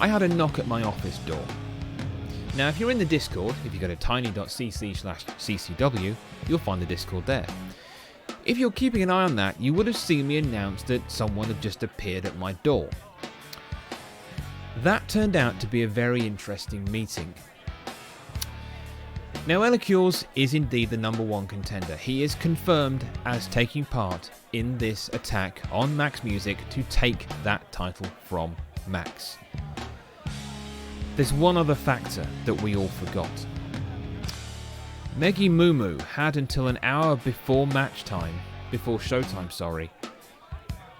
I had a knock at my office door. Now, if you're in the Discord, if you go to tiny.cc/CCW, you'll find the Discord there. If you're keeping an eye on that, you would have seen me announce that someone had just appeared at my door. That turned out to be a very interesting meeting. Now, Elicures is indeed the #1 contender. He is confirmed as taking part in this attack on Max Music to take that title from Max. There's one other factor that we all forgot. Meggy Moo had until an hour before showtime,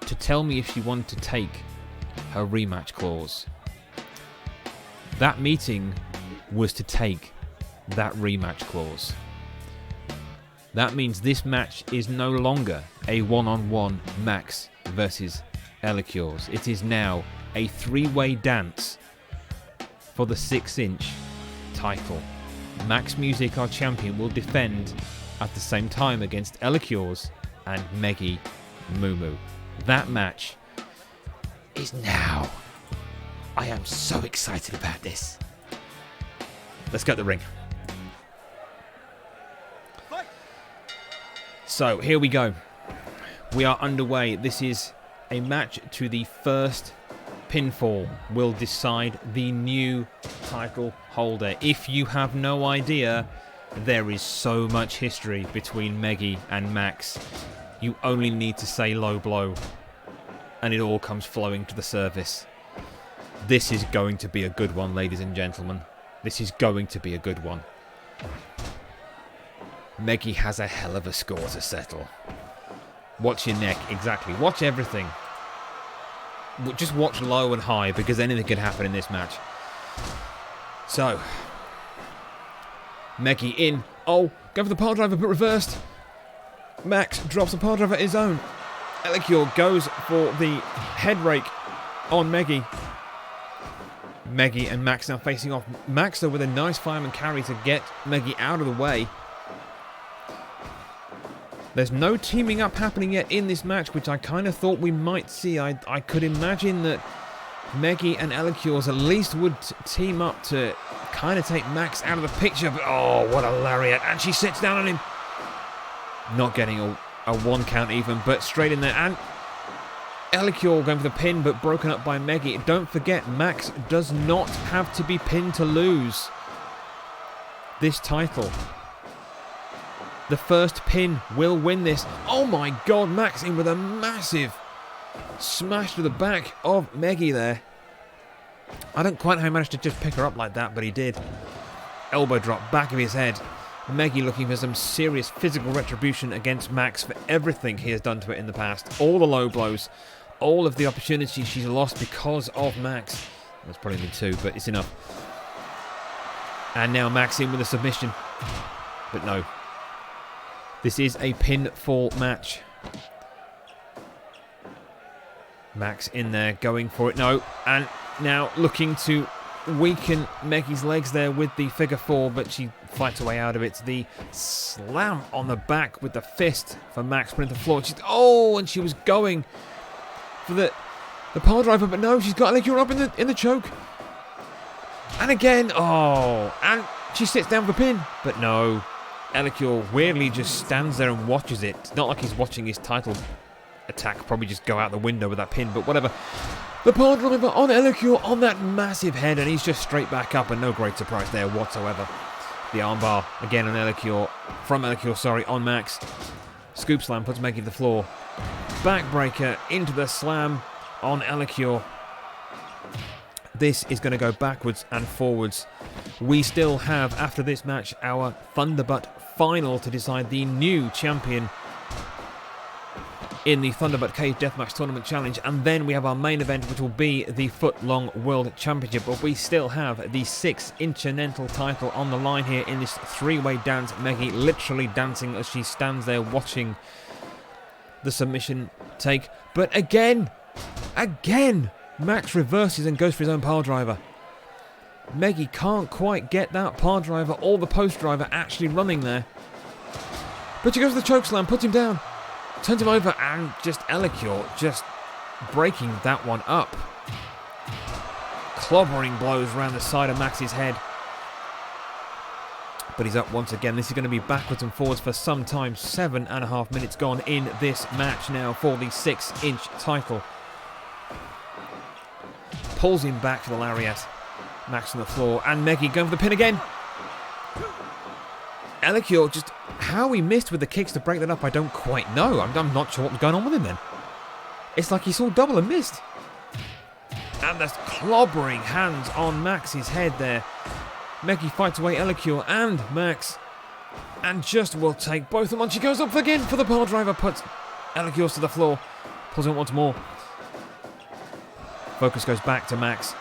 to tell me if she wanted to take her rematch clause. That meeting was to take that rematch clause. That means this match is no longer a one-on-one Max versus Elicures. It is now a three-way dance for the 6-inch title. Max Music, our champion, will defend at the same time against Elicures and Meggy Moo. That match is now. I am so excited about this. Let's go to the ring. So here we go. We are underway. This is a match to the first pinfall. Will decide the new title holder. If you have no idea, there is so much history between Meggy and Max. You only need to say low blow and it all comes flowing to the surface. This is going to be a good one, ladies and gentlemen. This is going to be a good one. Meggy has a hell of a score to settle. Watch your neck, exactly. Watch everything. Just watch low and high, because anything could happen in this match. So, Meggy in. Oh, go for the power driver, but reversed. Max drops the power driver at his own. Elicure goes for the head rake on Meggy. Meggy and Max now facing off. Max, though, with a nice fireman carry to get Meggy out of the way. There's no teaming up happening yet in this match, which I kind of thought we might see. I could imagine that Meggy and Elicures at least would team up to kind of take Max out of the picture. But oh, what a lariat. And she sits down on him. Not getting a one count even, but straight in there. And Elicure going for the pin, but broken up by Meggy. Don't forget, Max does not have to be pinned to lose this title. The first pin will win this. Oh my god, Max in with a massive smash to the back of Meggy there. I don't quite know how he managed to just pick her up like that, but he did. Elbow drop, back of his head. Meggy looking for some serious physical retribution against Max for everything he has done to it in the past. All the low blows, all of the opportunities she's lost because of Max. That's probably been two, but it's enough. And now Max in with a submission. But no. This is a pinfall match. Max in there, going for it. No. And now looking to weaken Meggy's legs there with the figure four, but she fights her way out of it. The slam on the back with the fist for Max putting to the floor. And she was going for the pile driver, but no, she's got Elicure up in the choke. And again, and she sits down for the pin, but no. Elicure weirdly just stands there and watches it. It's not like he's watching his title attack probably just go out the window with that pin, but whatever. The pile driver on Elicure on that massive head, and he's just straight back up, and no great surprise there whatsoever. The armbar again on Elicure, on Max. Scoop slam puts Meggy to the floor. Backbreaker into the slam on Elicure. This is going to go backwards and forwards. We still have, after this match, our Thunderbutt final to decide the new champion. in the Thunderbird Cage Deathmatch Tournament Challenge, and then we have our main event, which will be the Foot-Long World Championship, but we still have the 6 Intercontinental title on the line here in this 3-way dance. Meggy literally dancing as she stands there watching the submission take, but again, Max reverses and goes for his own pile driver. Meggy can't quite get that pile driver or the post driver actually running there. But she goes for the chokeslam, puts him down, turns him over, and just Elicure just breaking that one up. Clobbering blows around the side of Max's head. But he's up once again. This is going to be backwards and forwards for some time. 7.5 minutes gone in this match now for the 6-inch title. Pulls him back to the lariat. Max on the floor, and Meggy going for the pin again. Elicure, just how he missed with the kicks to break that up, I don't quite know. I'm not sure what was going on with him then. It's like he saw double and missed. And there's clobbering hands on Max's head there. Meggy fights away Elicure and Max, and just will take both of them on. She goes up again for the pile driver, puts Elicure to the floor, pulls him once more. Focus goes back to Max.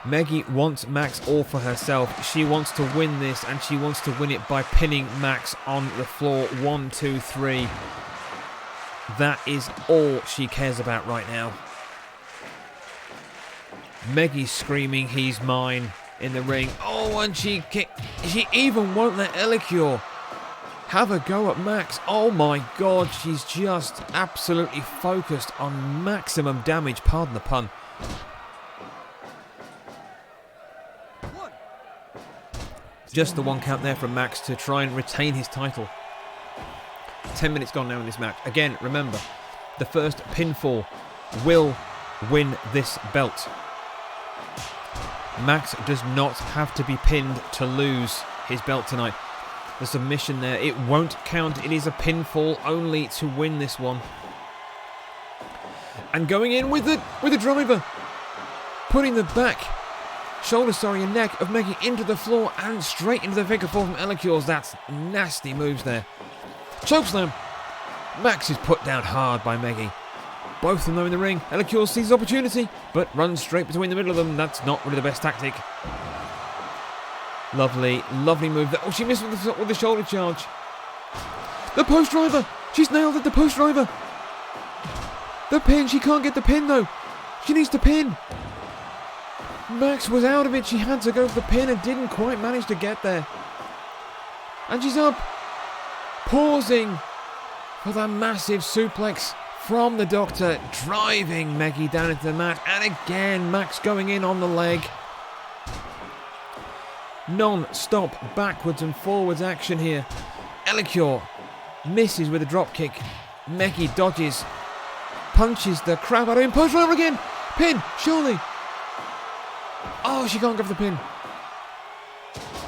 Meggy wants Max all for herself. She wants to win this, and she wants to win it by pinning Max on the floor. 1, 2, 3. That is all she cares about right now. Meggy's screaming, "He's mine," in the ring. Oh, and she even won't let Elicure have a go at Max. Oh my god, she's just absolutely focused on maximum damage, pardon the pun. Just the 1 count there from Max to try and retain his title. 10 minutes gone now in this match. Again, remember, the first pinfall will win this belt. Max does not have to be pinned to lose his belt tonight. The submission there, it won't count. It is a pinfall only to win this one. And going in with the driver, putting the back shoulder, and neck of Meggy into the floor and straight into the figure 4 from Elicure's. That's nasty moves there. Chokeslam. Max is put down hard by Meggy. Both of them in the ring. Elicure sees his opportunity, but runs straight between the middle of them. That's not really the best tactic. Lovely move there. Oh, she missed with the shoulder charge. The post driver. She's nailed it, the post driver. The pin. She can't get the pin, though. She needs to pin. Max was out of it. She had to go for the pin and didn't quite manage to get there. And she's up. Pausing for that massive suplex from the Doctor, driving Meggy down into the mat. And again, Max going in on the leg. Non-stop backwards and forwards action here. Elicure misses with a drop kick. Meggy dodges, punches the crap out of him. Post driver again. Pin, surely. Oh, she can't go for the pin.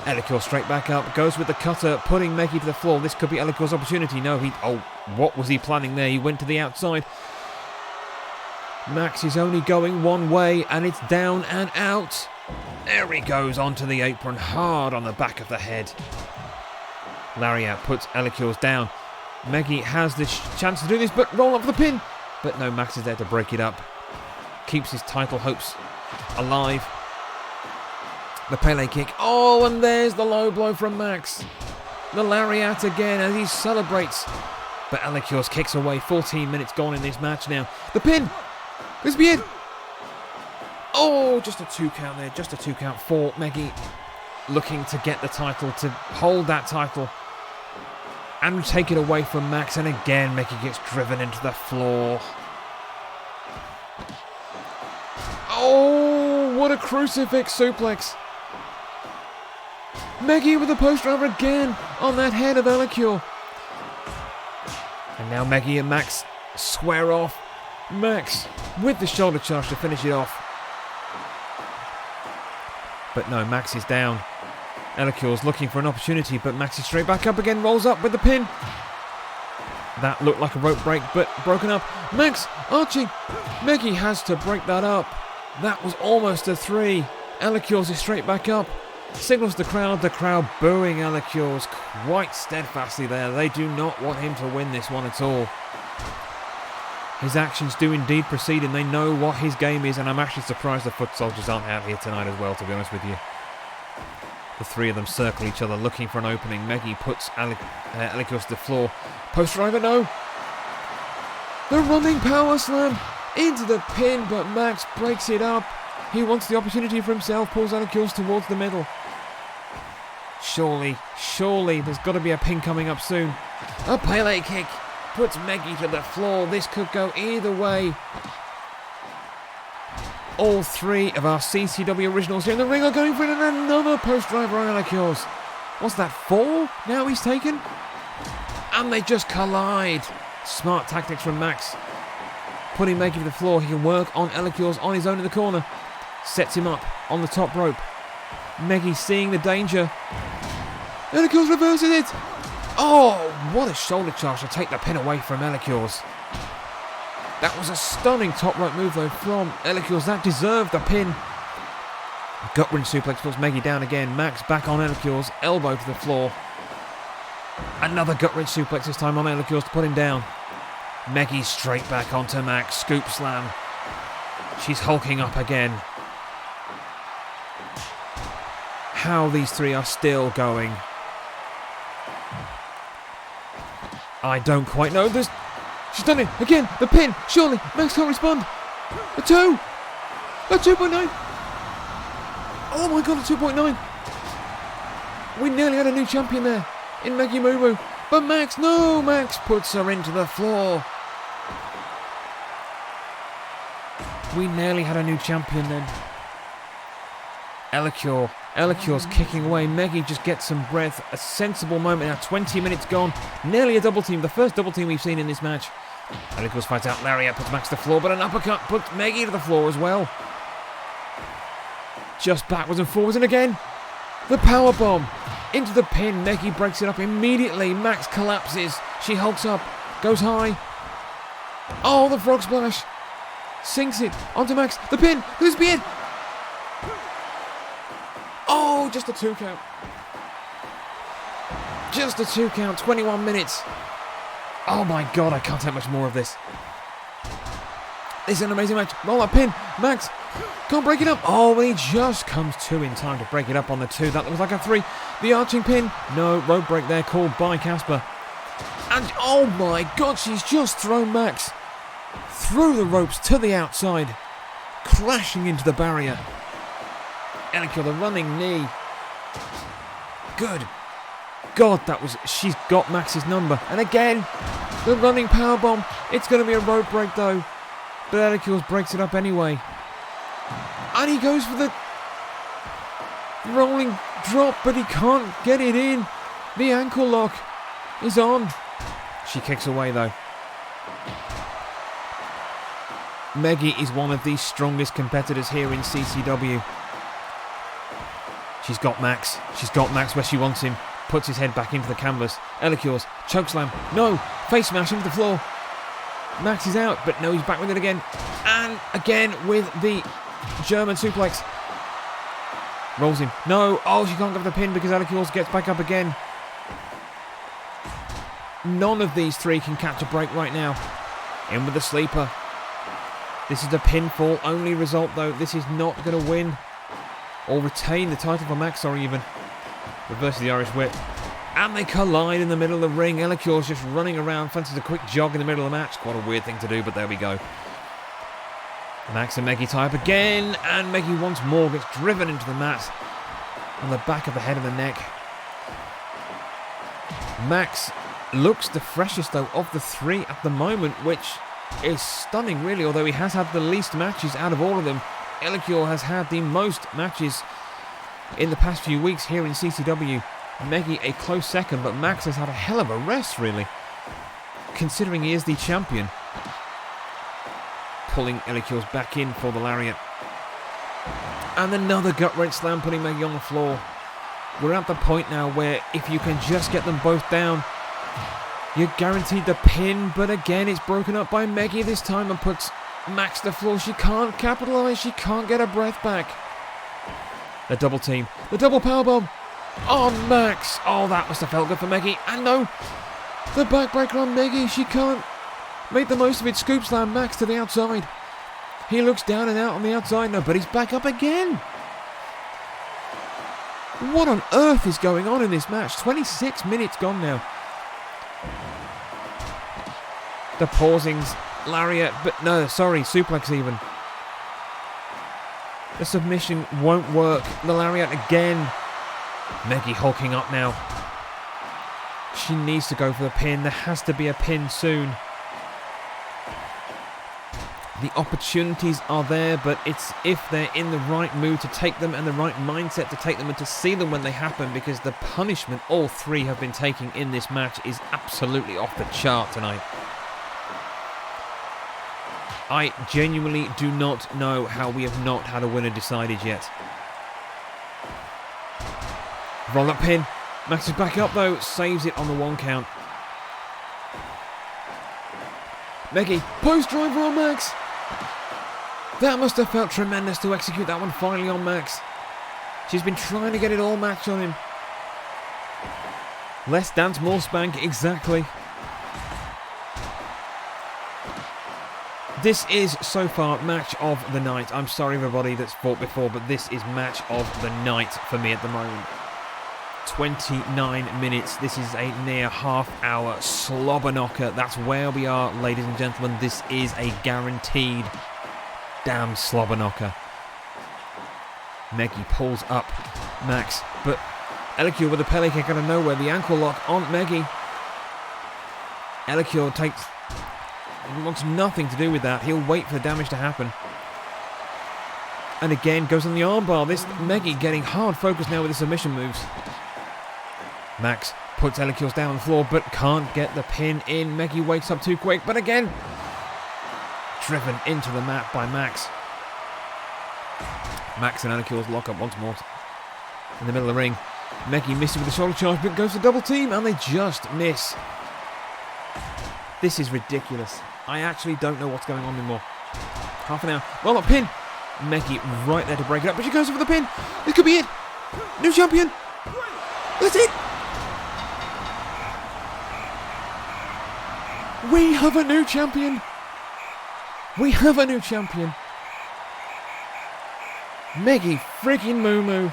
Elicure straight back up, goes with the cutter, putting Meggy to the floor. This could be Elicure's opportunity. No, what was he planning there? He went to the outside. Max is only going one way, and it's down and out. There he goes onto the apron, hard on the back of the head. Lariat puts Elicure's down. Meggy has the chance to do this, but roll up for the pin. But no, Max is there to break it up. Keeps his title hopes alive. The Pele kick. Oh, and there's the low blow from Max. The lariat again as he celebrates. But Elicure's kicks away. 14 minutes gone in this match now. The pin. This be it. Oh, just a 2 count there. Just a 2 count for Meggy. Looking to get the title, to hold that title and take it away from Max. And again, Meggy gets driven into the floor. Oh, what a crucifix suplex. Meggy with the post driver again on that head of Elicure. And now Meggy and Max square off. Max with the shoulder charge to finish it off. But no, Max is down. Elicure's looking for an opportunity, but Max is straight back up again, rolls up with the pin. That looked like a rope break, but broken up. Max arching. Meggy has to break that up. That was almost a 3. Elicure's is straight back up. Signals the crowd booing Alakios quite steadfastly there. They do not want him to win this one at all. His actions do indeed precede him. They know what his game is, and I'm actually surprised the foot soldiers aren't out here tonight as well, to be honest with you. The three of them circle each other, looking for an opening. Meggy puts Alakios to the floor. Post driver, no! The running power slam into the pin, but Max breaks it up. He wants the opportunity for himself, pulls Alakios towards the middle. Surely, there's got to be a pin coming up soon. A Pele kick puts Meggy to the floor. This could go either way. All three of our CCW originals here in the ring are going for it, and another post driver on Alakios. What's that, 4? Now he's taken? And they just collide. Smart tactics from Max. Putting Meggy to the floor, he can work on Alakios on his own in the corner. Sets him up on the top rope. Meggy seeing the danger. Alakios reverses it. Oh, what a shoulder charge to take the pin away from Alakios. That was a stunning top rope move though from Alakios. That deserved the pin. Gut-wrench suplex puts Meggy down again. Max back on Alakios. Elbow to the floor. Another gut-wrench suplex, this time on Alakios to put him down. Meggy straight back onto Max. Scoop slam. She's hulking up again. How these three are still going, I don't quite know. She's done it again. The pin. Surely Max can't respond. A 2. A 2.9. Oh my god, a 2.9. We nearly had a new champion there in Meggy Moo Moo. But Max puts her into the floor. We nearly had a new champion then. Alakios kicking away. Meggy just gets some breath. A sensible moment now. 20 minutes gone. Nearly a double team. The first double team we've seen in this match. Alakios fights out Lariat, puts Max to the floor, but an uppercut puts Meggy to the floor as well. Just backwards and forwards, and again the power bomb into the pin. Meggy breaks it up immediately. Max collapses. She hulks up, goes high. Oh, the frog splash. Sinks it onto Max. The pin. Who's being? Oh, just a 2 count. Just a 2 count. 21 minutes. Oh my god, I can't take much more of this. This is an amazing match. Roll up pin. Max can't break it up. Oh, he just comes to in time to break it up on the 2. That was like a 3. The arching pin. No, rope break there called by Casper. And oh my god, she's just thrown Max through the ropes to the outside, crashing into the barrier. Alakios, the running knee. Good God, she's got Max's number. And again, the running powerbomb. It's going to be a rope break though. But Alakios breaks it up anyway. And he goes for the rolling drop, but he can't get it in. The ankle lock is on. She kicks away though. Meggy is one of the strongest competitors here in CCW. She's got Max. She's got Max where she wants him. Puts his head back into the canvas. Alakios, chokeslam. No! Face smash into the floor. Max is out, but no, he's back with it again. And again with the German suplex. Rolls him. No! Oh, she can't get the pin because Alakios gets back up again. None of these three can catch a break right now. In with the sleeper. This is a pinfall only result though. This is not going to win or retain the title for Max, or even reverses the Irish whip. And they collide in the middle of the ring. Alakios just running around, fancies a quick jog in the middle of the match. Quite a weird thing to do, but there we go. Max and Meggy tie up again, and Meggy once more gets driven into the mat on the back of the head and the neck. Max looks the freshest though of the three at the moment, which is stunning really, although he has had the least matches out of all of them. Alakios has had the most matches in the past few weeks here in CCW. Meggy a close second, but Max has had a hell of a rest really, considering he is the champion. Pulling Alakios back in for the lariat. And another gut-wrench slam, putting Meggy on the floor. We're at the point now where if you can just get them both down, you're guaranteed the pin, but again it's broken up by Meggy this time and puts Max to the floor. She can't capitalise, she can't get her breath back. The double team. The double powerbomb on Max. Oh, that must have felt good for Meggy. And no, the backbreaker on Meggy. She can't make the most of it. Scoop slam Max to the outside. He looks down and out on the outside now, but he's back up again. What on earth is going on in this match? 26 minutes gone now. The pausings, lariat, but no, sorry, suplex even. The submission won't work. The lariat again. Meggy hulking up now. She needs to go for the pin. There has to be a pin soon. The opportunities are there, but it's if they're in the right mood to take them and the right mindset to take them and to see them when they happen, because the punishment all three have been taking in this match is absolutely off the chart tonight. I genuinely do not know how we have not had a winner decided yet. Roll-up pin. Max is back up though, saves it on the 1 count. Meggy, post driver on Max. That must have felt tremendous to execute that one finally on Max. She's been trying to get it all matched on him. Less dance, more spank, exactly. This is so far match of the night. I'm sorry everybody that's fought before, but this is match of the night for me at the moment. 29 minutes. This is a near half-hour slobber knocker. That's where we are, ladies and gentlemen. This is a guaranteed damn slobber knocker. Meggy pulls up Max, but Elicure with a Pele kick out of nowhere. The ankle lock on Meggy. Elicure wants nothing to do with that. He'll wait for the damage to happen. And again, goes on the armbar. This Meggy getting hard focused now with the submission moves. Max puts Elicure down on the floor, but can't get the pin in. Meggy wakes up too quick, but again, driven into the mat by Max. Max and Elicure's lock up once more in the middle of the ring. Meggy misses with the shoulder charge, but goes for double team, and they just miss. This is ridiculous. I actually don't know what's going on anymore. Half an hour. Roll up pin. Meggy right there to break it up, but she goes for the pin. This could be it. New champion. That's it. We have a new champion. We have a new champion. Meggy friggin' Moo.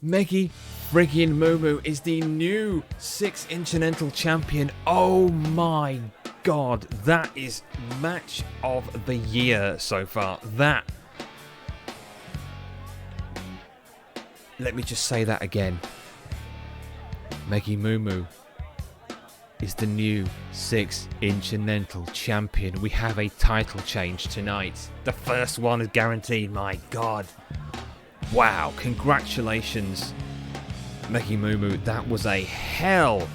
Meggy friggin' Moo is the new 6-Intercontinental champion. Oh my god, that is match of the year so far. That. Let me just say that again. Meggy Moo is the new 6-Intercontinental champion. We have a title change tonight. The first one is guaranteed. My god. Wow, congratulations, Meggy Moo. That was a hell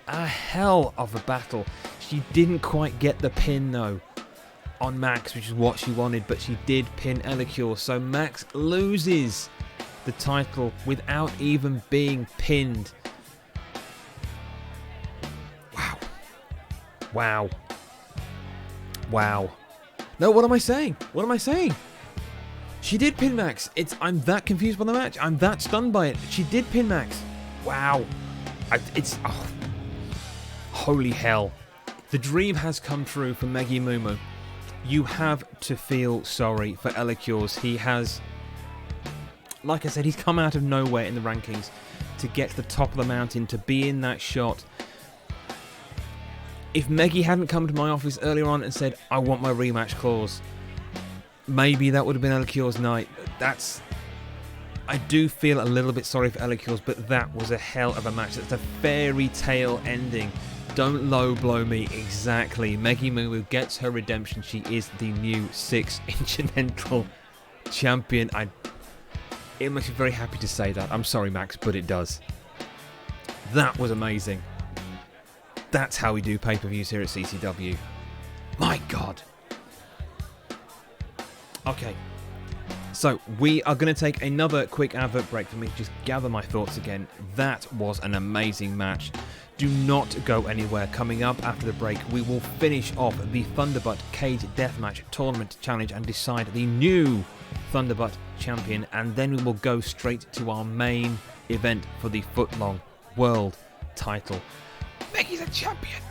of a battle. She didn't quite get the pin though on Max, which is what she wanted, but she did pin Elicure. So Max loses the title without even being pinned. Wow. No, what am I saying? She did pin Max. I'm that confused by the match. I'm that stunned by it. She did pin Max. Wow. Holy hell. The dream has come true for Meggy Moo. You have to feel sorry for Elicures. He has, like I said, he's come out of nowhere in the rankings to get to the top of the mountain, to be in that shot. If Meggy hadn't come to my office earlier on and said, I want my rematch clause, maybe that would have been Elicure's night. I do feel a little bit sorry for Elicures, but that was a hell of a match. That's a fairy tale ending. Don't low blow me. Exactly. Meggy Moo gets her redemption. She is the new 6-Intercontinental champion. It makes me very happy to say that. I'm sorry, Max, but it does. That was amazing. That's how we do pay-per-views here at CCW. My God. Okay. So, we are going to take another quick advert break for me to just gather my thoughts again. That was an amazing match. Do not go anywhere. Coming up after the break, we will finish off the Thunderbutt Cage Deathmatch Tournament Challenge and decide the new Thunderbutt champion, and then we will go straight to our main event for the footlong world title. Becky's a champion!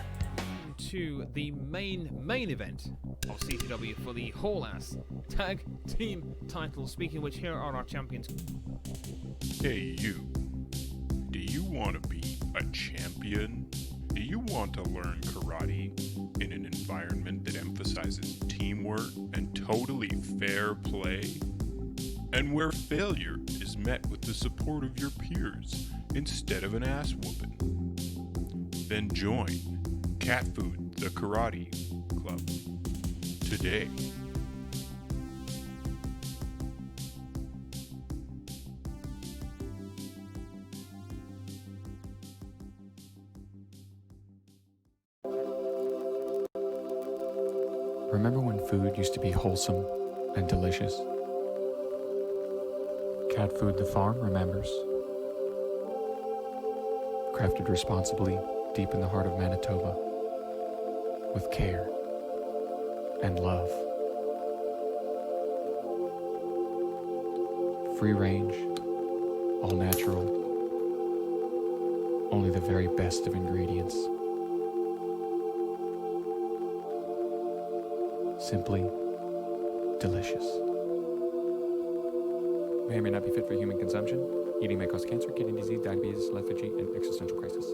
To the main event of CCW for the Hall-Ass Tag Team title. Speaking of which, here are our champions. Hey you, do you want to be a champion? Do you want to learn karate in an environment that emphasizes teamwork and totally fair play? And where failure is met with the support of your peers instead of an ass whooping? Then join Cat Food, the Karate Club today. Remember when food used to be wholesome and delicious? Cat Food the Farm remembers. Crafted responsibly deep in the heart of Manitoba, with care and love. Free range, all natural, only the very best of ingredients. Simply delicious. May or may not be fit for human consumption. Eating may cause cancer, kidney disease, diabetes, lethargy, and existential crisis.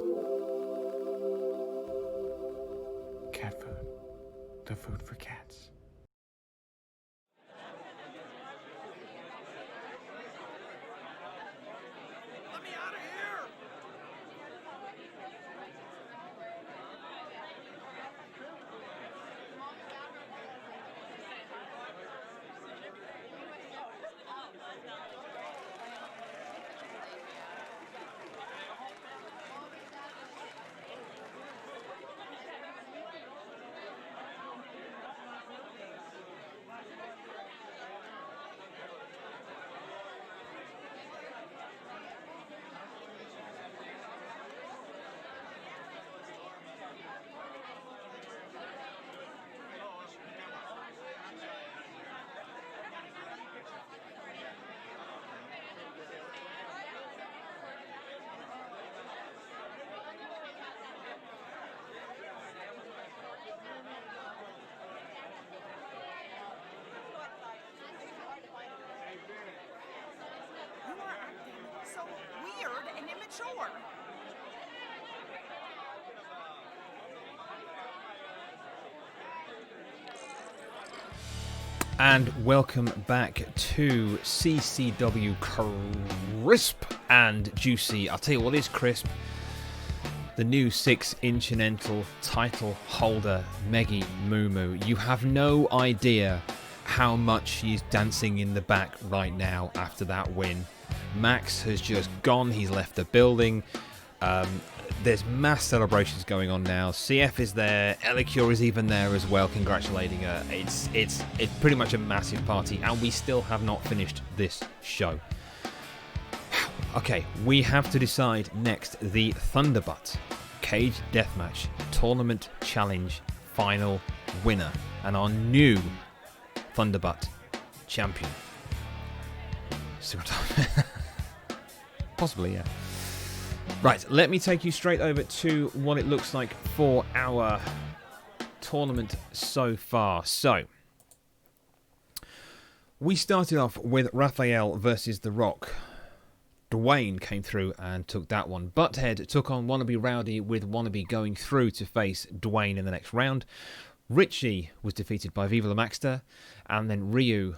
Cat food. The food for cats. Let me out of here! You are acting so weird and immature. And welcome back to CCW Crisp and Juicy. I'll tell you what is crisp. The new 6-inch title holder, Meggy Moo Moo. You have no idea how much she's dancing in the back right now after that win. Max has just gone. He's left the building. There's mass celebrations going on now. CF is there. Elicure is even there as well, congratulating her. It's pretty much a massive party, and we still have not finished this show. Okay, we have to decide next the Thunderbutt Cage Deathmatch Tournament Challenge Final winner and our new Thunderbutt champion. See what I'm possibly, yeah. Right, let me take you straight over to what it looks like for our tournament so far. So, we started off with Raphael versus The Rock. Dwayne came through and took that one. Butthead took on Wannabe Rowdy, with Wannabe going through to face Dwayne in the next round. Richie was defeated by Viva La Maxter, and then Ryu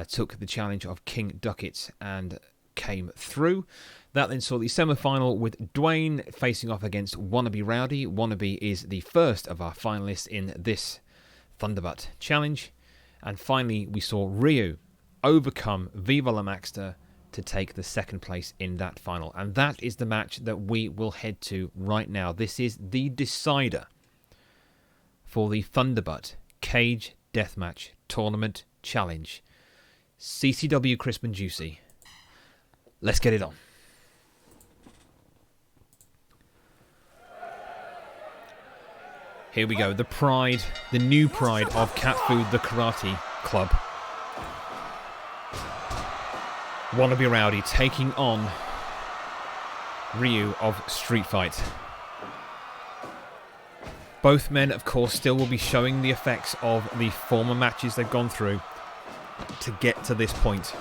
took the challenge of King Duckett and came through. That then saw the semi-final with Dwayne facing off against Wannabe Rowdy. Wannabe is the first of our finalists in this Thunderbutt challenge. And finally, we saw Ryu overcome Viva La Maxter to take the second place in that final. And that is the match that we will head to right now. This is the decider for the Thunderbutt Cage Deathmatch Tournament Challenge. CCW Crisp and Juicy. Let's get it on. Here we go. The pride, the new pride of Cat Food, the Karate Club. Wannabe Rowdy taking on Ryu of Street Fight. Both men, of course, still will be showing the effects of the former matches they've gone through to get to this point.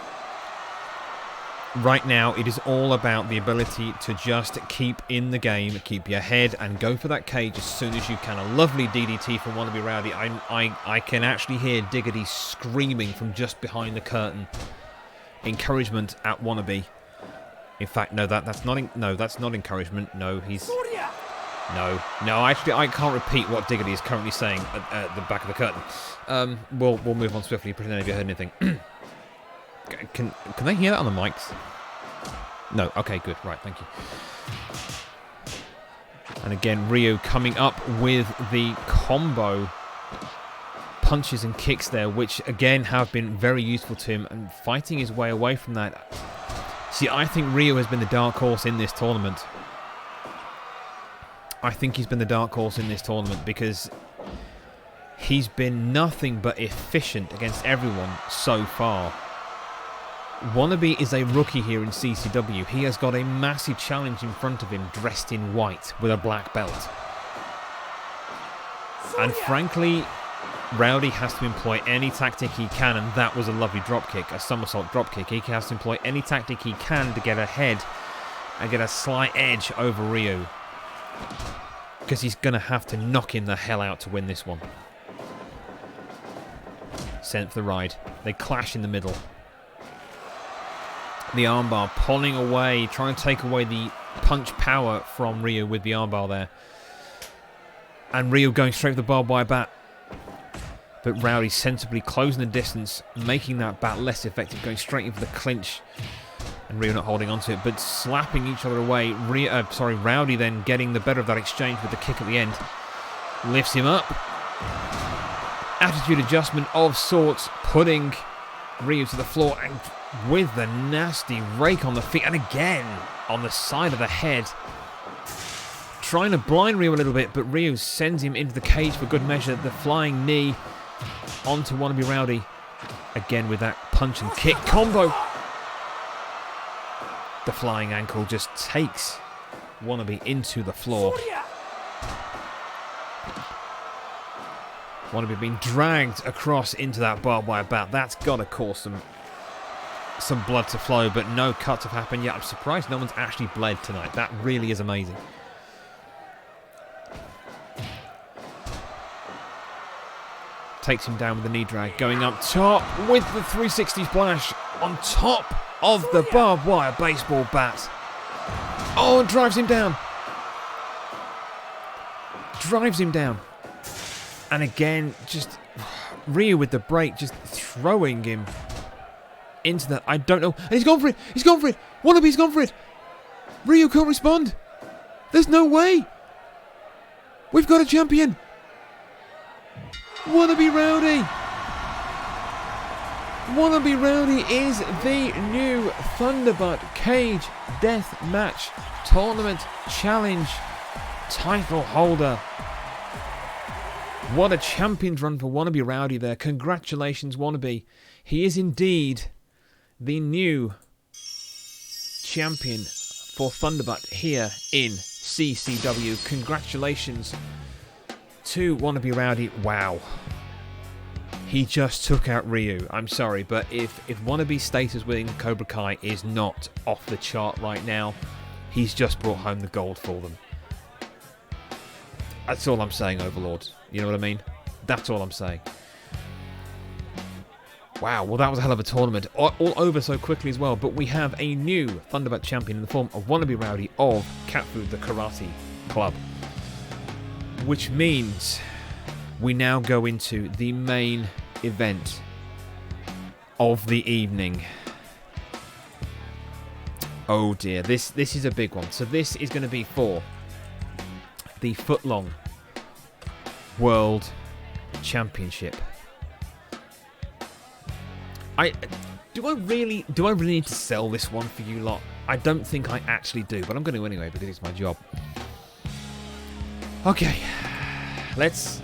Right now, it is all about the ability to just keep in the game, keep your head, and go for that cage as soon as you can. A lovely DDT from Wannabe Rowdy. I can actually hear Diggity screaming from just behind the curtain. Encouragement at Wannabe. In fact, no, that's not encouragement. No, he's... No, actually, I can't repeat what Diggity is currently saying at the back of the curtain. We'll move on swiftly, pretend if you heard anything. Can they hear that on the mics? No, okay, good, right, thank you. And again, Ryu coming up with the combo punches and kicks there, which again have been very useful to him, and fighting his way away from that. See, I think Ryu has been the dark horse in this tournament. I think he's been the dark horse in this tournament because he's been nothing but efficient against everyone so far. Wannabe is a rookie here in CCW. He has got a massive challenge in front of him, dressed in white with a black belt. And frankly, Rowdy has to employ any tactic he can, and that was a lovely dropkick, a somersault dropkick. He has to employ any tactic he can to get ahead and get a slight edge over Ryu, because he's going to have to knock him the hell out to win this one. Sent for the ride. They clash in the middle. The armbar pulling away, trying to take away the punch power from Ryu with the armbar there. And Ryu going straight for the barbed wire bat. But Rowdy sensibly closing the distance, making that bat less effective, going straight in for the clinch. And Ryu not holding onto it, but slapping each other away. Rowdy then getting the better of that exchange with the kick at the end. Lifts him up. Attitude adjustment of sorts, putting Ryu to the floor, and with the nasty rake on the feet, and again on the side of the head. Trying to blind Ryu a little bit, but Ryu sends him into the cage for good measure. The flying knee onto Wannabe Rowdy. Again with that punch and kick combo. The flying ankle just takes Wannabe into the floor. Wannabe being dragged across into that barbed wire bat. That's got to cause some blood to flow, but no cuts have happened yet. I'm surprised no one's actually bled tonight. That really is amazing. Takes him down with the knee drag, going up top with the 360 splash on top of the barbed wire baseball bat. Oh, and drives him down. Drives him down. And again, just Ryu with the break, just throwing him into that. I don't know. And he's gone for it. He's gone for it. Wannabe's gone for it. Ryu can't respond. There's no way. We've got a champion. Wannabe Rowdy. Wannabe Rowdy is the new Thunderbutt Cage Death Match Tournament Challenge title holder. What a champion's run for Wannabe Rowdy there. Congratulations, Wannabe. He is indeed the new champion for Thunderbutt here in CCW. Congratulations to Wannabe Rowdy. Wow. He just took out Ryu. I'm sorry, but if Wannabe's status within Cobra Kai is not off the chart right now, he's just brought home the gold for them. That's all I'm saying, Overlord. You know what I mean? That's all I'm saying. Wow, well that was a hell of a tournament. All over so quickly as well, but we have a new Thunderbutt champion in the form of Wannabe Rowdy of Cat Food, the Karate Club. Which means we now go into the main event of the evening. Oh dear, this is a big one. So this is going to be for the footlong World Championship. Do I really need to sell this one for you lot? I don't think I actually do, but I'm going to anyway because it's my job. Okay, let's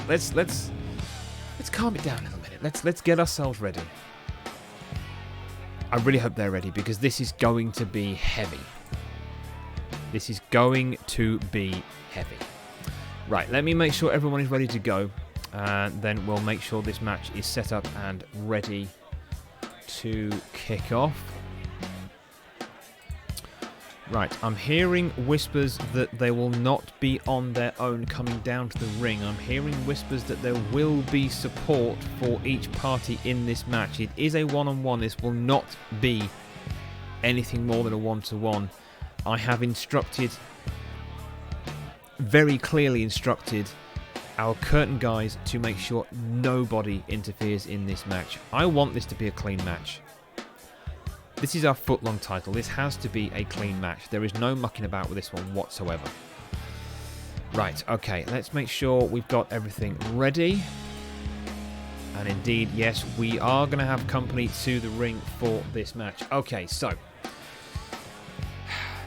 calm it down a little minute. Let's get ourselves ready. I really hope they're ready because this is going to be heavy. This is going to be heavy. Right, let me make sure everyone is ready to go. Then we'll make sure this match is set up and ready to kick off. Right, I'm hearing whispers that they will not be on their own coming down to the ring. I'm hearing whispers that there will be support for each party in this match. It is a one-on-one. This will not be anything more than a one-to-one. I have very clearly instructed our curtain guys to make sure nobody interferes in this match. I want this to be a clean match. This is our foot-long title. This has to be a clean match. There is no mucking about with this one whatsoever. Right, okay, let's make sure we've got everything ready. And indeed, yes, we are going to have company to the ring for this match. Okay, so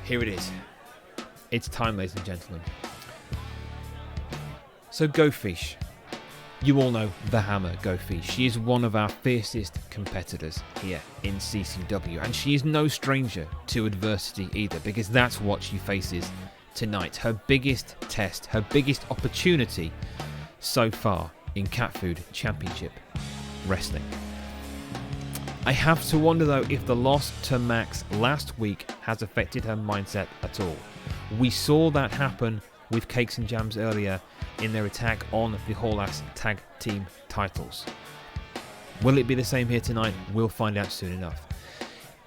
here it is. It's time, ladies and gentlemen. So Go Fish. You all know the Hammer, Go Fish. She is one of our fiercest competitors here in CCW, and she is no stranger to adversity either, because that's what she faces tonight. Her biggest test, her biggest opportunity so far in Cat Food Championship Wrestling. I have to wonder though if the loss to Max last week has affected her mindset at all. We saw that happen with Cakes and Jams earlier in their attack on the Hall-Ass Tag Team titles. Will it be the same here tonight? We'll find out soon enough.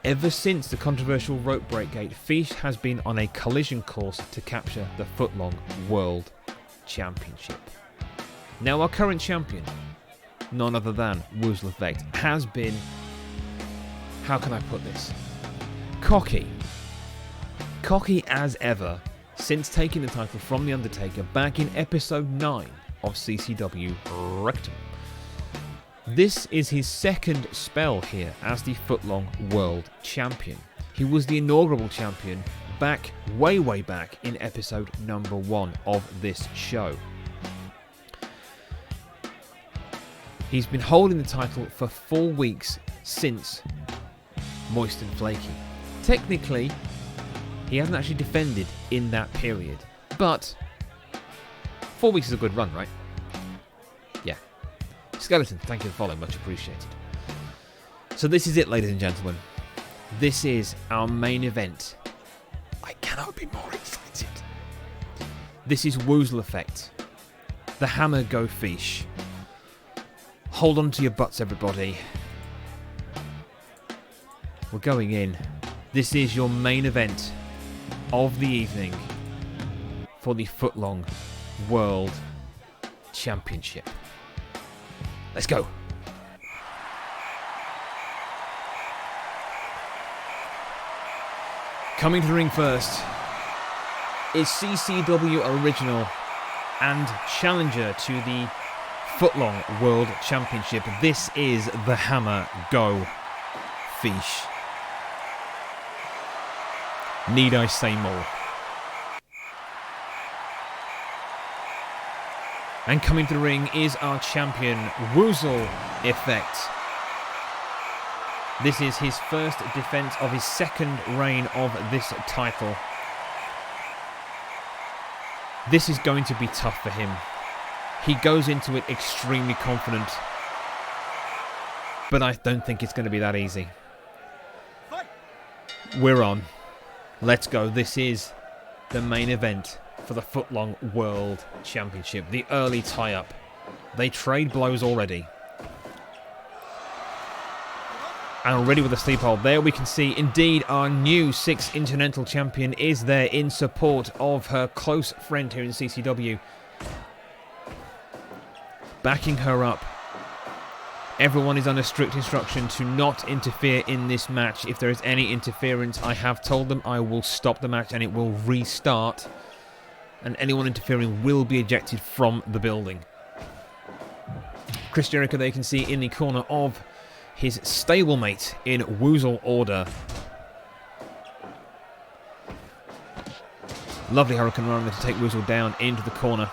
Ever since the controversial rope break gate, Fish has been on a collision course to capture the footlong World Championship. Now our current champion, none other than Woozle Effect, has been, how can I put this, cocky as ever since taking the title from The Undertaker back in episode 9 of CCW Rectum. This is his second spell here as the footlong world champion. He was the inaugural champion back, way back in episode number 1 of this show. He's been holding the title for 4 weeks since Moist and Flaky. Technically, he hasn't actually defended in that period, but 4 weeks is a good run, right? Yeah. Skeleton, thank you for following, much appreciated. So this is it, ladies and gentlemen. This is our main event. I cannot be more excited. This is Woozle Effect. The Hammer Go Fish. Hold on to your butts, everybody. We're going in. This is your main event of the evening for the footlong World Championship. Let's go. Coming to the ring first is CCW original and challenger to the footlong World Championship. This is the Hammer Go Fish. Need I say more? And coming to the ring is our champion, Woozle Effect. This is his first defense of his second reign of this title. This is going to be tough for him. He goes into it extremely confident, but I don't think it's going to be that easy. We're on. Let's go. This is the main event for the footlong World Championship. The early tie-up. They trade blows already. And already with a sleep hold. There we can see, indeed, our new 6 Intercontinental Champion is there in support of her close friend here in CCW. Backing her up. Everyone is under strict instruction to not interfere in this match. If there is any interference, I have told them I will stop the match and it will restart. And anyone interfering will be ejected from the building. Chris Jericho, there you can see in the corner of his stablemate in Woozle Order. Lovely Hurricane Run to take Woozle down into the corner.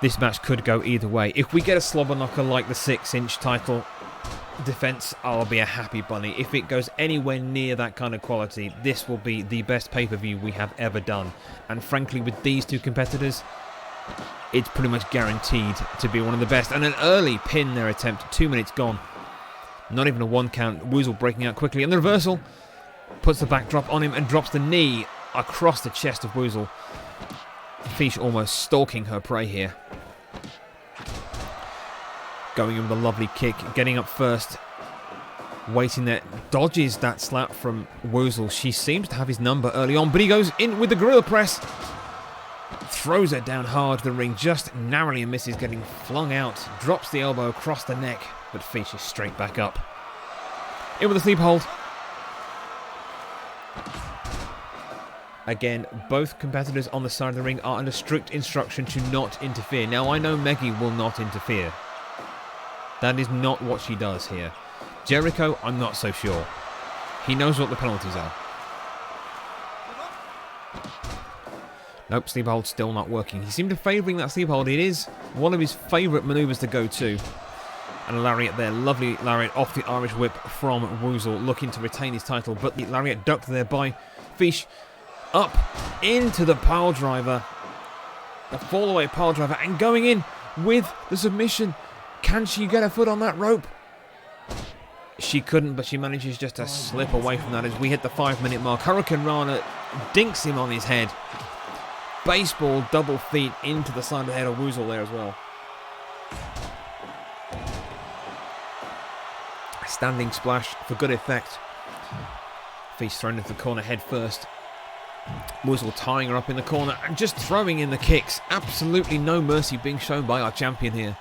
This match could go either way. If we get a slobber knocker like the 6-inch title defense, I'll be a happy bunny. If it goes anywhere near that kind of quality, this will be the best pay-per-view we have ever done. And frankly, with these two competitors, it's pretty much guaranteed to be one of the best. And an early pin there attempt, 2 minutes gone. Not even a 1 count. Woozle breaking out quickly, and the reversal puts the backdrop on him and drops the knee across the chest of Woozle. Fish almost stalking her prey here. Going in with a lovely kick, getting up first. Waiting there, dodges that slap from Woozle. She seems to have his number early on, but he goes in with the gorilla press. Throws her down hard to the ring, just narrowly misses, getting flung out. Drops the elbow across the neck, but Fish is straight back up. In with a sleep hold. Again, both competitors on the side of the ring are under strict instruction to not interfere. Now, I know Meggy will not interfere. That is not what she does here. Jericho, I'm not so sure. He knows what the penalties are. Nope, sleep hold still not working. He seemed to favouring that sleep hold. It is one of his favourite manoeuvres to go to. And a lariat there, lovely lariat off the Irish whip from Woozle, looking to retain his title. But the lariat ducked there by Fish. Up into the pile driver. The fall away pile driver, and going in with the submission. Can she get her foot on that rope? She couldn't, but she manages just to slip away from that as we hit the 5-minute mark. Hurricane Rana dinks him on his head. Baseball double feet into the side of the head of Woozle there as well. Standing splash for good effect. Feast thrown into the corner head first. Woozle tying her up in the corner and just throwing in the kicks. Absolutely no mercy being shown by our champion here.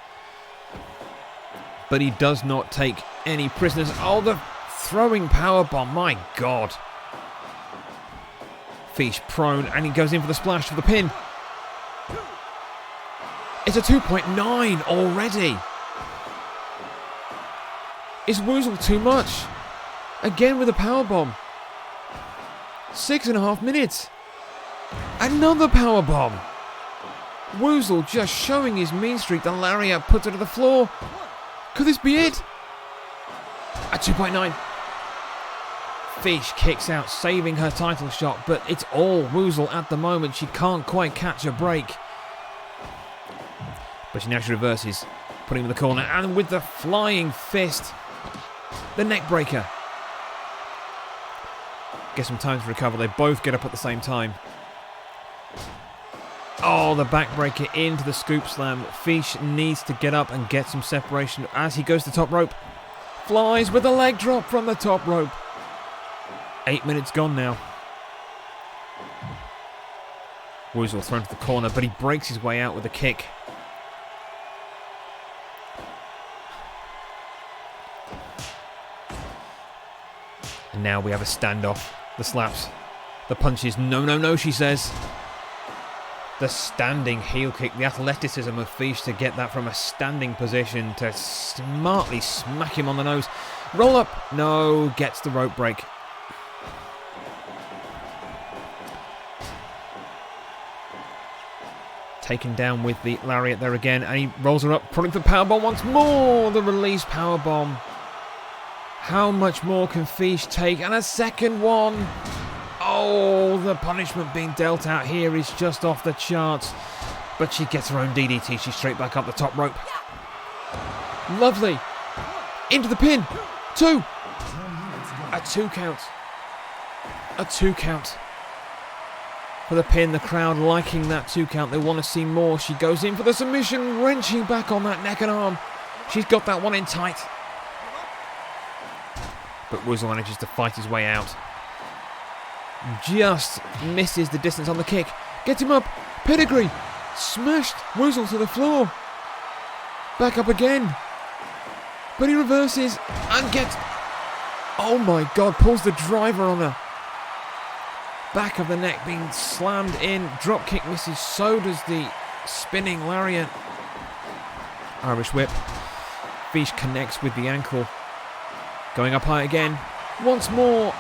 But he does not take any prisoners. Oh, the throwing powerbomb, my God. Fish prone, and he goes in for the splash for the pin. It's a 2.9 already. Is Woozle too much? Again with a powerbomb. 6.5 minutes. Another powerbomb. Woozle just showing his mean streak. The lariat puts her to the floor. Could this be it? A 2.9. Fish kicks out, saving her title shot, but it's all Woozle at the moment. She can't quite catch a break. But she naturally reverses, putting him in the corner, and with the flying fist, the neck breaker. Get some time to recover. They both get up at the same time. Oh, the backbreaker into the scoop slam. Fish needs to get up and get some separation as he goes to the top rope. Flies with a leg drop from the top rope. 8 minutes gone now. Woozle thrown to the corner, but he breaks his way out with a kick. And now we have a standoff. The slaps, the punches. No, no, no, she says. The standing heel kick, the athleticism of Fish to get that from a standing position to smartly smack him on the nose. Roll up. No, gets the rope break. Taken down with the lariat there again, and he rolls her up, pulling for the powerbomb once more. The release powerbomb. How much more can Fish take? And a second one. Oh, the punishment being dealt out here is just off the charts. But she gets her own DDT. She's straight back up the top rope. Lovely. Into the pin. 2. A 2 count. A 2 count. For the pin, the crowd liking that 2 count. They want to see more. She goes in for the submission, wrenching back on that neck and arm. She's got that one in tight. But Woozle manages to fight his way out. Just misses the distance on the kick. Gets him up. Pedigree. Smashed Woozle to the floor. Back up again. But he reverses and gets... Oh my God, pulls the driver on her. Back of the neck being slammed in. Drop kick misses. So does the spinning lariat. Irish whip. Fish connects with the ankle. Going up high again. Once more.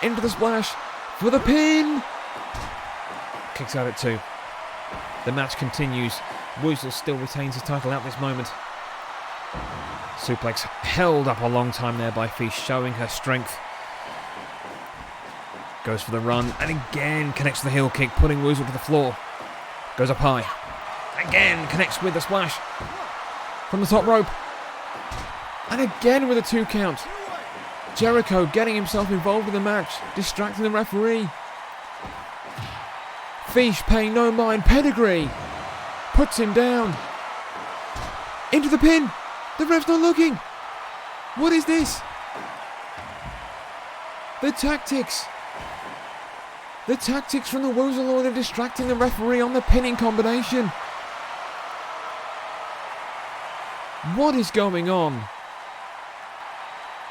Into the splash. For the pin. Kicks out at 2. The match continues. Woozle still retains his title at this moment. Suplex held up a long time there by Fish, showing her strength. Goes for the run, and again connects to the heel kick, putting Woozle to the floor. Goes up high. Again connects with the splash. From the top rope. And again with a 2 count. Jericho getting himself involved in the match, distracting the referee. Fish paying no mind. Pedigree puts him down. Into the pin. The ref's not looking. What is this? The tactics. The tactics from the Woozle Lord of distracting the referee on the pinning combination. What is going on?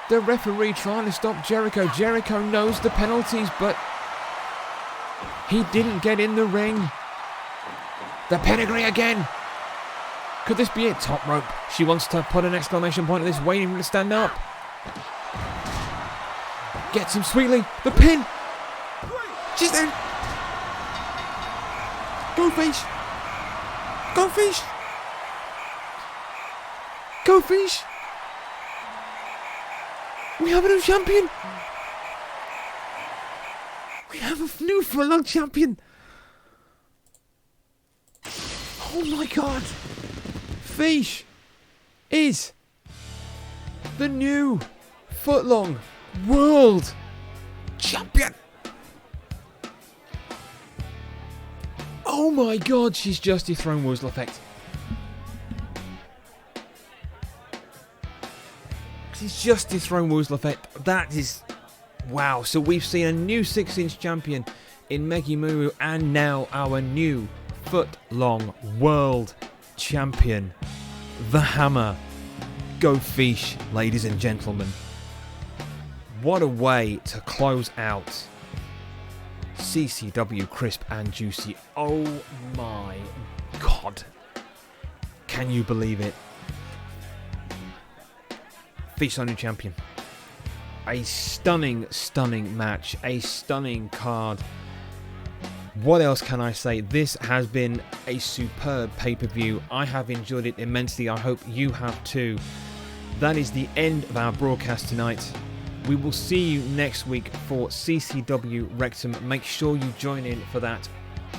The referee trying to stop Jericho. Jericho knows the penalties, but he didn't get in the ring. The pedigree again. Could this be it? Top rope. She wants to put an exclamation point at this, waiting for him to stand up. Gets him sweetly. The pin. She's there. Go Fish. Go Fish. Go Fish. We have a new champion. We have a new furlong champion. Oh my god. Fish is the new footlong world champion. Oh my god, she's just dethroned Woozle Effect. She's just dethroned Woozle Effect. That is... wow. So we've seen a new 6-inch champion in Megi Muru, and now our new foot-long world champion. The Hammer. Go Fish, ladies and gentlemen. What a way to close out CCW Crisp and Juicy. Oh my god. Can you believe it? Fish our new champion. A stunning, stunning match. A stunning card. What else can I say? This has been a superb pay-per-view. I have enjoyed it immensely. I hope you have too. That is the end of our broadcast tonight. We will see you next week for CCW Wrexham. Make sure you join in for that.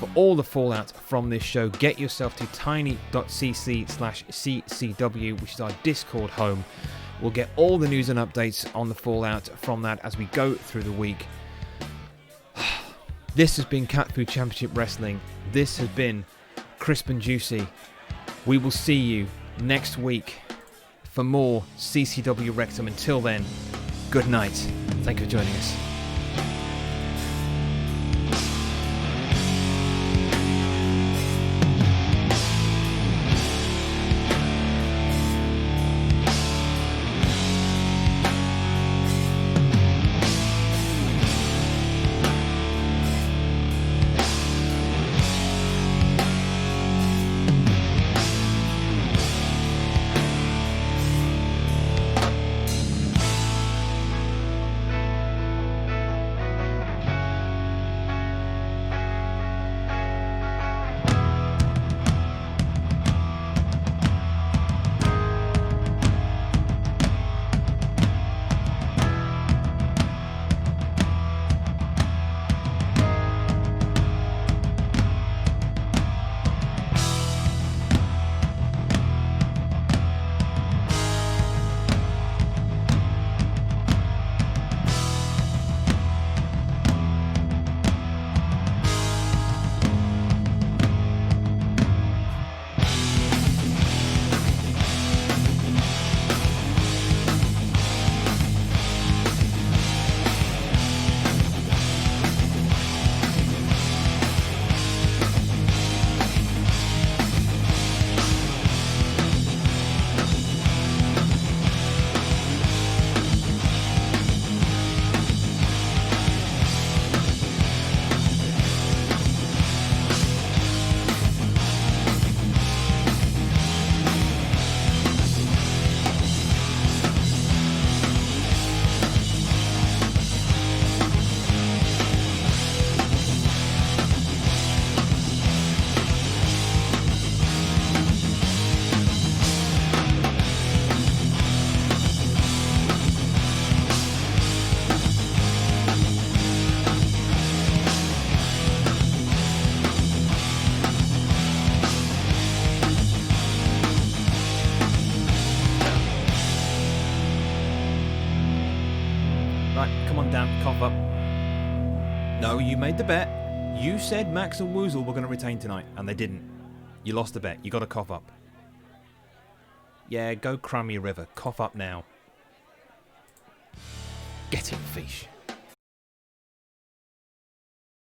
For all the fallout from this show, get yourself to tiny.cc/CCW, which is our Discord home. We'll get all the news and updates on the fallout from that as we go through the week. This has been Cat Food Championship Wrestling. This has been Crisp and Juicy. We will see you next week for more CCW Wrexham. Until then, good night. Thank you for joining us. Come on, Dan, cough up. No, you made the bet. You said Max and Woozle were going to retain tonight, and they didn't. You lost the bet. You got to cough up. Yeah, go Crummy River. Cough up now. Get it, Fish.